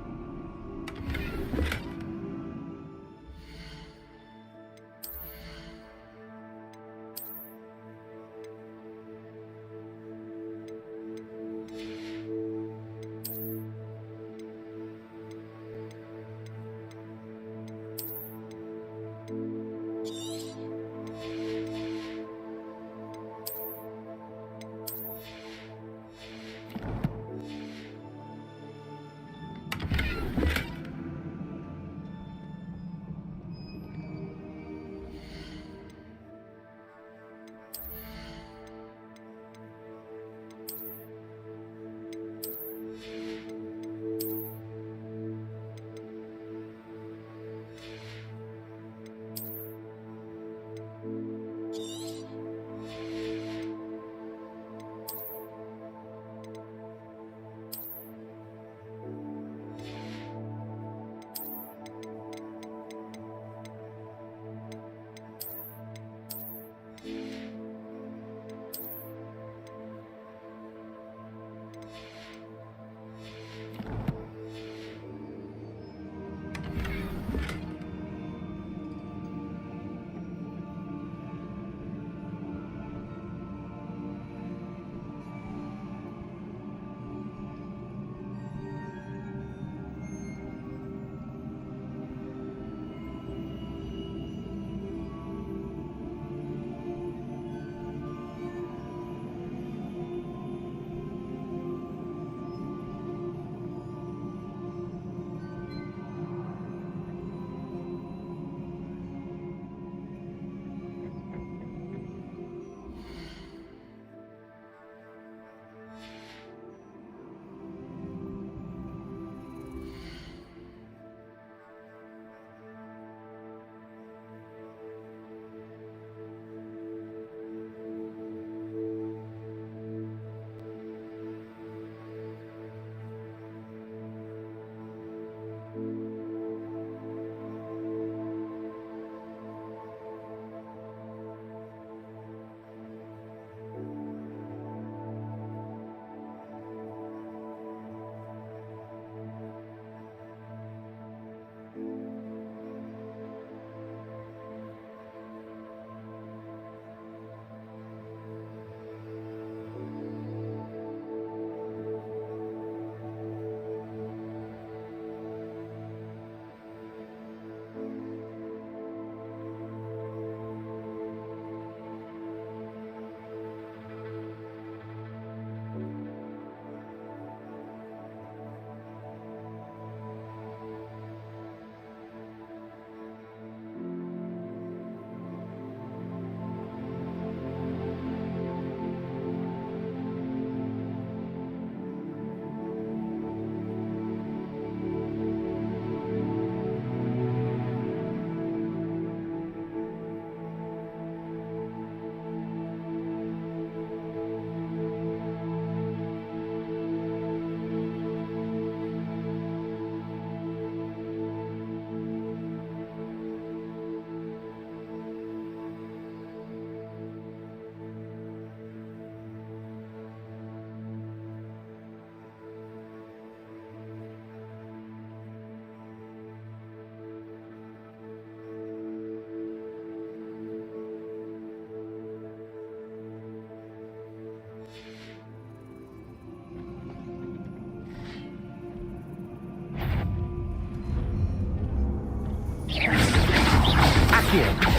Accio.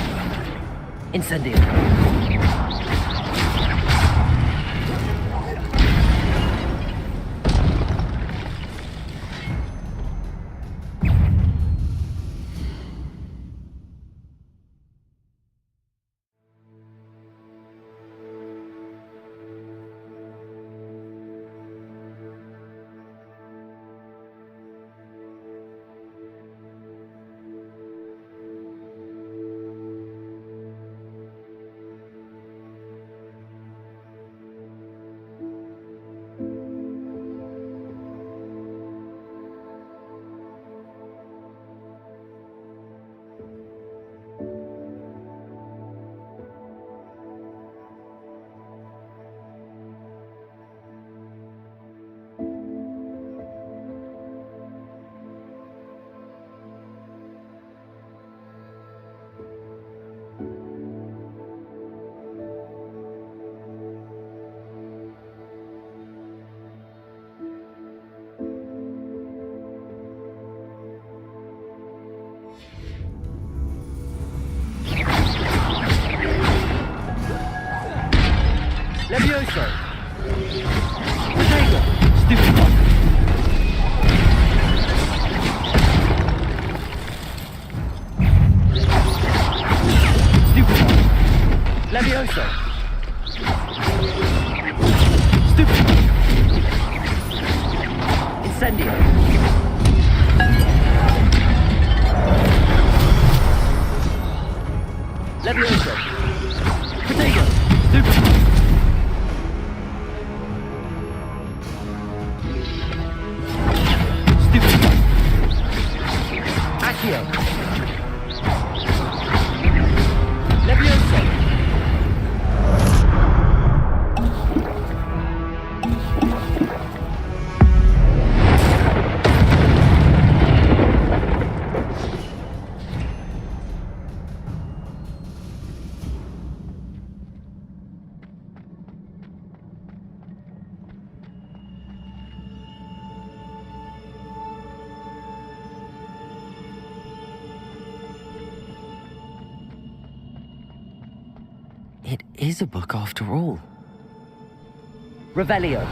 Incendio. Levioso! Potato! Stupid one! Stupid one! Levioso! Stupid one! Incendio! Levioso! Potato! Stupid one! Accio. Levioso. It is a book after all. Revelio.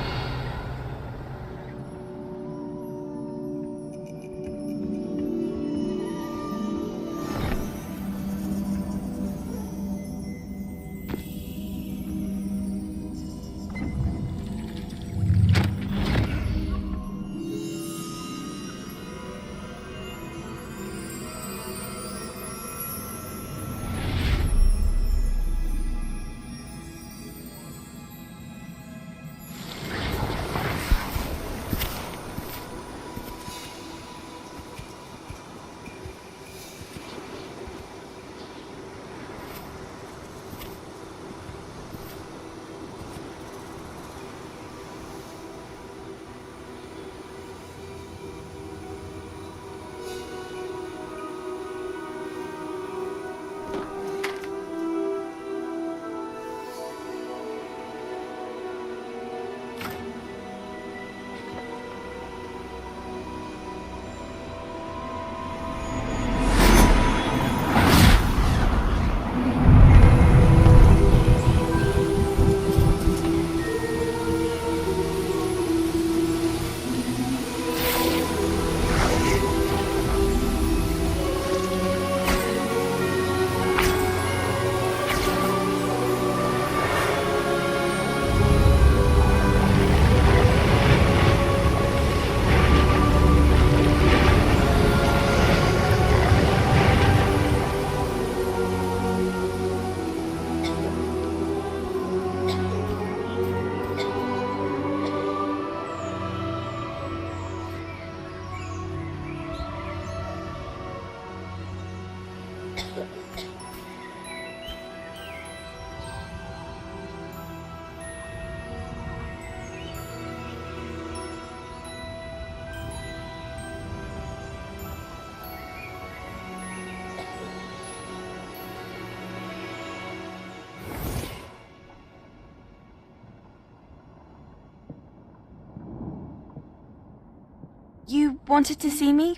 You wanted to see me?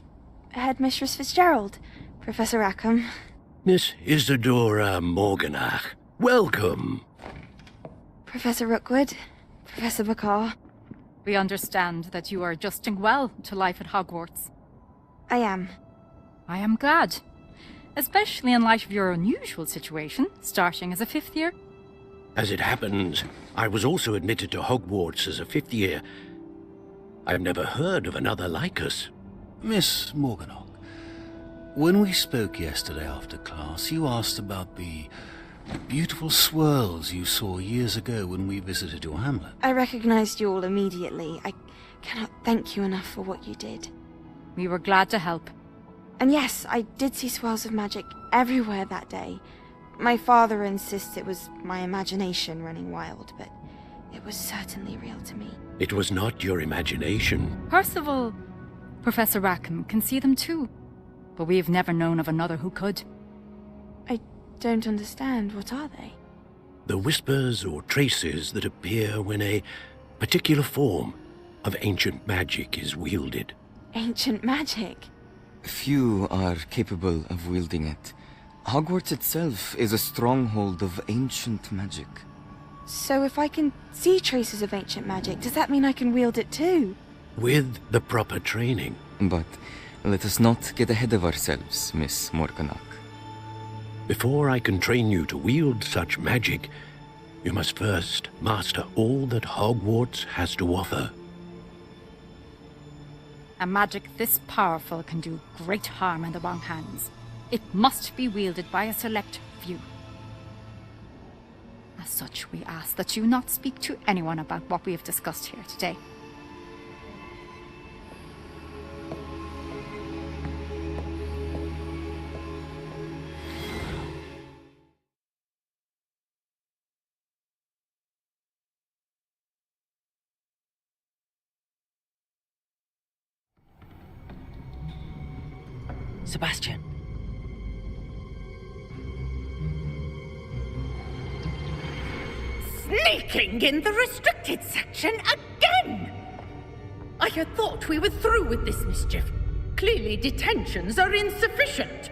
Headmistress Fitzgerald, Professor Rackham. Miss Isadora Morganach, welcome. Professor Rookwood, Professor Bakar. We understand that you are adjusting well to life at Hogwarts. I am. I am glad. Especially in light of your unusual situation, starting as a 5th year. As it happens, I was also admitted to Hogwarts as a 5th year. I've never heard of another like us. Miss Morganach, when we spoke yesterday after class, you asked about the beautiful swirls you saw years ago when we visited your hamlet. I recognized you all immediately. I cannot thank you enough for what you did. We were glad to help. And yes, I did see swirls of magic everywhere that day. My father insists it was my imagination running wild, but it was certainly real to me. It was not your imagination. Percival, Professor Rackham can see them too. But we've never known of another who could. I don't understand. What are they? The whispers or traces that appear when a particular form of ancient magic is wielded. Ancient magic? Few are capable of wielding it. Hogwarts itself is a stronghold of ancient magic. So if I can see traces of ancient magic, does that mean I can wield it too? With the proper training. But let us not get ahead of ourselves, Miss Morganach. Before I can train you to wield such magic, you must first master all that Hogwarts has to offer. A magic this powerful can do great harm in the wrong hands. It must be wielded by a select few. As such, we ask that you not speak to anyone about what we have discussed here today. Sebastian. Sneaking in the restricted section again! I had thought we were through with this mischief. Clearly detentions are insufficient.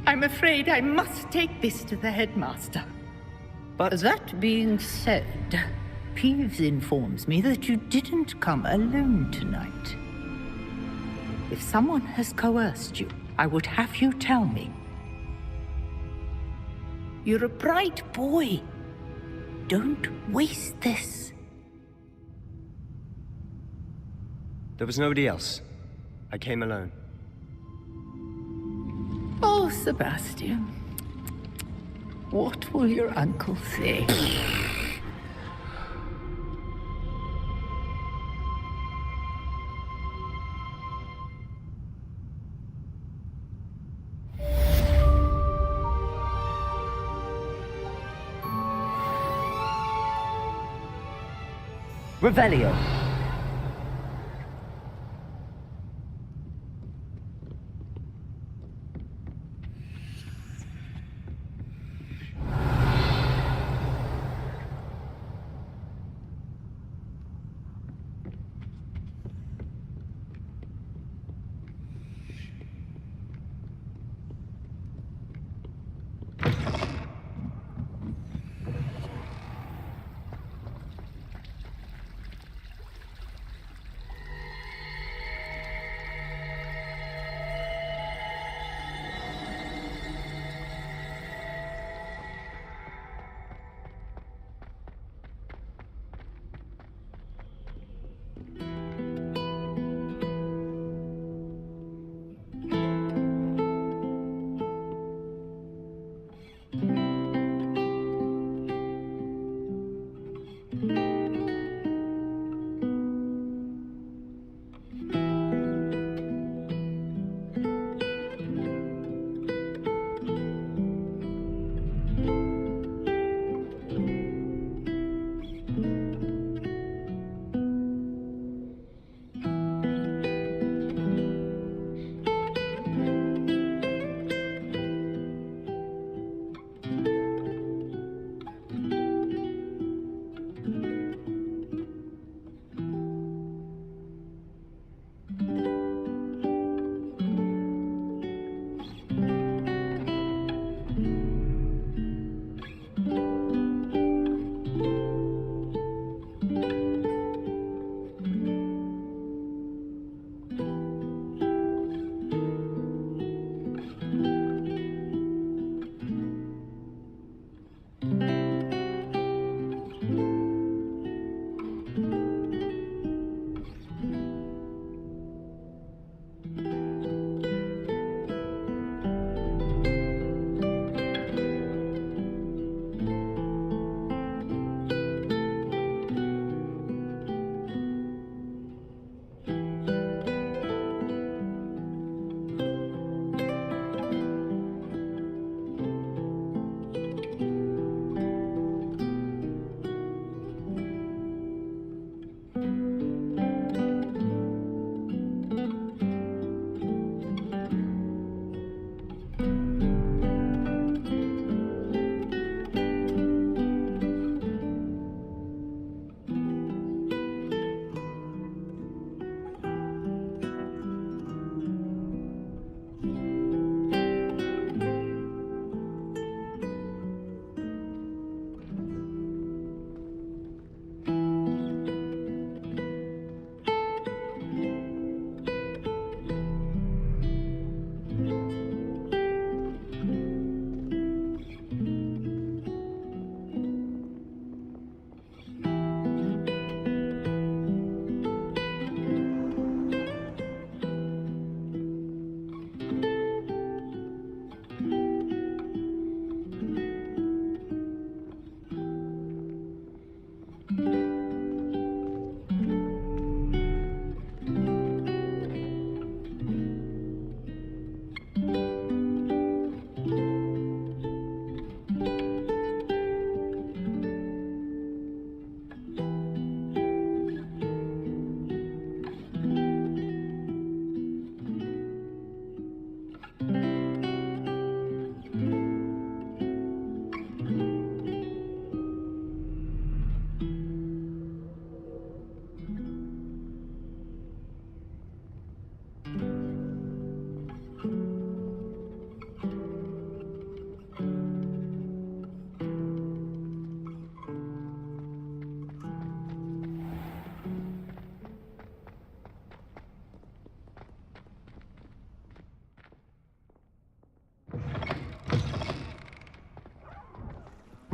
I'm afraid I must take this to the headmaster. But that being said, Peeves informs me that you didn't come alone tonight. If someone has coerced you, I would have you tell me. You're a bright boy. Don't waste this. There was nobody else. I came alone. Oh, Sebastian. What will your uncle say? Revelio.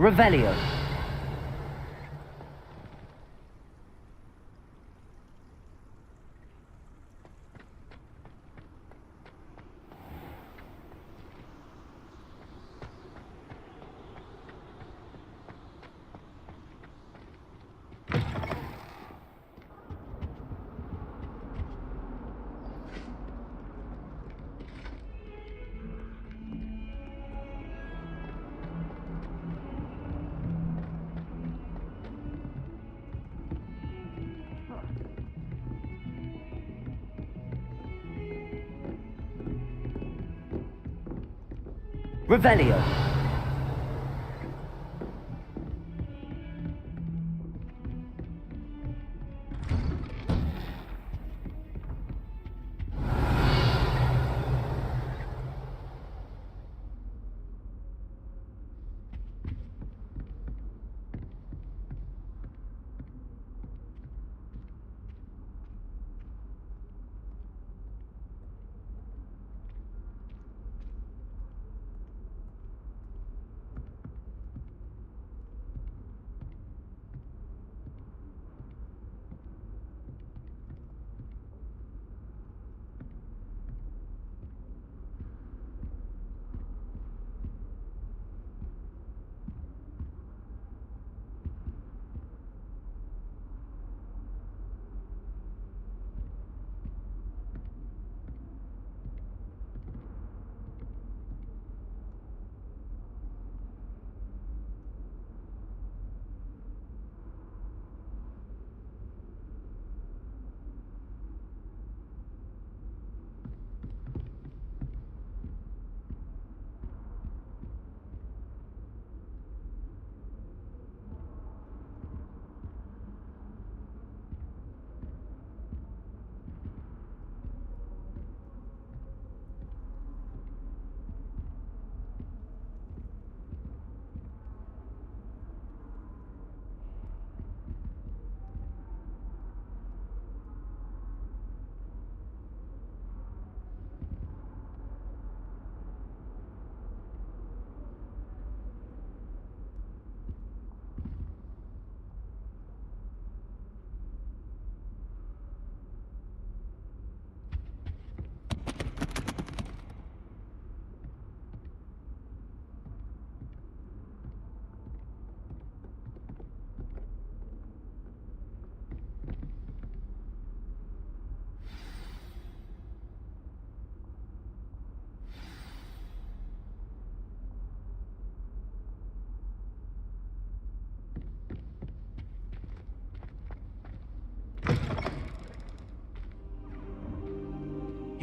Revelio. Revelio.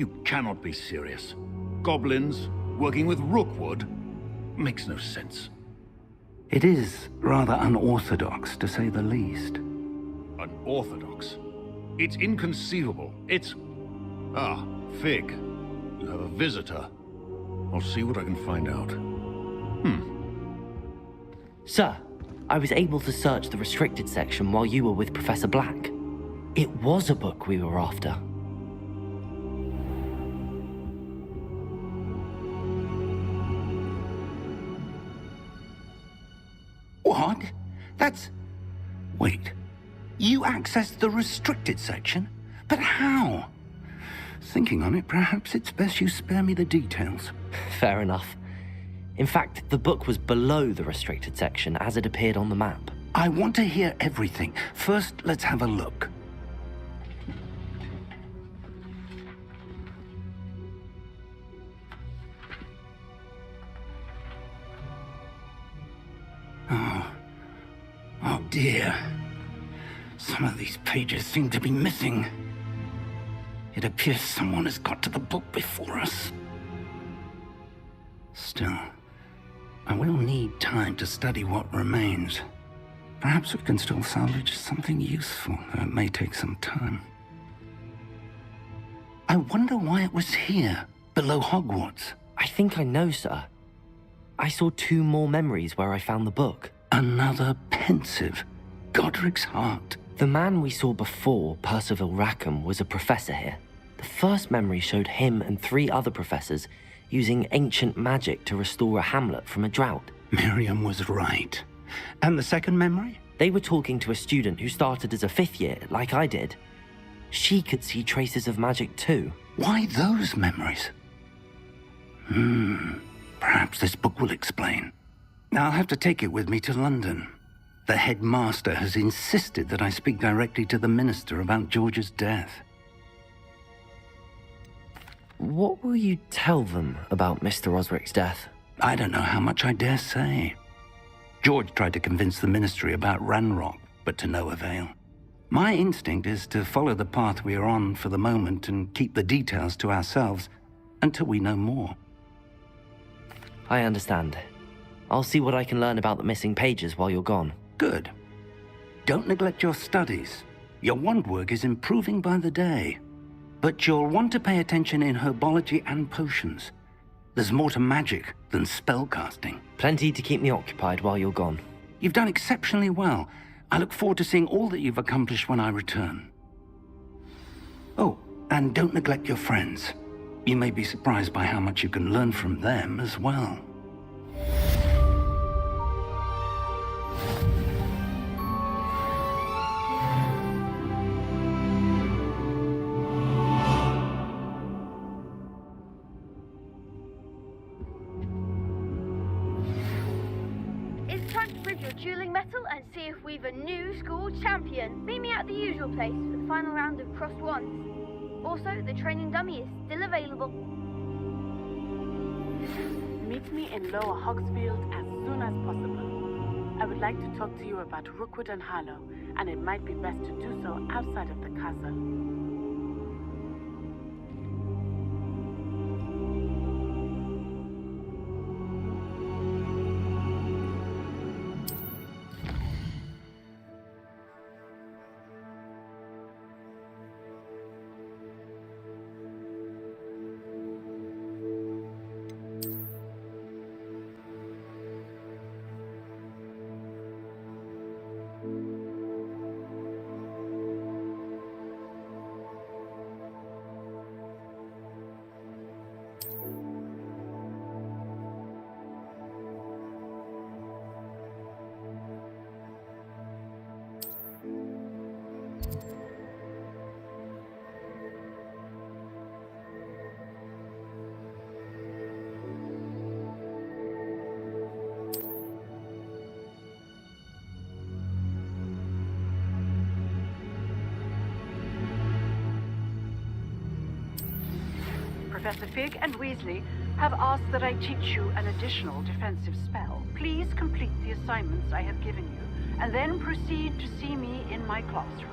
You cannot be serious. Goblins working with Rookwood makes no sense. It is rather unorthodox, to say the least. Unorthodox? It's inconceivable. It's... Ah, Fig. You have a visitor. I'll see what I can find out. Sir, I was able to search the restricted section while you were with Professor Black. It was a book we were after. What? That's... Wait. You accessed the restricted section? But how? Thinking on it, perhaps it's best you spare me the details. Fair enough. In fact, the book was below the restricted section as it appeared on the map. I want to hear everything. First, let's have a look. Oh dear. Some of these pages seem to be missing. It appears someone has got to the book before us. Still, I will need time to study what remains. Perhaps we can still salvage something useful, though it may take some time. I wonder why it was here, below Hogwarts. I think I know, sir. I saw 2 more memories where I found the book. Another pensive. Godric's heart. The man we saw before, Percival Rackham, was a professor here. The first memory showed him and 3 other professors using ancient magic to restore a hamlet from a drought. Miriam was right. And the second memory? They were talking to a student who started as a 5th year, like I did. She could see traces of magic too. Why those memories? Perhaps this book will explain. I'll have to take it with me to London. The headmaster has insisted that I speak directly to the minister about George's death. What will you tell them about Mr. Osric's death? I don't know how much I dare say. George tried to convince the ministry about Ranrock, but to no avail. My instinct is to follow the path we are on for the moment and keep the details to ourselves until we know more. I understand. I'll see what I can learn about the missing pages while you're gone. Good. Don't neglect your studies. Your wand work is improving by the day. But you'll want to pay attention in herbology and potions. There's more to magic than spellcasting. Plenty to keep me occupied while you're gone. You've done exceptionally well. I look forward to seeing all that you've accomplished when I return. Oh, and don't neglect your friends. You may be surprised by how much you can learn from them as well. It's time to prove your dueling mettle and see if we've a new school champion. Meet me at the usual place for the final round of crossed wands. Also, the training dummy is still available. Meet me in Lower Hogsfield as soon as possible. I would like to talk to you about Rookwood and Harlow, and it might be best to do so outside of the castle. Professor Fig and Weasley have asked that I teach you an additional defensive spell. Please complete the assignments I have given you, and then proceed to see me in my classroom.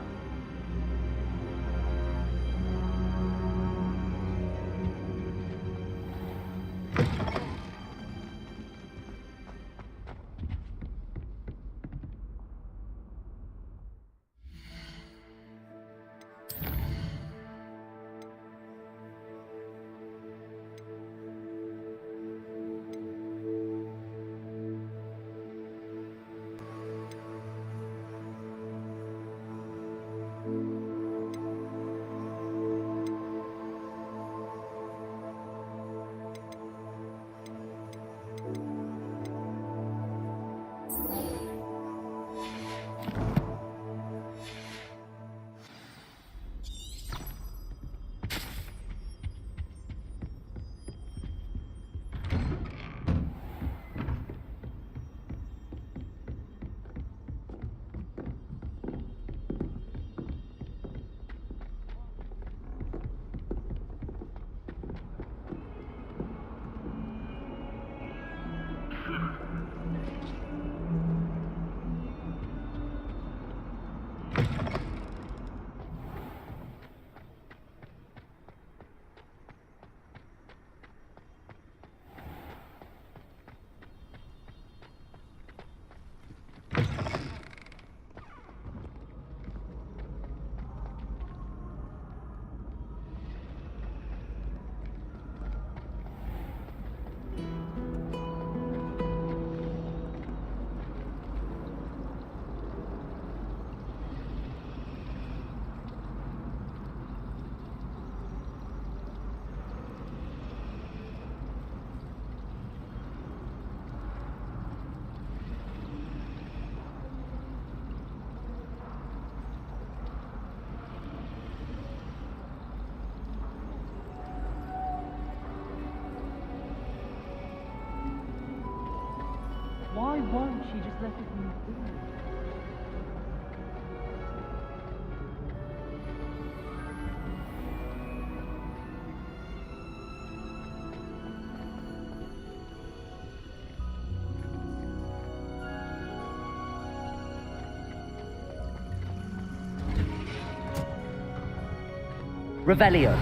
Revelio.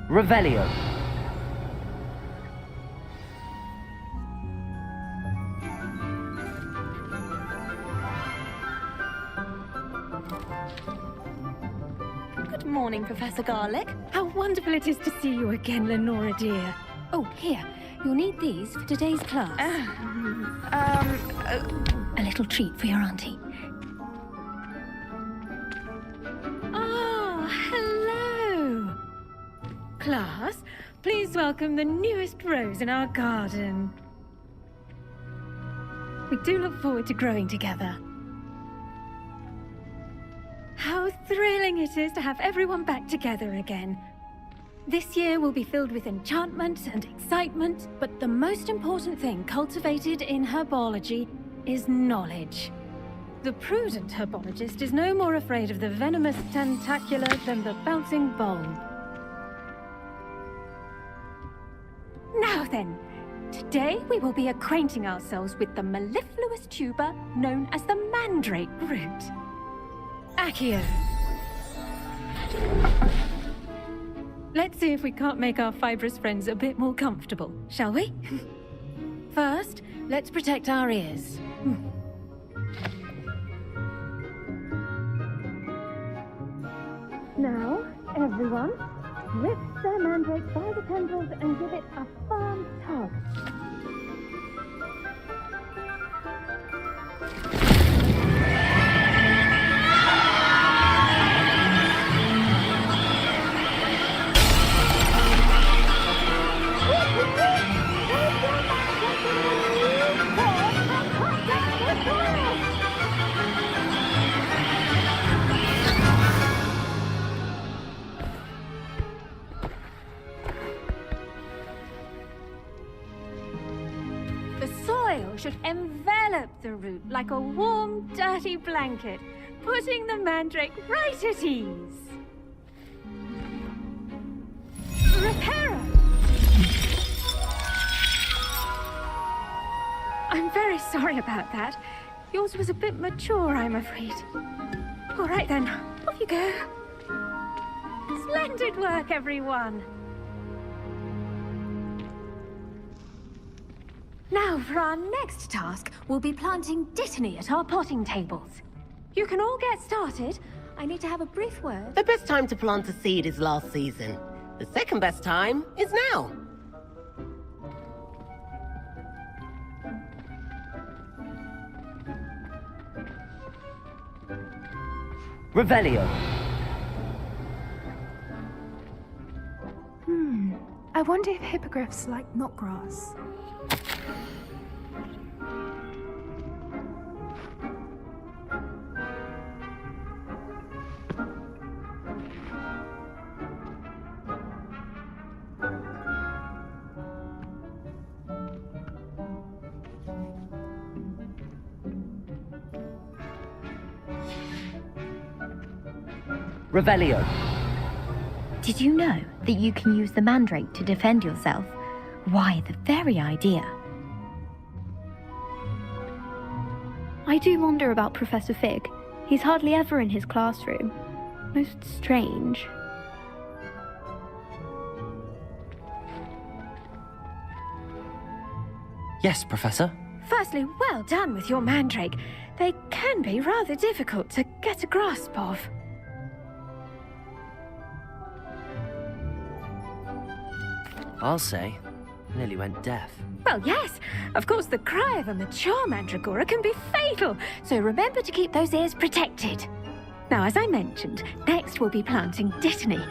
Revelio. Good morning, Professor Garlic. How wonderful it is to see you again, Lenora dear. Oh, here. You'll need these for today's class. A little treat for your auntie. Ah, hello. Class, please welcome the newest rose in our garden. We do look forward to growing together. How thrilling it is to have everyone back together again. This year will be filled with enchantment and excitement, but the most important thing cultivated in herbology is knowledge. The prudent herbologist is no more afraid of the venomous tentacula than the bouncing bulb. Now then, today we will be acquainting ourselves with the mellifluous tuber known as the mandrake root. Accio. Let's see if we can't make our fibrous friends a bit more comfortable, shall we? First, let's protect our ears. Now, everyone, lift their mandrake by the tendrils and give it a firm tug. Should envelop the root like a warm, dirty blanket, putting the mandrake right at ease. Reparo! I'm very sorry about that. Yours was a bit mature, I'm afraid. All right then, off you go. Splendid work, everyone. Now, for our next task, we'll be planting dittany at our potting tables. You can all get started. I need to have a brief word. The best time to plant a seed is last season. The second best time is now. Revelio. I wonder if hippogriffs like knotgrass. Revelio. Did you know that you can use the mandrake to defend yourself? Why, the very idea. I do wonder about Professor Fig. He's hardly ever in his classroom. Most strange. Yes, Professor. Firstly, well done with your mandrake. They can be rather difficult to get a grasp of. I'll say. Nearly went deaf. Well, yes. Of course, the cry of a mature mandragora can be fatal, so remember to keep those ears protected. Now, as I mentioned, next we'll be planting Dittany.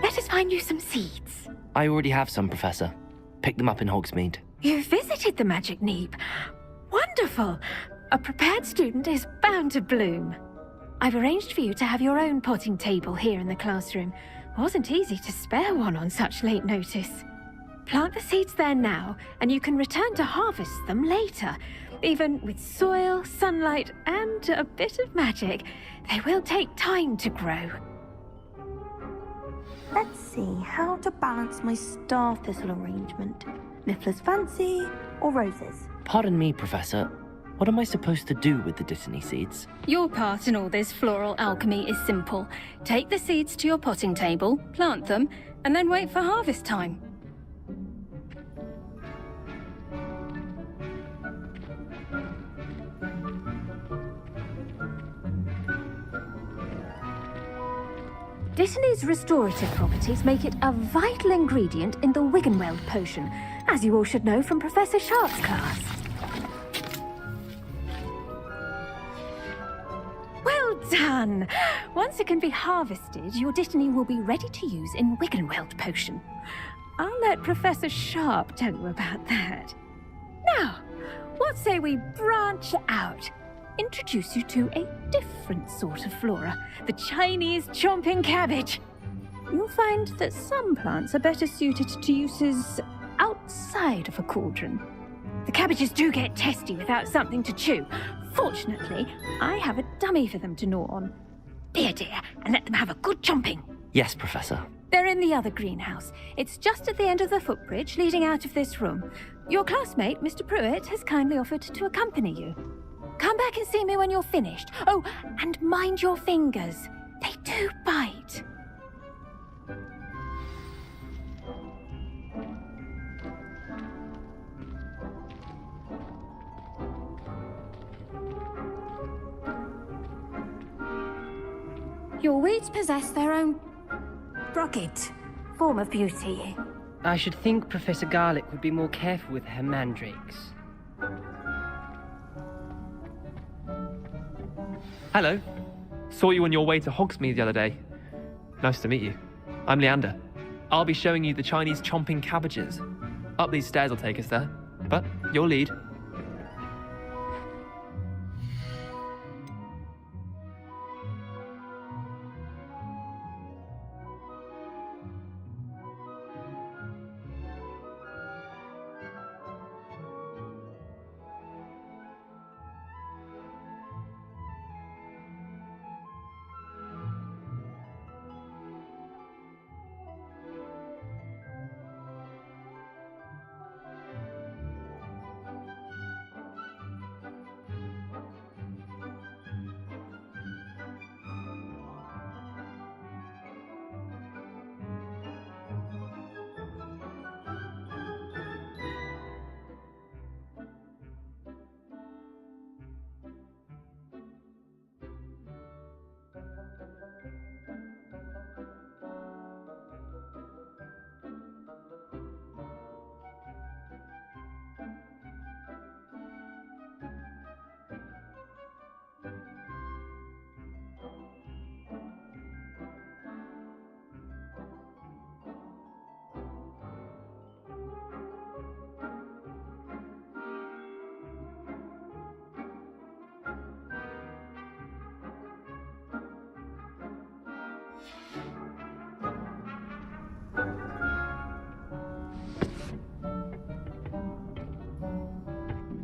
Let us find you some seeds. I already have some, Professor. Picked them up in Hogsmeade. You visited the Magic Neep. Wonderful. A prepared student is bound to bloom. I've arranged for you to have your own potting table here in the classroom. Wasn't easy to spare one on such late notice. Plant the seeds there now, and you can return to harvest them later. Even with soil, sunlight, and a bit of magic, they will take time to grow. Let's see how to balance my star thistle arrangement. Niffler's fancy or roses? Pardon me, Professor. What am I supposed to do with the Dittany seeds? Your part in all this floral alchemy is simple. Take the seeds to your potting table, plant them, and then wait for harvest time. Dittany's restorative properties make it a vital ingredient in the Wiggenweld potion, as you all should know from Professor Sharp's class. Well done! Once it can be harvested, your Dittany will be ready to use in Wiggenweld potion. I'll let Professor Sharp tell you about that. Now, what say we branch out? Introduce you to a different sort of flora, the Chinese chomping cabbage. You'll find that some plants are better suited to uses outside of a cauldron. The cabbages do get testy without something to chew. Fortunately, I have a dummy for them to gnaw on. Be a dear and let them have a good chomping. Yes, Professor. They're in the other greenhouse. It's just at the end of the footbridge leading out of this room. Your classmate, Mr. Pruitt, has kindly offered to accompany you. Come back and see me when you're finished. Oh, and mind your fingers. They do bite. Your weeds possess their own rugged form of beauty. I should think Professor Garlick would be more careful with her mandrakes. Hello. Saw you on your way to Hogsmeade the other day. Nice to meet you. I'm Leander. I'll be showing you the Chinese chomping cabbages. Up these stairs will take us there, but your lead.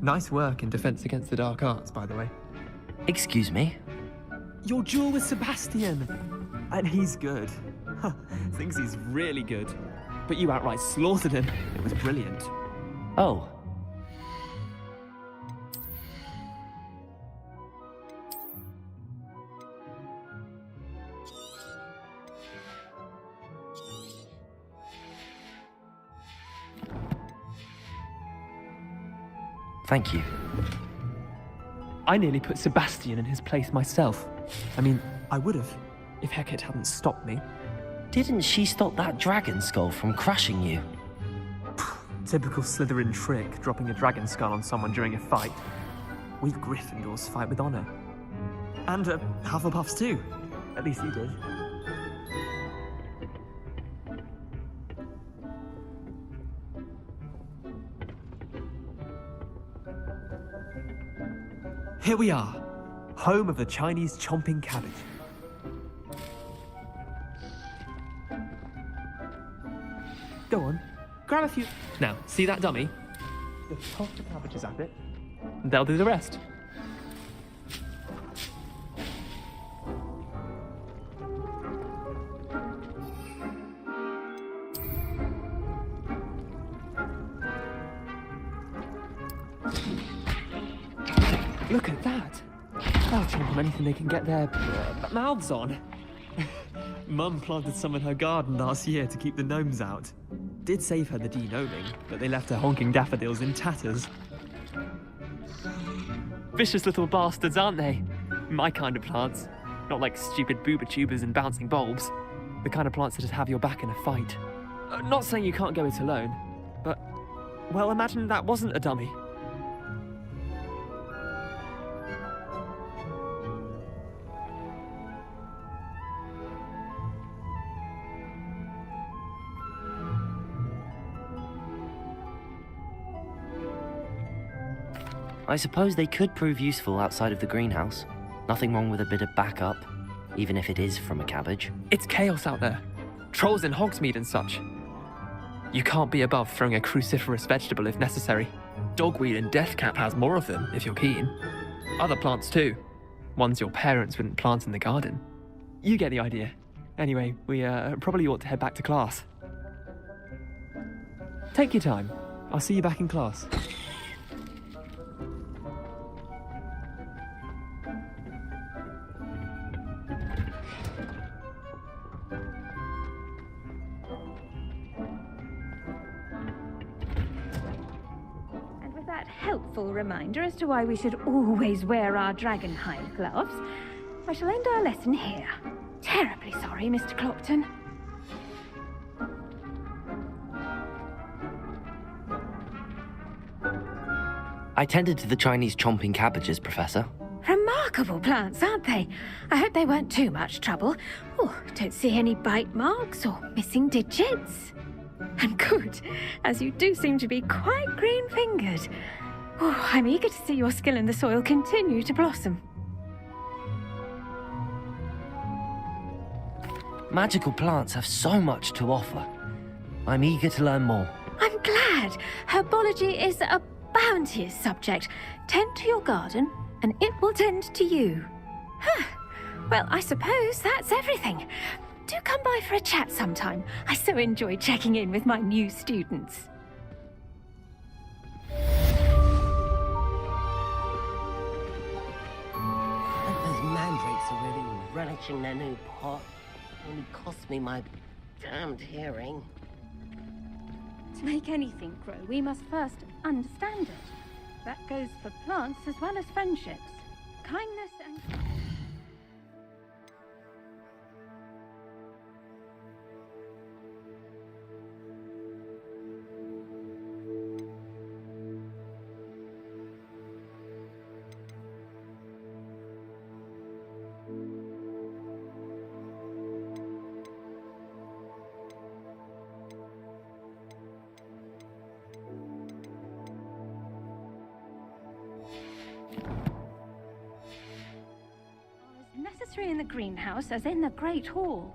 Nice work in Defense Against the Dark Arts, by the way. Excuse me? Your duel with Sebastian! And he's good. Thinks he's really good. But you outright slaughtered him. It was brilliant. Oh. Thank you. I nearly put Sebastian in his place myself. I mean, I would have, if Hecate hadn't stopped me. Didn't she stop that dragon skull from crushing you? Typical Slytherin trick, dropping a dragon skull on someone during a fight. We Gryffindors fight with honor. And Hufflepuffs too. At least you did. Here we are, home of the Chinese chomping cabbage. Go on, grab a few. Now, see that dummy? Just toss the cabbages at it. They'll do the rest. Look at that! They'll chomp on anything they can get their mouths on. Mum planted some in her garden last year to keep the gnomes out. Did save her the de-gnoming, but they left her honking daffodils in tatters. Vicious little bastards, aren't they? My kind of plants. Not like stupid booba tubers and bouncing bulbs. The kind of plants that'd have your back in a fight. Not saying you can't go it alone, but, well, imagine that wasn't a dummy. I suppose they could prove useful outside of the greenhouse. Nothing wrong with a bit of backup, even if it is from a cabbage. It's chaos out there. Trolls in Hogsmeade and such. You can't be above throwing a cruciferous vegetable if necessary. Dogweed and deathcap has more of them, if you're keen. Other plants too. Ones your parents wouldn't plant in the garden. You get the idea. Anyway, we probably ought to head back to class. Take your time. I'll see you back in class. Helpful reminder as to why we should always wear our dragonhide gloves, I shall end our lesson here. Terribly sorry, Mr. Clopton. I tended to the Chinese chomping cabbages, Professor. Remarkable plants, aren't they? I hope they weren't too much trouble. Oh, don't see any bite marks or missing digits. And good, as you do seem to be quite green-fingered. Oh, I'm eager to see your skill in the soil continue to blossom. Magical plants have so much to offer. I'm eager to learn more. I'm glad. Herbology is a bounteous subject. Tend to your garden, and it will tend to you. Well, I suppose that's everything. Do come by for a chat sometime. I so enjoy checking in with my new students. Those mandrakes are really relishing their new pot. Only cost me my damned hearing. To make anything grow, we must first understand it. That goes for plants as well as friendships. Kindness and... necessary in the greenhouse as in the Great Hall.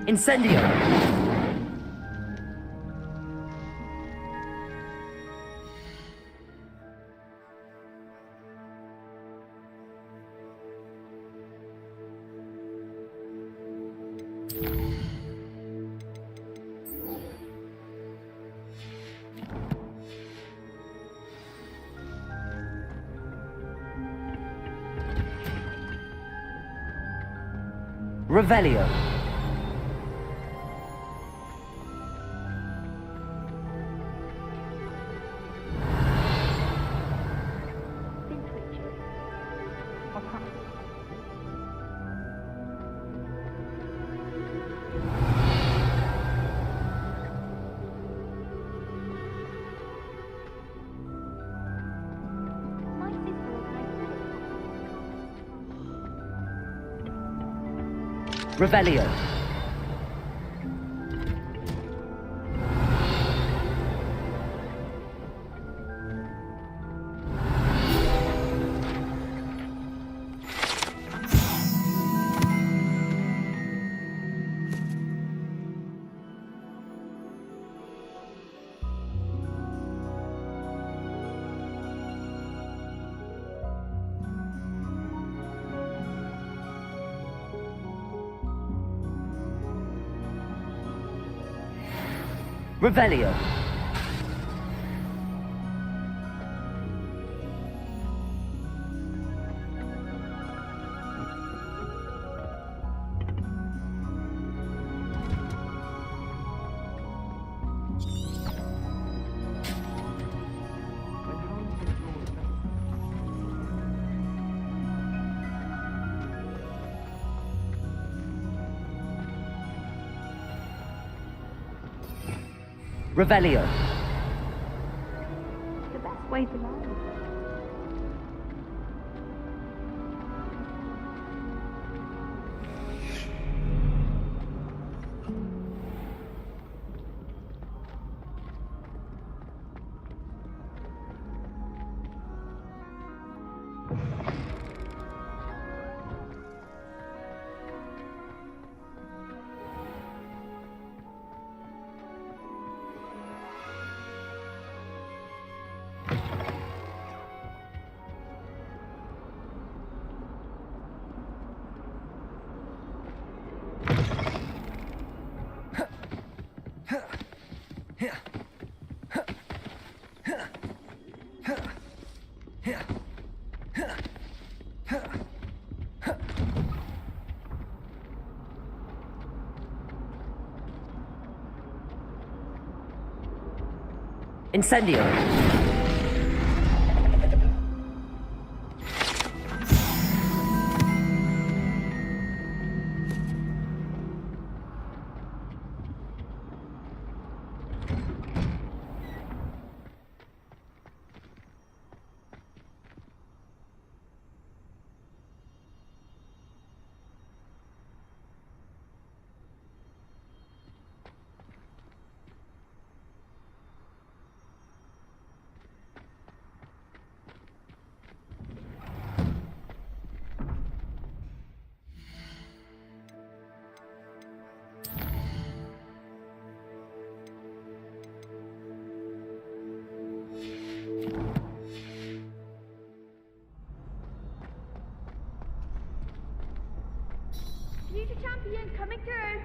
Incendio! Revelio. Revelio. Revelio. Revelio. The best way to learn. Incendio. Future champion coming through.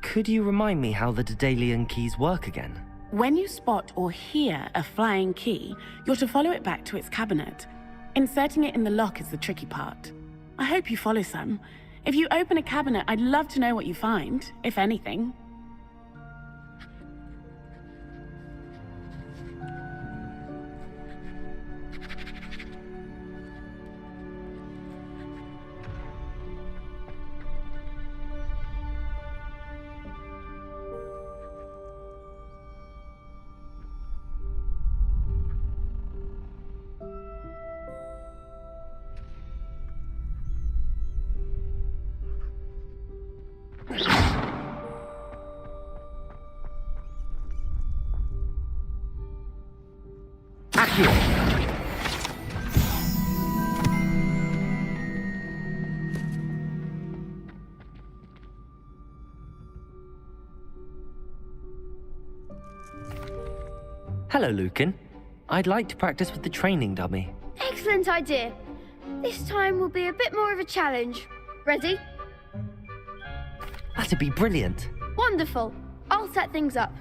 Could you remind me how the Daedalian keys work again? When you spot or hear a flying key, you're to follow it back to its cabinet. Inserting it in the lock is the tricky part. I hope you follow some. If you open a cabinet, I'd love to know what you find, if anything. Hello, Lucan. I'd like to practice with the training dummy. Excellent idea. This time will be a bit more of a challenge. Ready? That'd be brilliant. Wonderful. I'll set things up.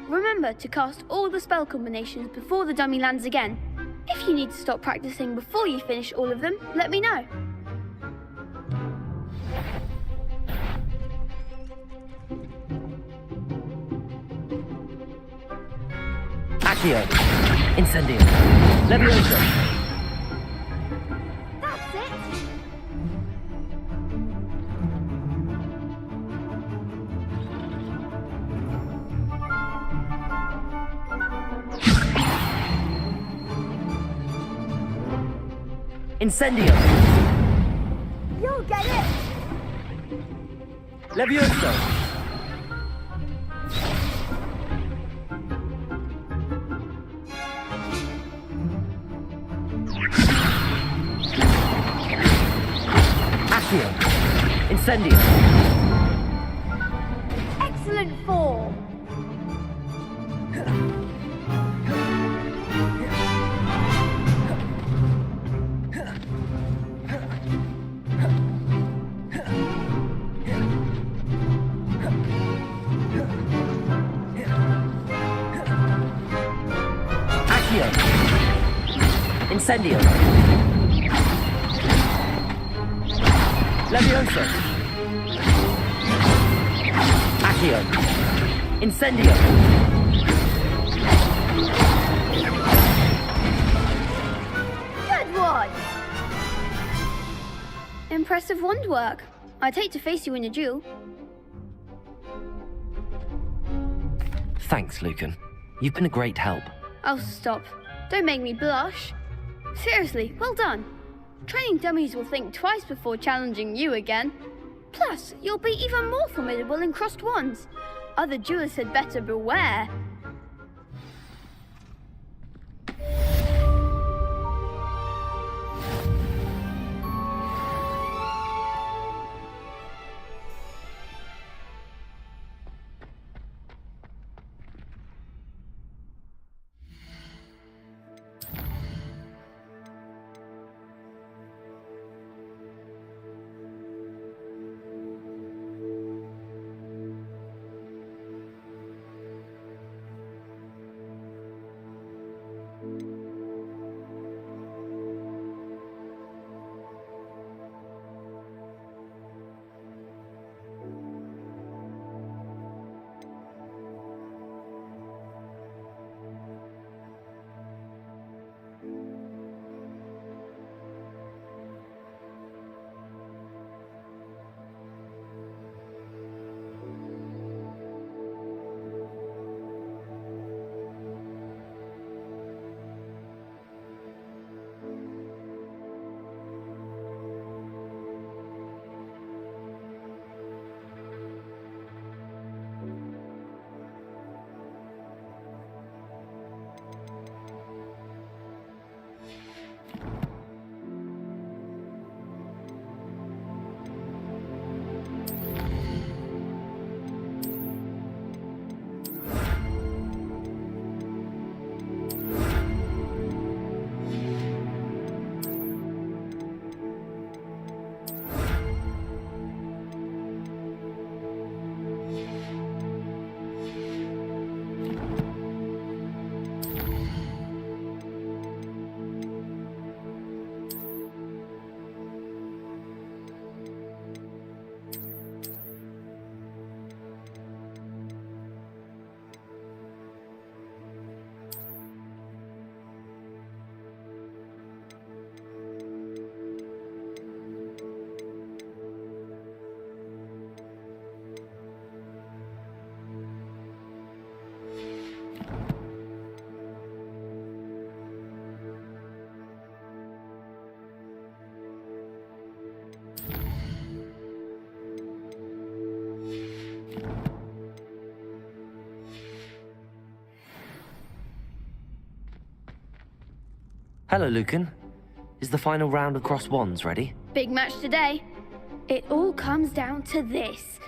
Remember to cast all the spell combinations before the dummy lands again. If you need to stop practicing before you finish all of them, let me know. Accio. Incendio. Levioso. That's it. Incendio. You'll get it. Levioso. Accio. Incendio. Excellent form. Accio. Incendio. Levioso. Accio. Incendio. Good one. Impressive wand work. I'd hate to face you in a duel. Thanks, Lucan. You've been a great help. Oh, stop. Don't make me blush. Seriously, well done. Training dummies will think twice before challenging you again. Plus, you'll be even more formidable in crossed wands. Other duelists had better beware. Hello, Lucan. Is the final round of cross wands ready? Big match today. It all comes down to this.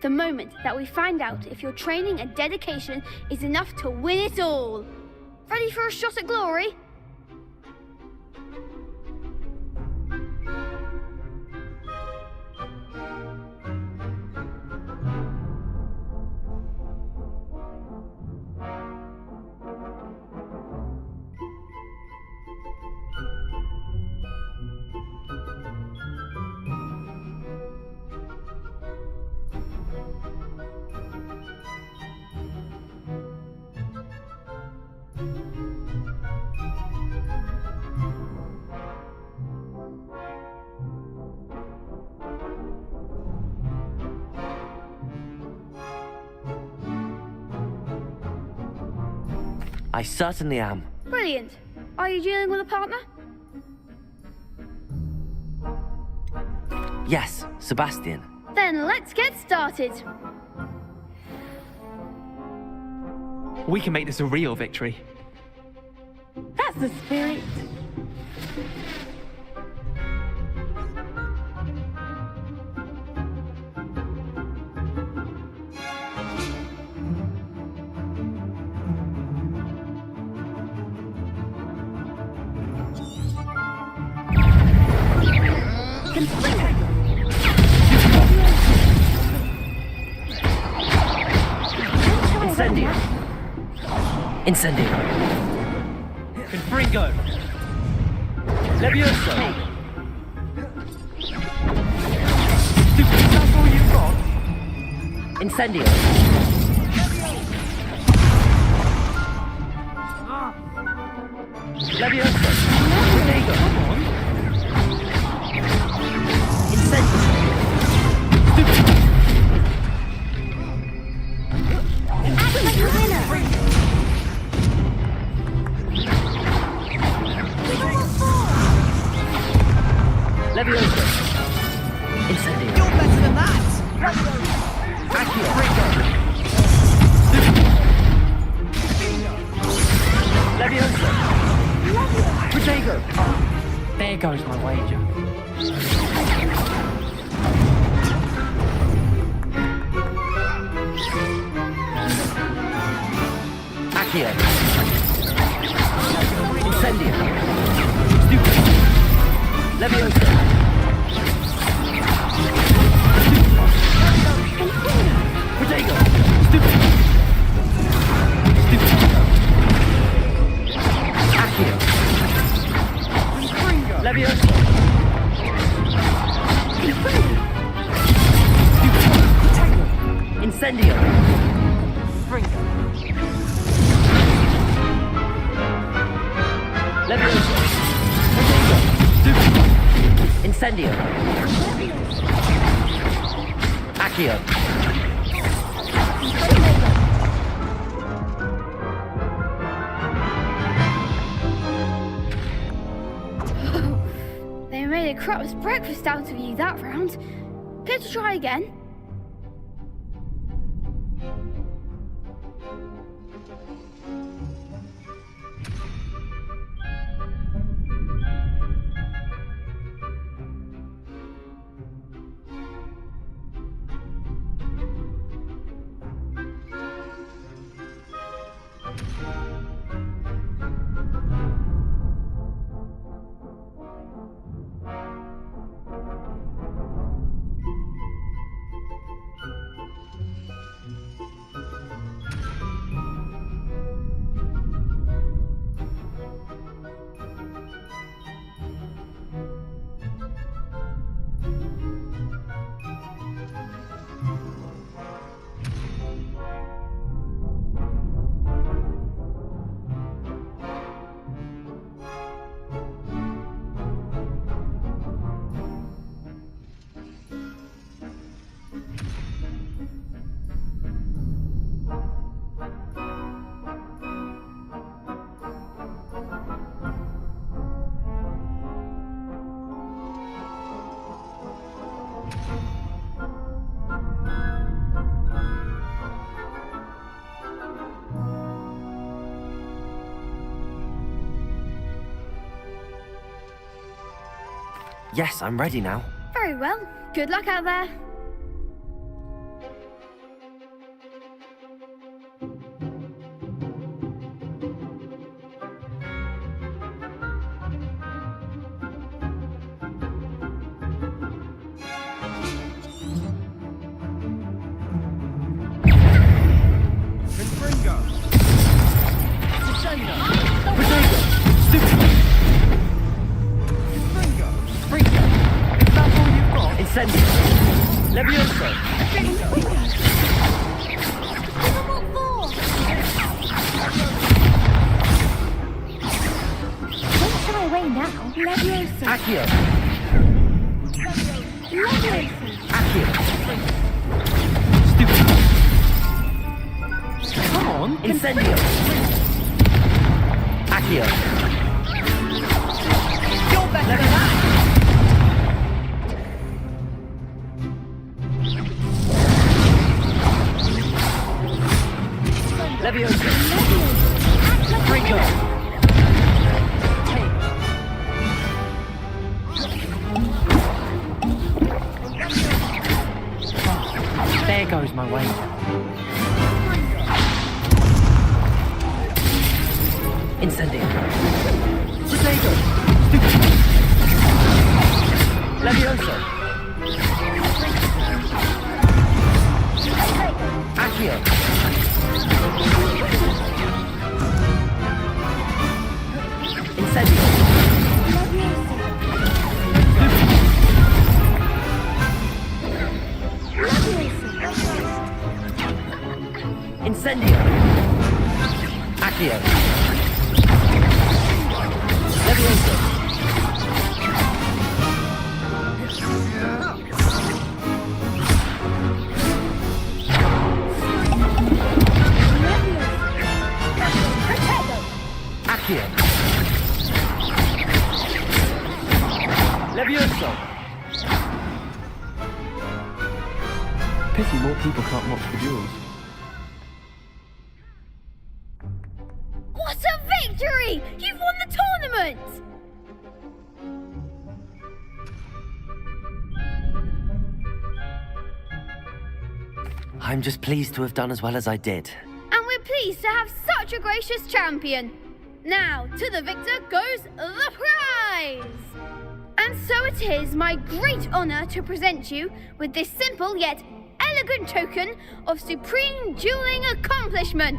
The moment that we find out if your training and dedication is enough to win it all. Ready for a shot at glory? I certainly am. Brilliant. Are you dealing with a partner? Yes, Sebastian. Then let's get started. We can make this a real victory. That's the spirit. Incendio. Incendio. Confringo. Levioso. That's all you've got? Incendio. Levioso. Rodrigo. Incendio. Levioso. Incendio. You're better than that! Accio. Levioso. Protego. There goes my wager. Accio. Incendio. Levioso. Protego. Stupid. Accio. Levioso. Incendio. Levioso. Incendio. Accio. They made a crap's breakfast out of you that round. Care to try again? Yes, I'm ready now. Very well. Good luck out there. Incendio! Levioso! Don't shy away now. Leviosa. Accio! Leviosa. Accio! Come on! Incendio! Accio! You're better than that! Leviosa! Ringo! There goes my way. Incendio! Protego! Leviosa! Accio! Incendio! Incendio! Accio! Leviosa! Accio! Levioso! Pity more people can't watch the duels. What a victory! You've won the tournament! I'm just pleased to have done as well as I did. And we're pleased to have such a gracious champion. Now, to the victor goes the prize! And so it is my great honour to present you with this simple yet elegant token of supreme dueling accomplishment.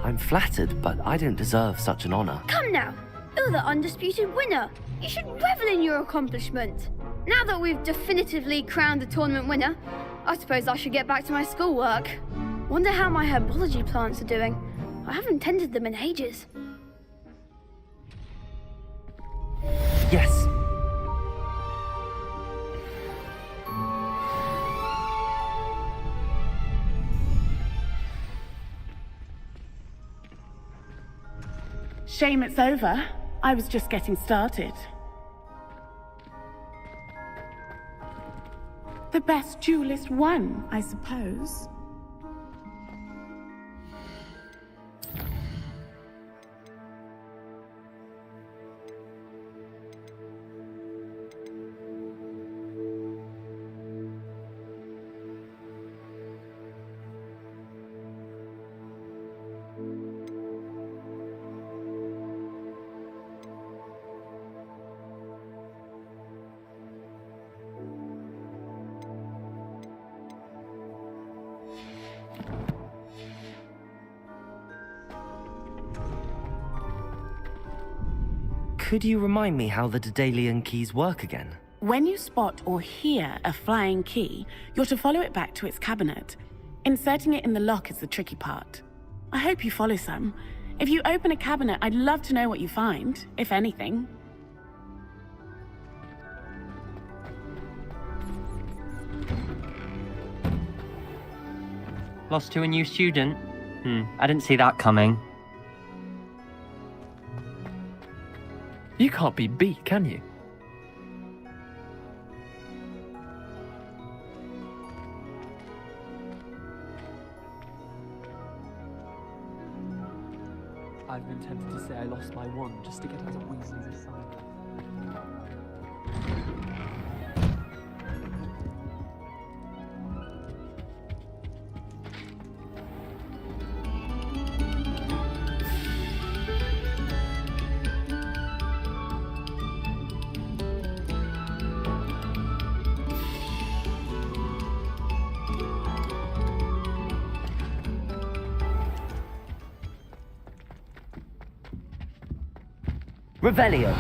I'm flattered, but I don't deserve such an honour. Come now, you're the undisputed winner. You should revel in your accomplishment. Now that we've definitively crowned the tournament winner, I suppose I should get back to my schoolwork. Wonder how my herbology plants are doing. I haven't tended them in ages. Yes. Shame it's over. I was just getting started. The best duelist won, I suppose. Could you remind me how the Daedalian keys work again? When you spot or hear a flying key, you're to follow it back to its cabinet. Inserting it in the lock is the tricky part. I hope you follow some. If you open a cabinet, I'd love to know what you find, if anything. Lost to a new student? I didn't see that coming. You can't be beat, can you? I've been tempted to say I lost my wand just to get out of Weasley's asylum. Revelio.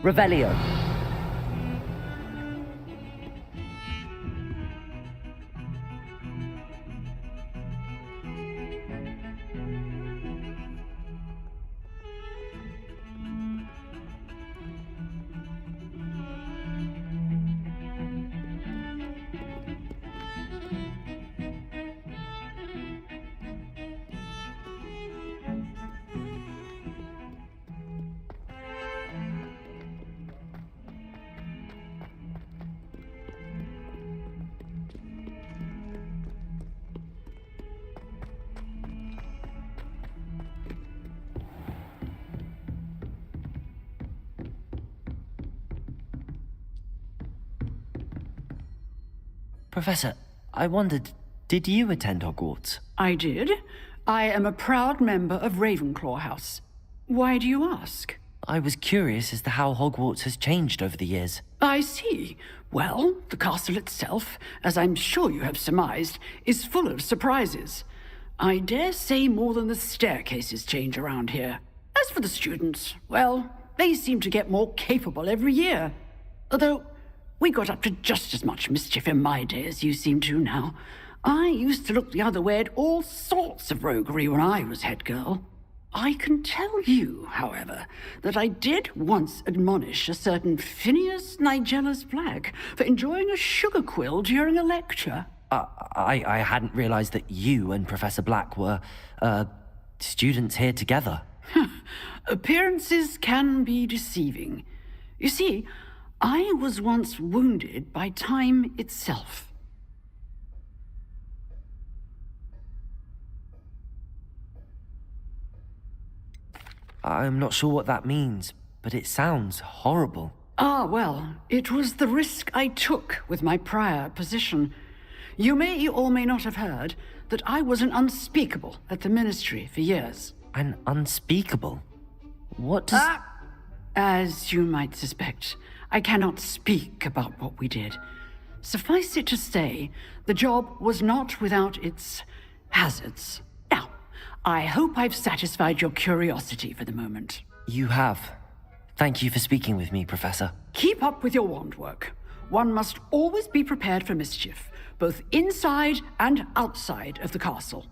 Revelio. Professor, I wondered, did you attend Hogwarts? I did. I am a proud member of Ravenclaw House. Why do you ask? I was curious as to how Hogwarts has changed over the years. I see. Well, the castle itself, as I'm sure you have surmised, is full of surprises. I dare say more than the staircases change around here. As for the students, well, they seem to get more capable every year. Although, we got up to just as much mischief in my day as you seem to now. I used to look the other way at all sorts of roguery when I was head girl. I can tell you, however, that I did once admonish a certain Phineas Nigella's Black for enjoying a sugar quill during a lecture. I hadn't realized that you and Professor Black were, students here together. Appearances can be deceiving. You see, I was once wounded by time itself. I'm not sure what that means, but it sounds horrible. Ah, well, it was the risk I took with my prior position. You may or may not have heard that I was an unspeakable at the Ministry for years. An unspeakable? What does... As you might suspect, I cannot speak about what we did. Suffice it to say, the job was not without its hazards. Now, I hope I've satisfied your curiosity for the moment. You have. Thank you for speaking with me, Professor. Keep up with your wand work. One must always be prepared for mischief, both inside and outside of the castle.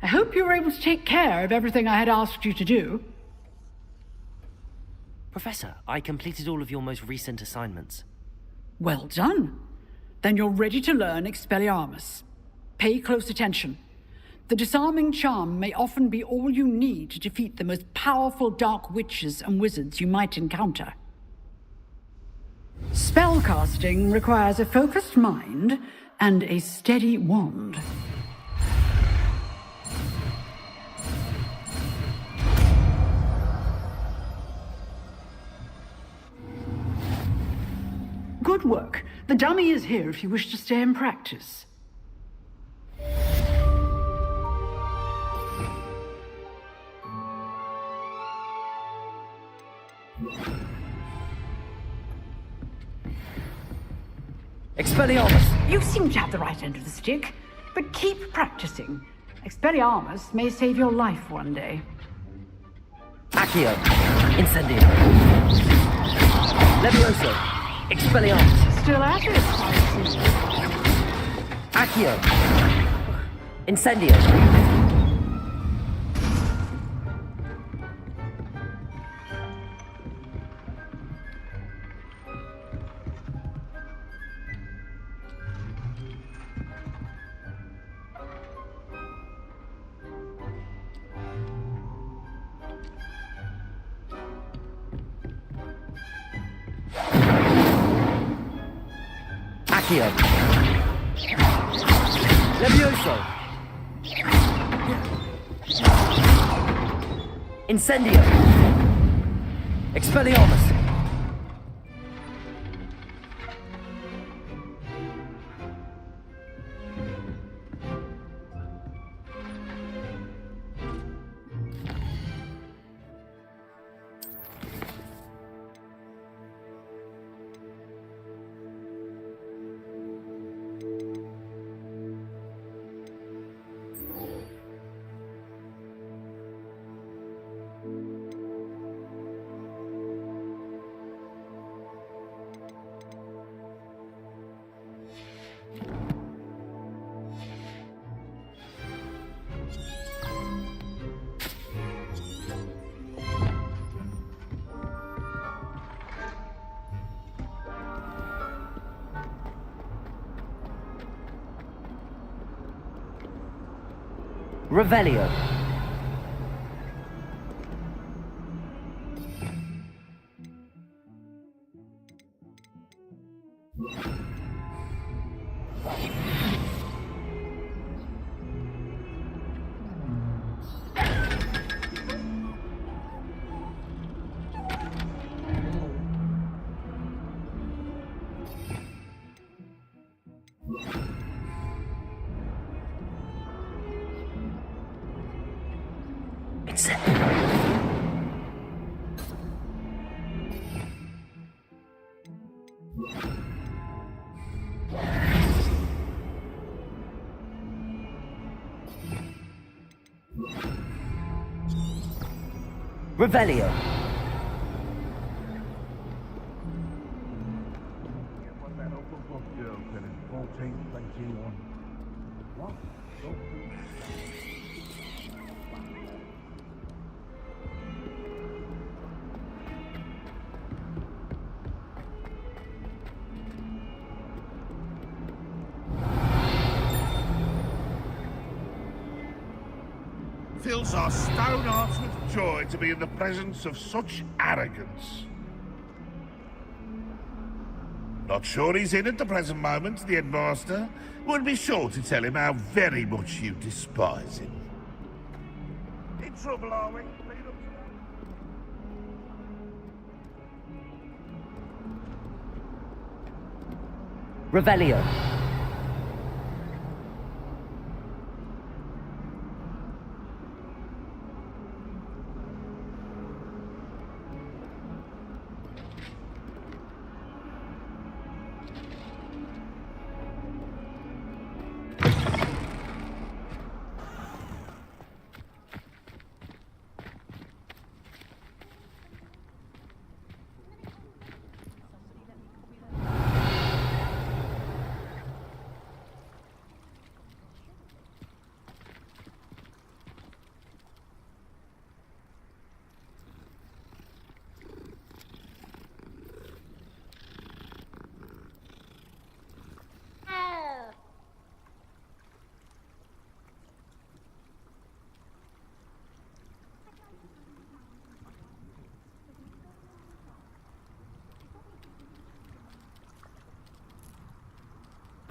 I hope you were able to take care of everything I had asked you to do. Professor, I completed all of your most recent assignments. Well done. Then you're ready to learn Expelliarmus. Pay close attention. The disarming charm may often be all you need to defeat the most powerful dark witches and wizards you might encounter. Spellcasting requires a focused mind and a steady wand. Good work. The dummy is here if you wish to stay and practice. Expelliarmus! You seem to have the right end of the stick, but keep practicing. Expelliarmus may save your life one day. Accio. Incendio. Levioso. Expelliarmus. Still at it, I see. Accio. Incendio. Accio. Levioso. Incendio. Expelliarmus. Revelio. Revelio. Fills our stone hearts with joy to be in the presence of such arrogance. Not sure he's in at the present moment, the headmaster. Would be sure to tell him how very much you despise him. In trouble, are we? Revelio.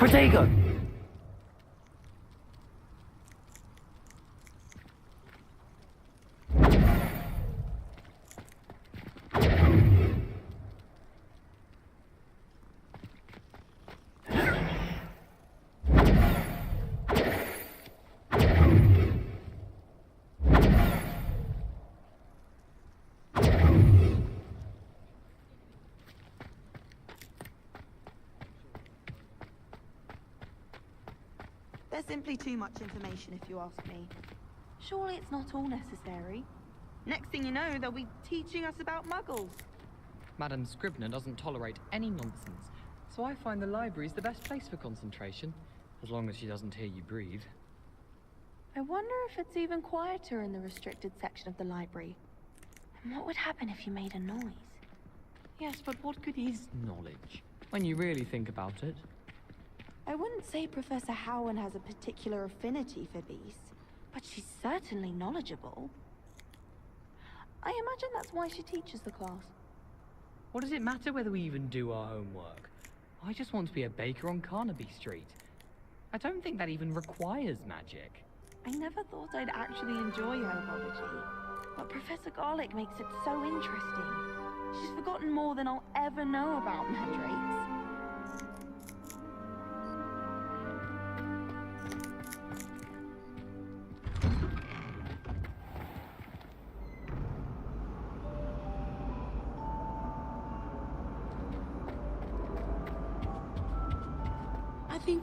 Protego! There's simply too much information, if you ask me. Surely it's not all necessary. Next thing you know, they'll be teaching us about muggles. Madam Scribner doesn't tolerate any nonsense, so I find the library's the best place for concentration, as long as she doesn't hear you breathe. I wonder if it's even quieter in the restricted section of the library. And what would happen if you made a noise? Yes, but what good is knowledge, when you really think about it? I wouldn't say Professor Howard has a particular affinity for beasts, but she's certainly knowledgeable. I imagine that's why she teaches the class. What does it matter whether we even do our homework? I just want to be a baker on Carnaby Street. I don't think that even requires magic. I never thought I'd actually enjoy herbology, but Professor Garlick makes it so interesting. She's forgotten more than I'll ever know about mandrakes.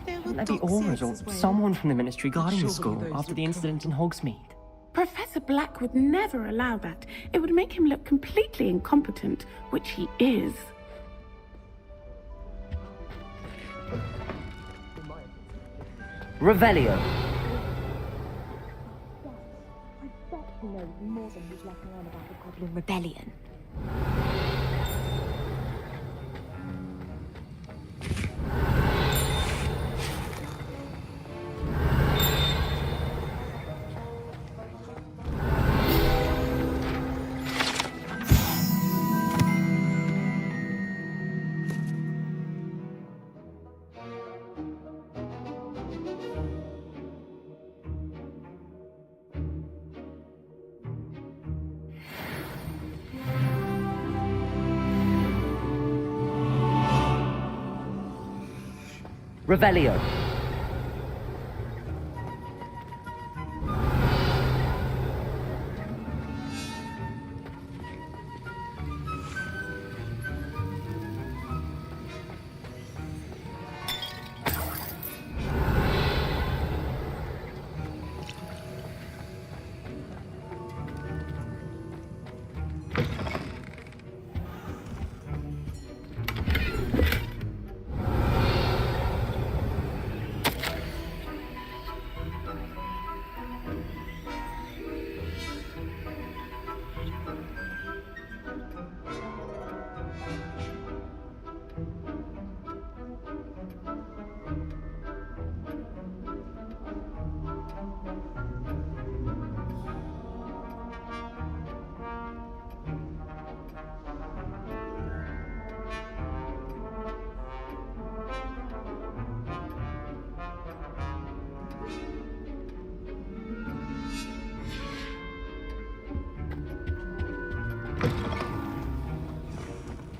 Shouldn't there be auras or someone from the Ministry guarding the school after the incident in Hogsmeade? Professor Black would never allow that. It would make him look completely incompetent, which he is. Revelio. I bet he knows more than he's letting on about the Goblin Rebellion. Revelio.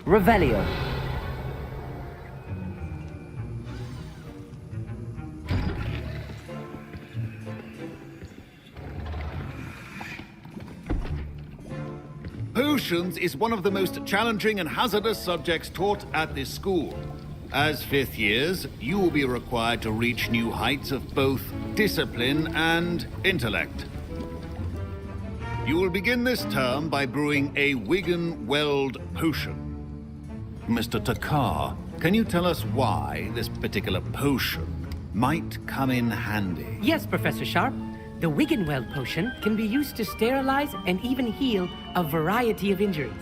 Revelio. Potions is one of the most challenging and hazardous subjects taught at this school. As fifth years, you will be required to reach new heights of both discipline and intellect. You will begin this term by brewing a Wigan-Weld potion. Mr. Takar, can you tell us why this particular potion might come in handy? Yes, Professor Sharp. The Wigan-Weld potion can be used to sterilize and even heal a variety of injuries.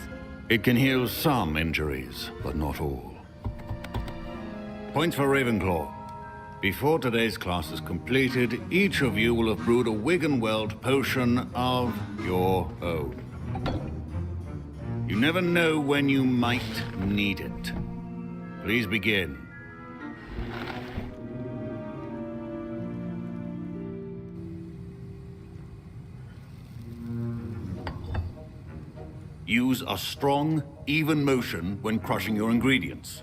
It can heal some injuries, but not all. Point for Ravenclaw. Before today's class is completed, each of you will have brewed a Wigan-Weld potion of your own. You never know when you might need it. Please begin. Use a strong, even motion when crushing your ingredients.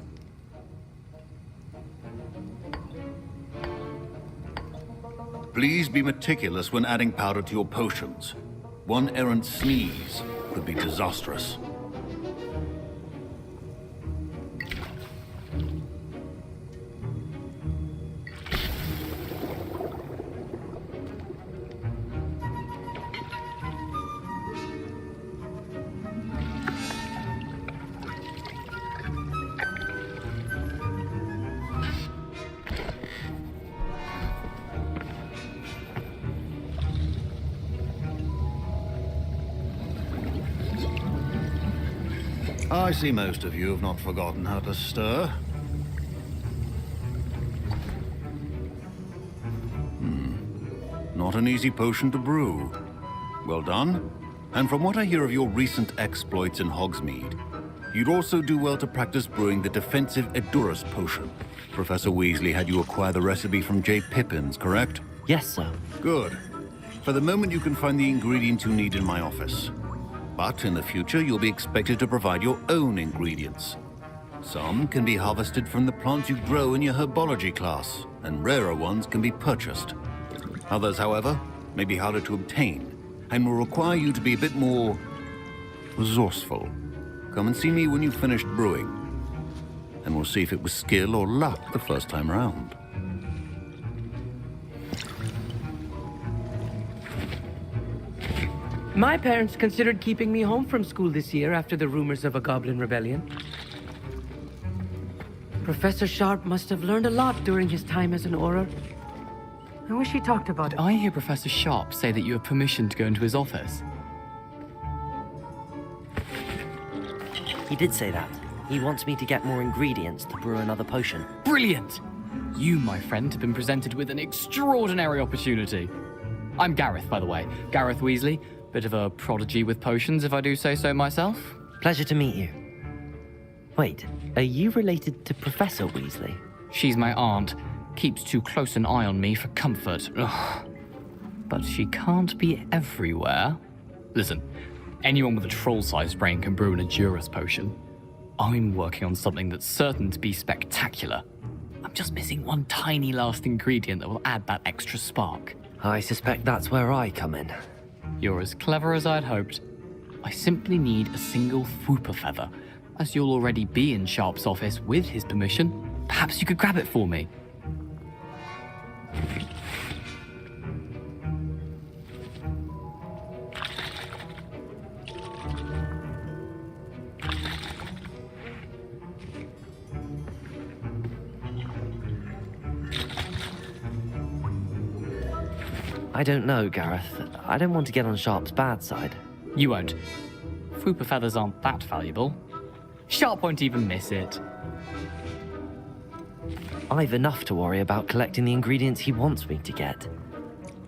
Please be meticulous when adding powder to your potions. One errant sneeze could be disastrous. I see most of you have not forgotten how to stir. Not an easy potion to brew. Well done. And from what I hear of your recent exploits in Hogsmeade, you'd also do well to practice brewing the defensive Edurus potion. Professor Weasley had you acquire the recipe from J. Pippin's, correct? Yes, sir. Good. For the moment, you can find the ingredients you need in my office. But in the future, you'll be expected to provide your own ingredients. Some can be harvested from the plants you grow in your herbology class, and rarer ones can be purchased. Others, however, may be harder to obtain, and will require you to be a bit more resourceful. Come and see me when you've finished brewing, and we'll see if it was skill or luck the first time round. My parents considered keeping me home from school this year after the rumors of a goblin rebellion. Professor Sharp must have learned a lot during his time as an Auror. I wish he talked about it. I hear Professor Sharp say that you have permission to go into his office. He did say that. He wants me to get more ingredients to brew another potion. Brilliant! You, my friend, have been presented with an extraordinary opportunity. I'm Gareth, by the way. Gareth Weasley. Bit of a prodigy with potions, if I do say so myself. Pleasure to meet you. Wait, are you related to Professor Weasley? She's my aunt. Keeps too close an eye on me for comfort. Ugh. But she can't be everywhere. Listen, anyone with a troll-sized brain can brew an Edurus potion. I'm working on something that's certain to be spectacular. I'm just missing one tiny last ingredient that will add that extra spark. I suspect that's where I come in. You're as clever as I'd hoped. I simply need a single Fwooper feather. As you'll already be in Sharp's office with his permission, perhaps you could grab it for me. I don't know, Gareth. I don't want to get on Sharp's bad side. You won't. Fwooper feathers aren't that valuable. Sharp won't even miss it. I've enough to worry about collecting the ingredients he wants me to get.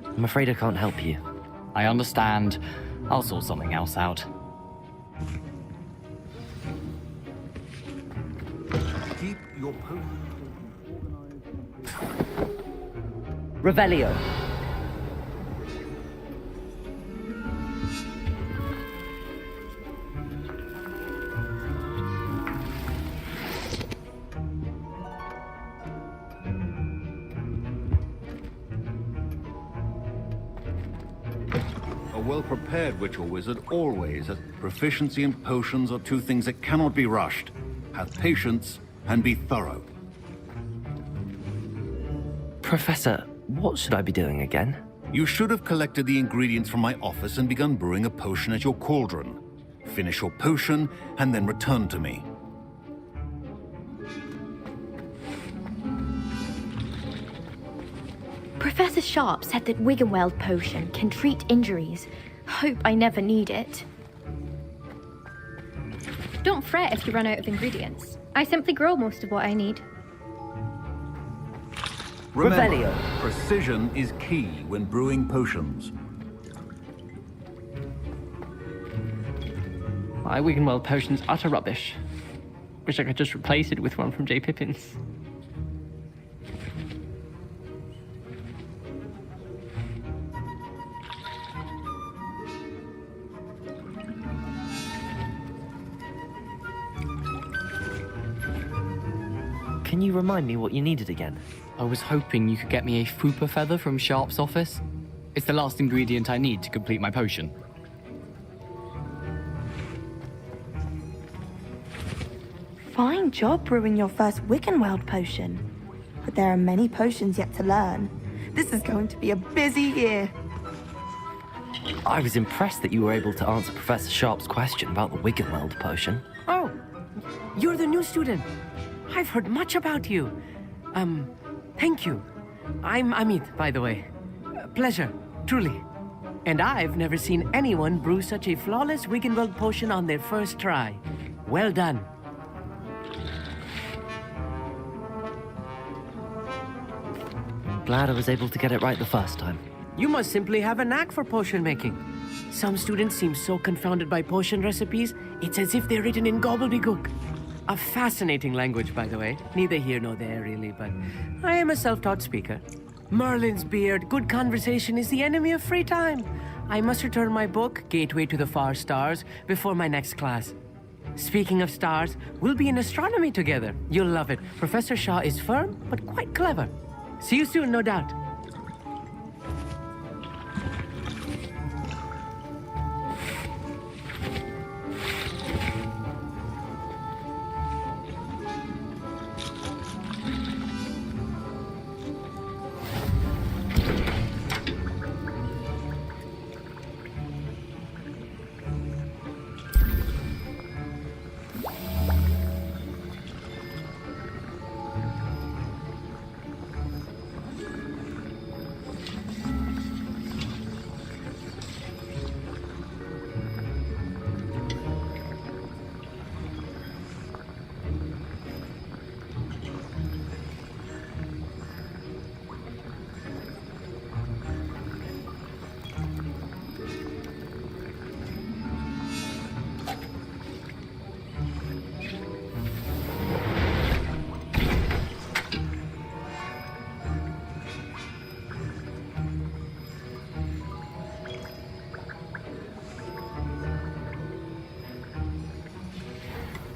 I'm afraid I can't help you. I understand. I'll sort something else out. Keep your Revelio. A well-prepared ritual wizard always has proficiency in potions are two things that cannot be rushed. Have patience and be thorough. Professor, what should I be doing again? You should have collected the ingredients from my office and begun brewing a potion at your cauldron. Finish your potion and then return to me. Professor Sharp said that Wiggenweld potion can treat injuries. Hope I never need it. Don't fret if you run out of ingredients. I simply grow most of what I need. Remember, precision is key when brewing potions. My Wiggenweld potion's utter rubbish. Wish I could just replace it with one from J. Pippin's. Can you remind me what you needed again? I was hoping you could get me a Fupa feather from Sharp's office. It's the last ingredient I need to complete my potion. Fine job brewing your first Wickenweld potion. But there are many potions yet to learn. This is going to be a busy year. I was impressed that you were able to answer Professor Sharp's question about the Wiggenweld potion. Oh, you're the new student. I've heard much about you. Thank you. I'm Amit, by the way. Pleasure, truly. And I've never seen anyone brew such a flawless Wiggenweld potion on their first try. Well done. Glad I was able to get it right the first time. You must simply have a knack for potion making. Some students seem so confounded by potion recipes, it's as if they're written in gobbledygook. A fascinating language, by the way. Neither here nor there, really, but I am a self-taught speaker. Merlin's beard, good conversation is the enemy of free time. I must return my book, Gateway to the Far Stars, before my next class. Speaking of stars, we'll be in astronomy together. You'll love it. Professor Shaw is firm, but quite clever. See you soon, no doubt.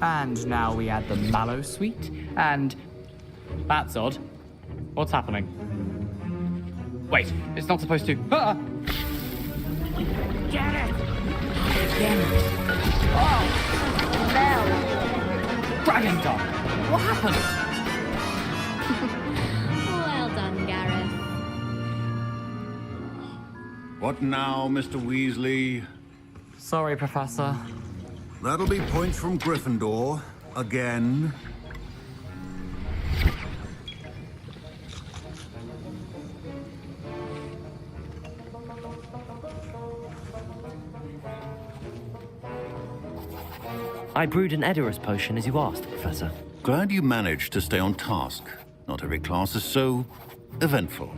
And now we add the mallow sweet, and... That's odd. What's happening? Wait, it's not supposed to... Ah! Get it! Oh! Dragon Dog! What happened? Well done, Gareth. What now, Mr. Weasley? Sorry, Professor. That'll be points from Gryffindor. Again. I brewed an Edorus potion as you asked, Professor. Glad you managed to stay on task. Not every class is so eventful.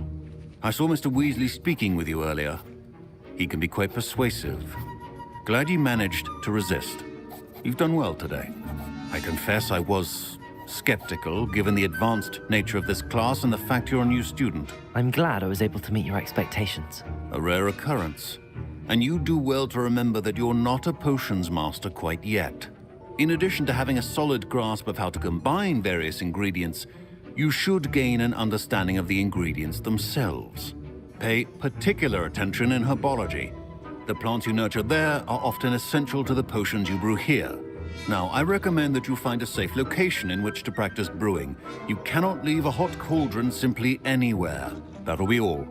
I saw Mr. Weasley speaking with you earlier. He can be quite persuasive. Glad you managed to resist. You've done well today. I confess I was skeptical, given the advanced nature of this class and the fact you're a new student. I'm glad I was able to meet your expectations. A rare occurrence. And you do well to remember that you're not a potions master quite yet. In addition to having a solid grasp of how to combine various ingredients, you should gain an understanding of the ingredients themselves. Pay particular attention in herbology. The plants you nurture there are often essential to the potions you brew here. Now, I recommend that you find a safe location in which to practice brewing. You cannot leave a hot cauldron simply anywhere. That'll be all.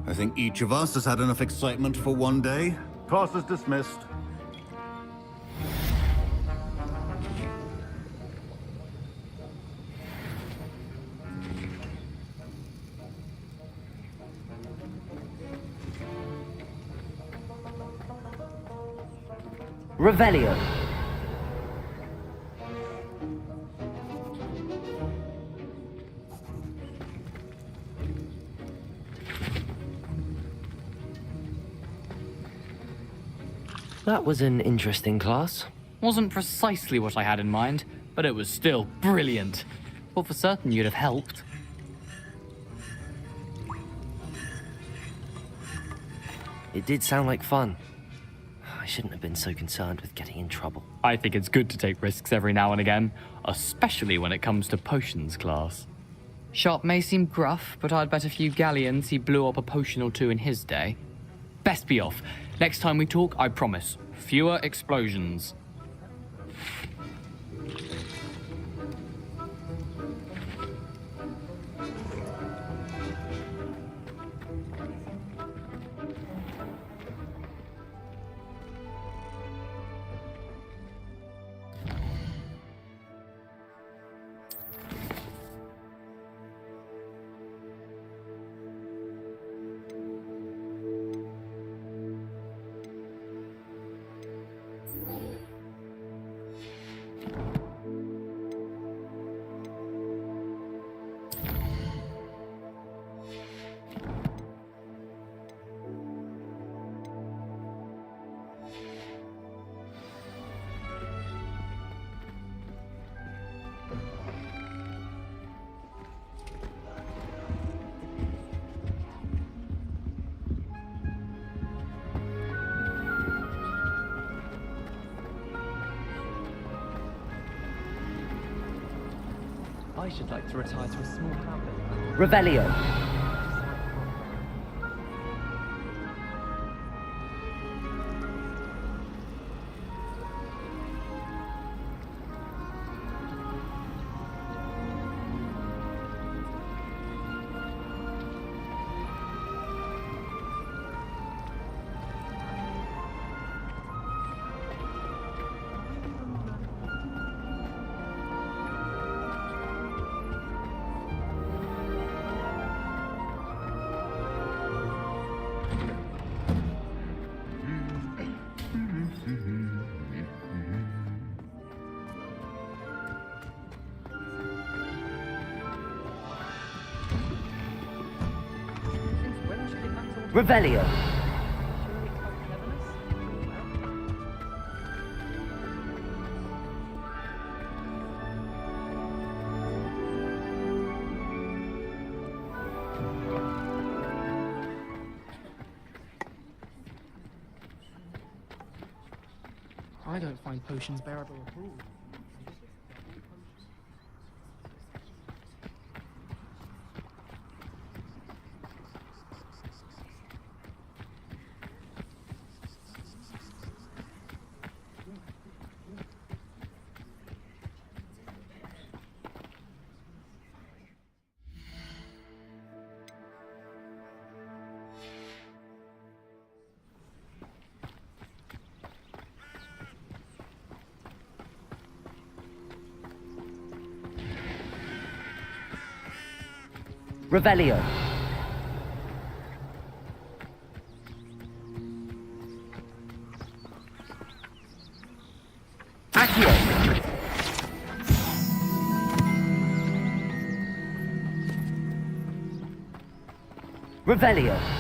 I think each of us has had enough excitement for one day. Class is dismissed. Revelio. That was an interesting class. Wasn't precisely what I had in mind, but it was still brilliant. Well, for certain you'd have helped. It did sound like fun. I shouldn't have been so concerned with getting in trouble. I think it's good to take risks every now and again, especially when it comes to potions class. Sharp may seem gruff, but I'd bet a few galleons he blew up a potion or two in his day. Best be off. Next time we talk, I promise, fewer explosions. I should like to retire to a small hamlet. Revelio. Revelio. I don't find potions bearable at all. Revelio. Accio. Revelio.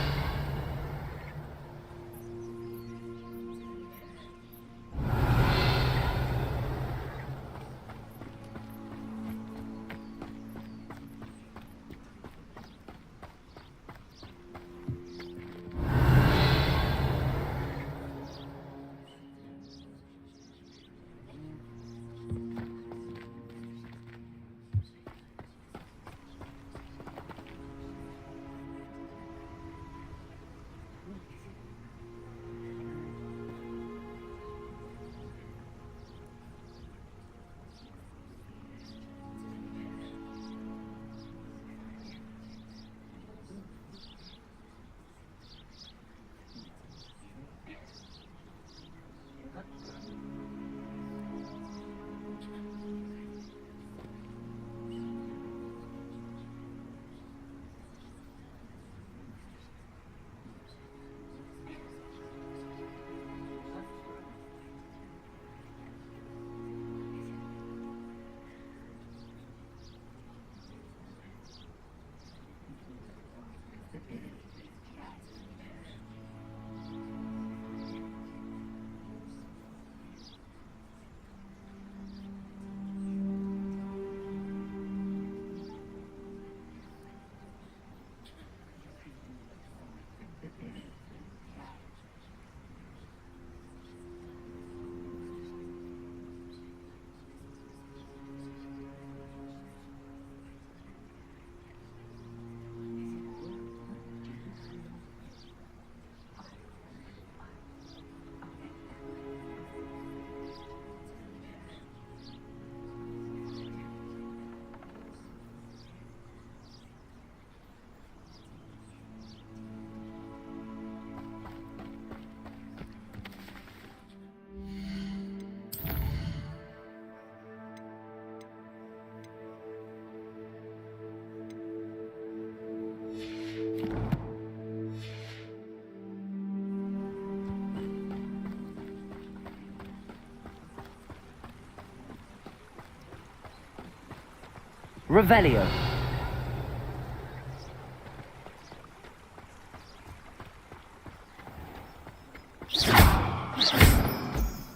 Revelio.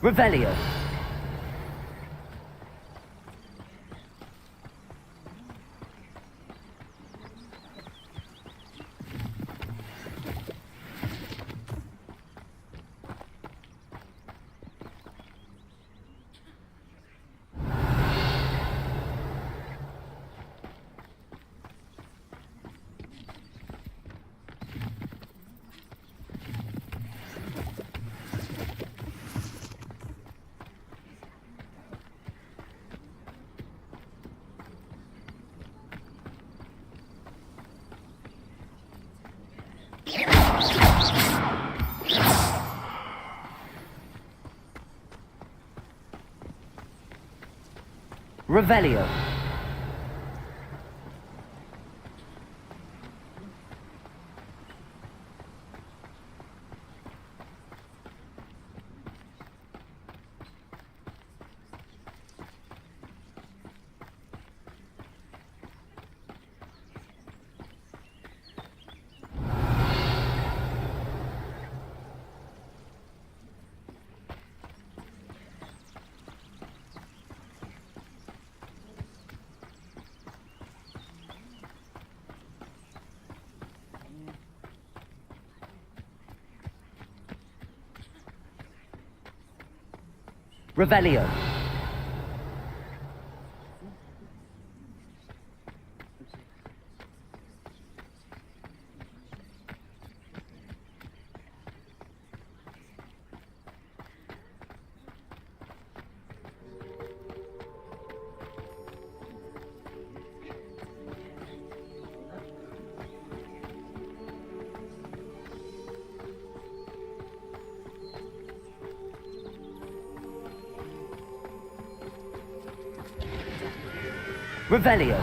Revelio. Revelio. Revelio. Revelio.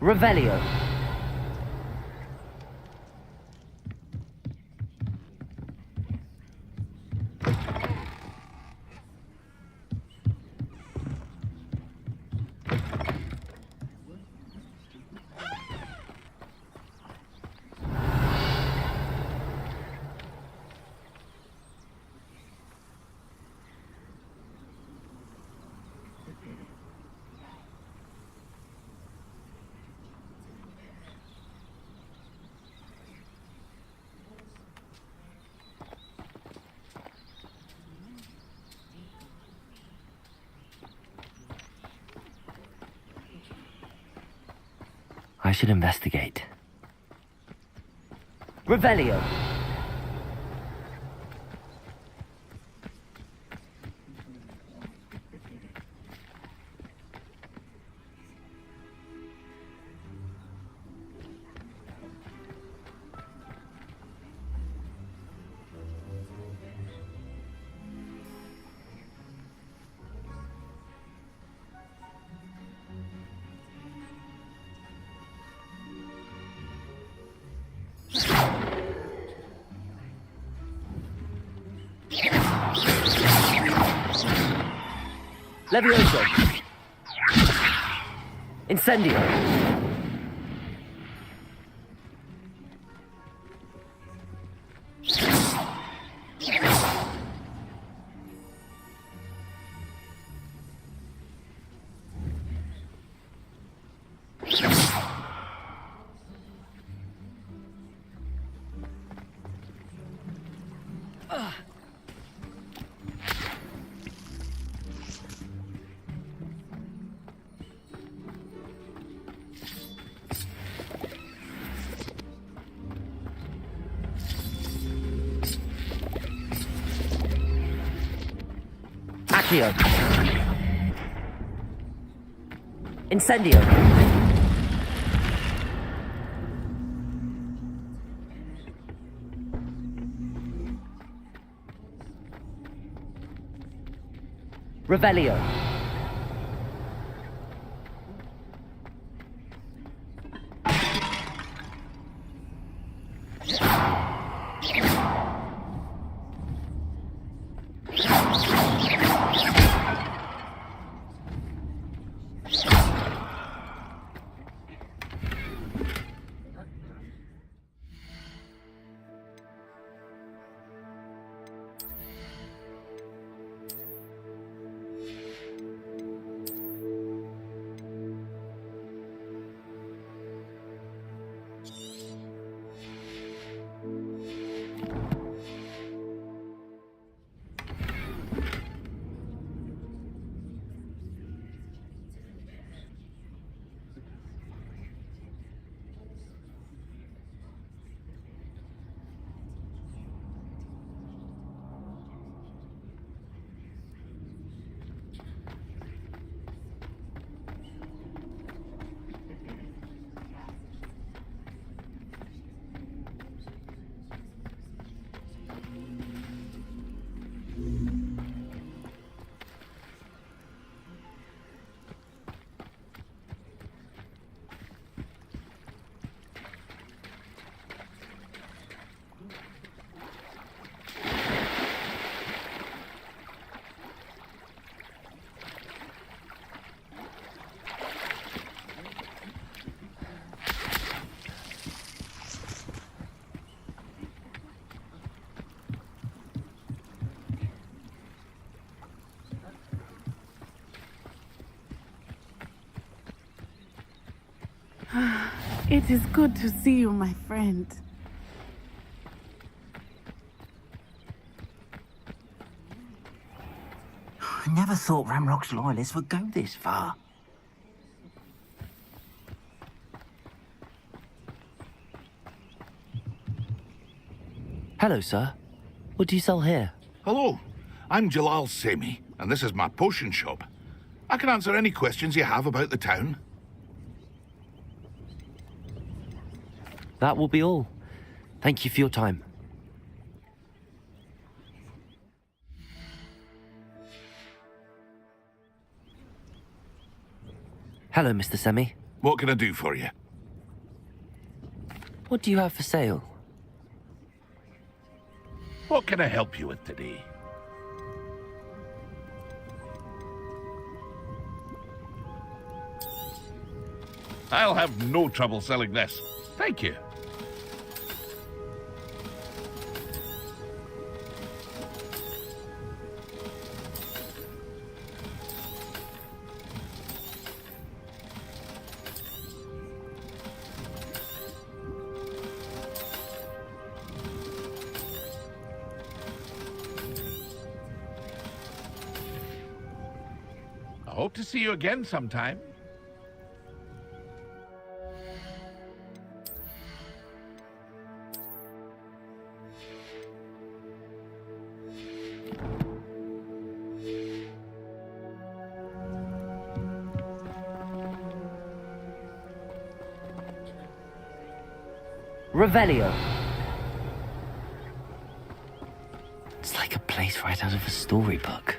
Revelio. should investigate. Revelio. Levioso. Incendio. Accio. Incendio. Revelio. It is good to see you, my friend. I never thought Ramrock's loyalists would go this far. Hello, sir. What do you sell here? Hello, I'm Jalal Semi, and this is my potion shop. I can answer any questions you have about the town. That will be all. Thank you for your time. Hello, Mr. Semi. What can I do for you? What do you have for sale? What can I help you with today? I'll have no trouble selling this. Thank you. I hope to see you again sometime. Revelio. It's like a place right out of a storybook.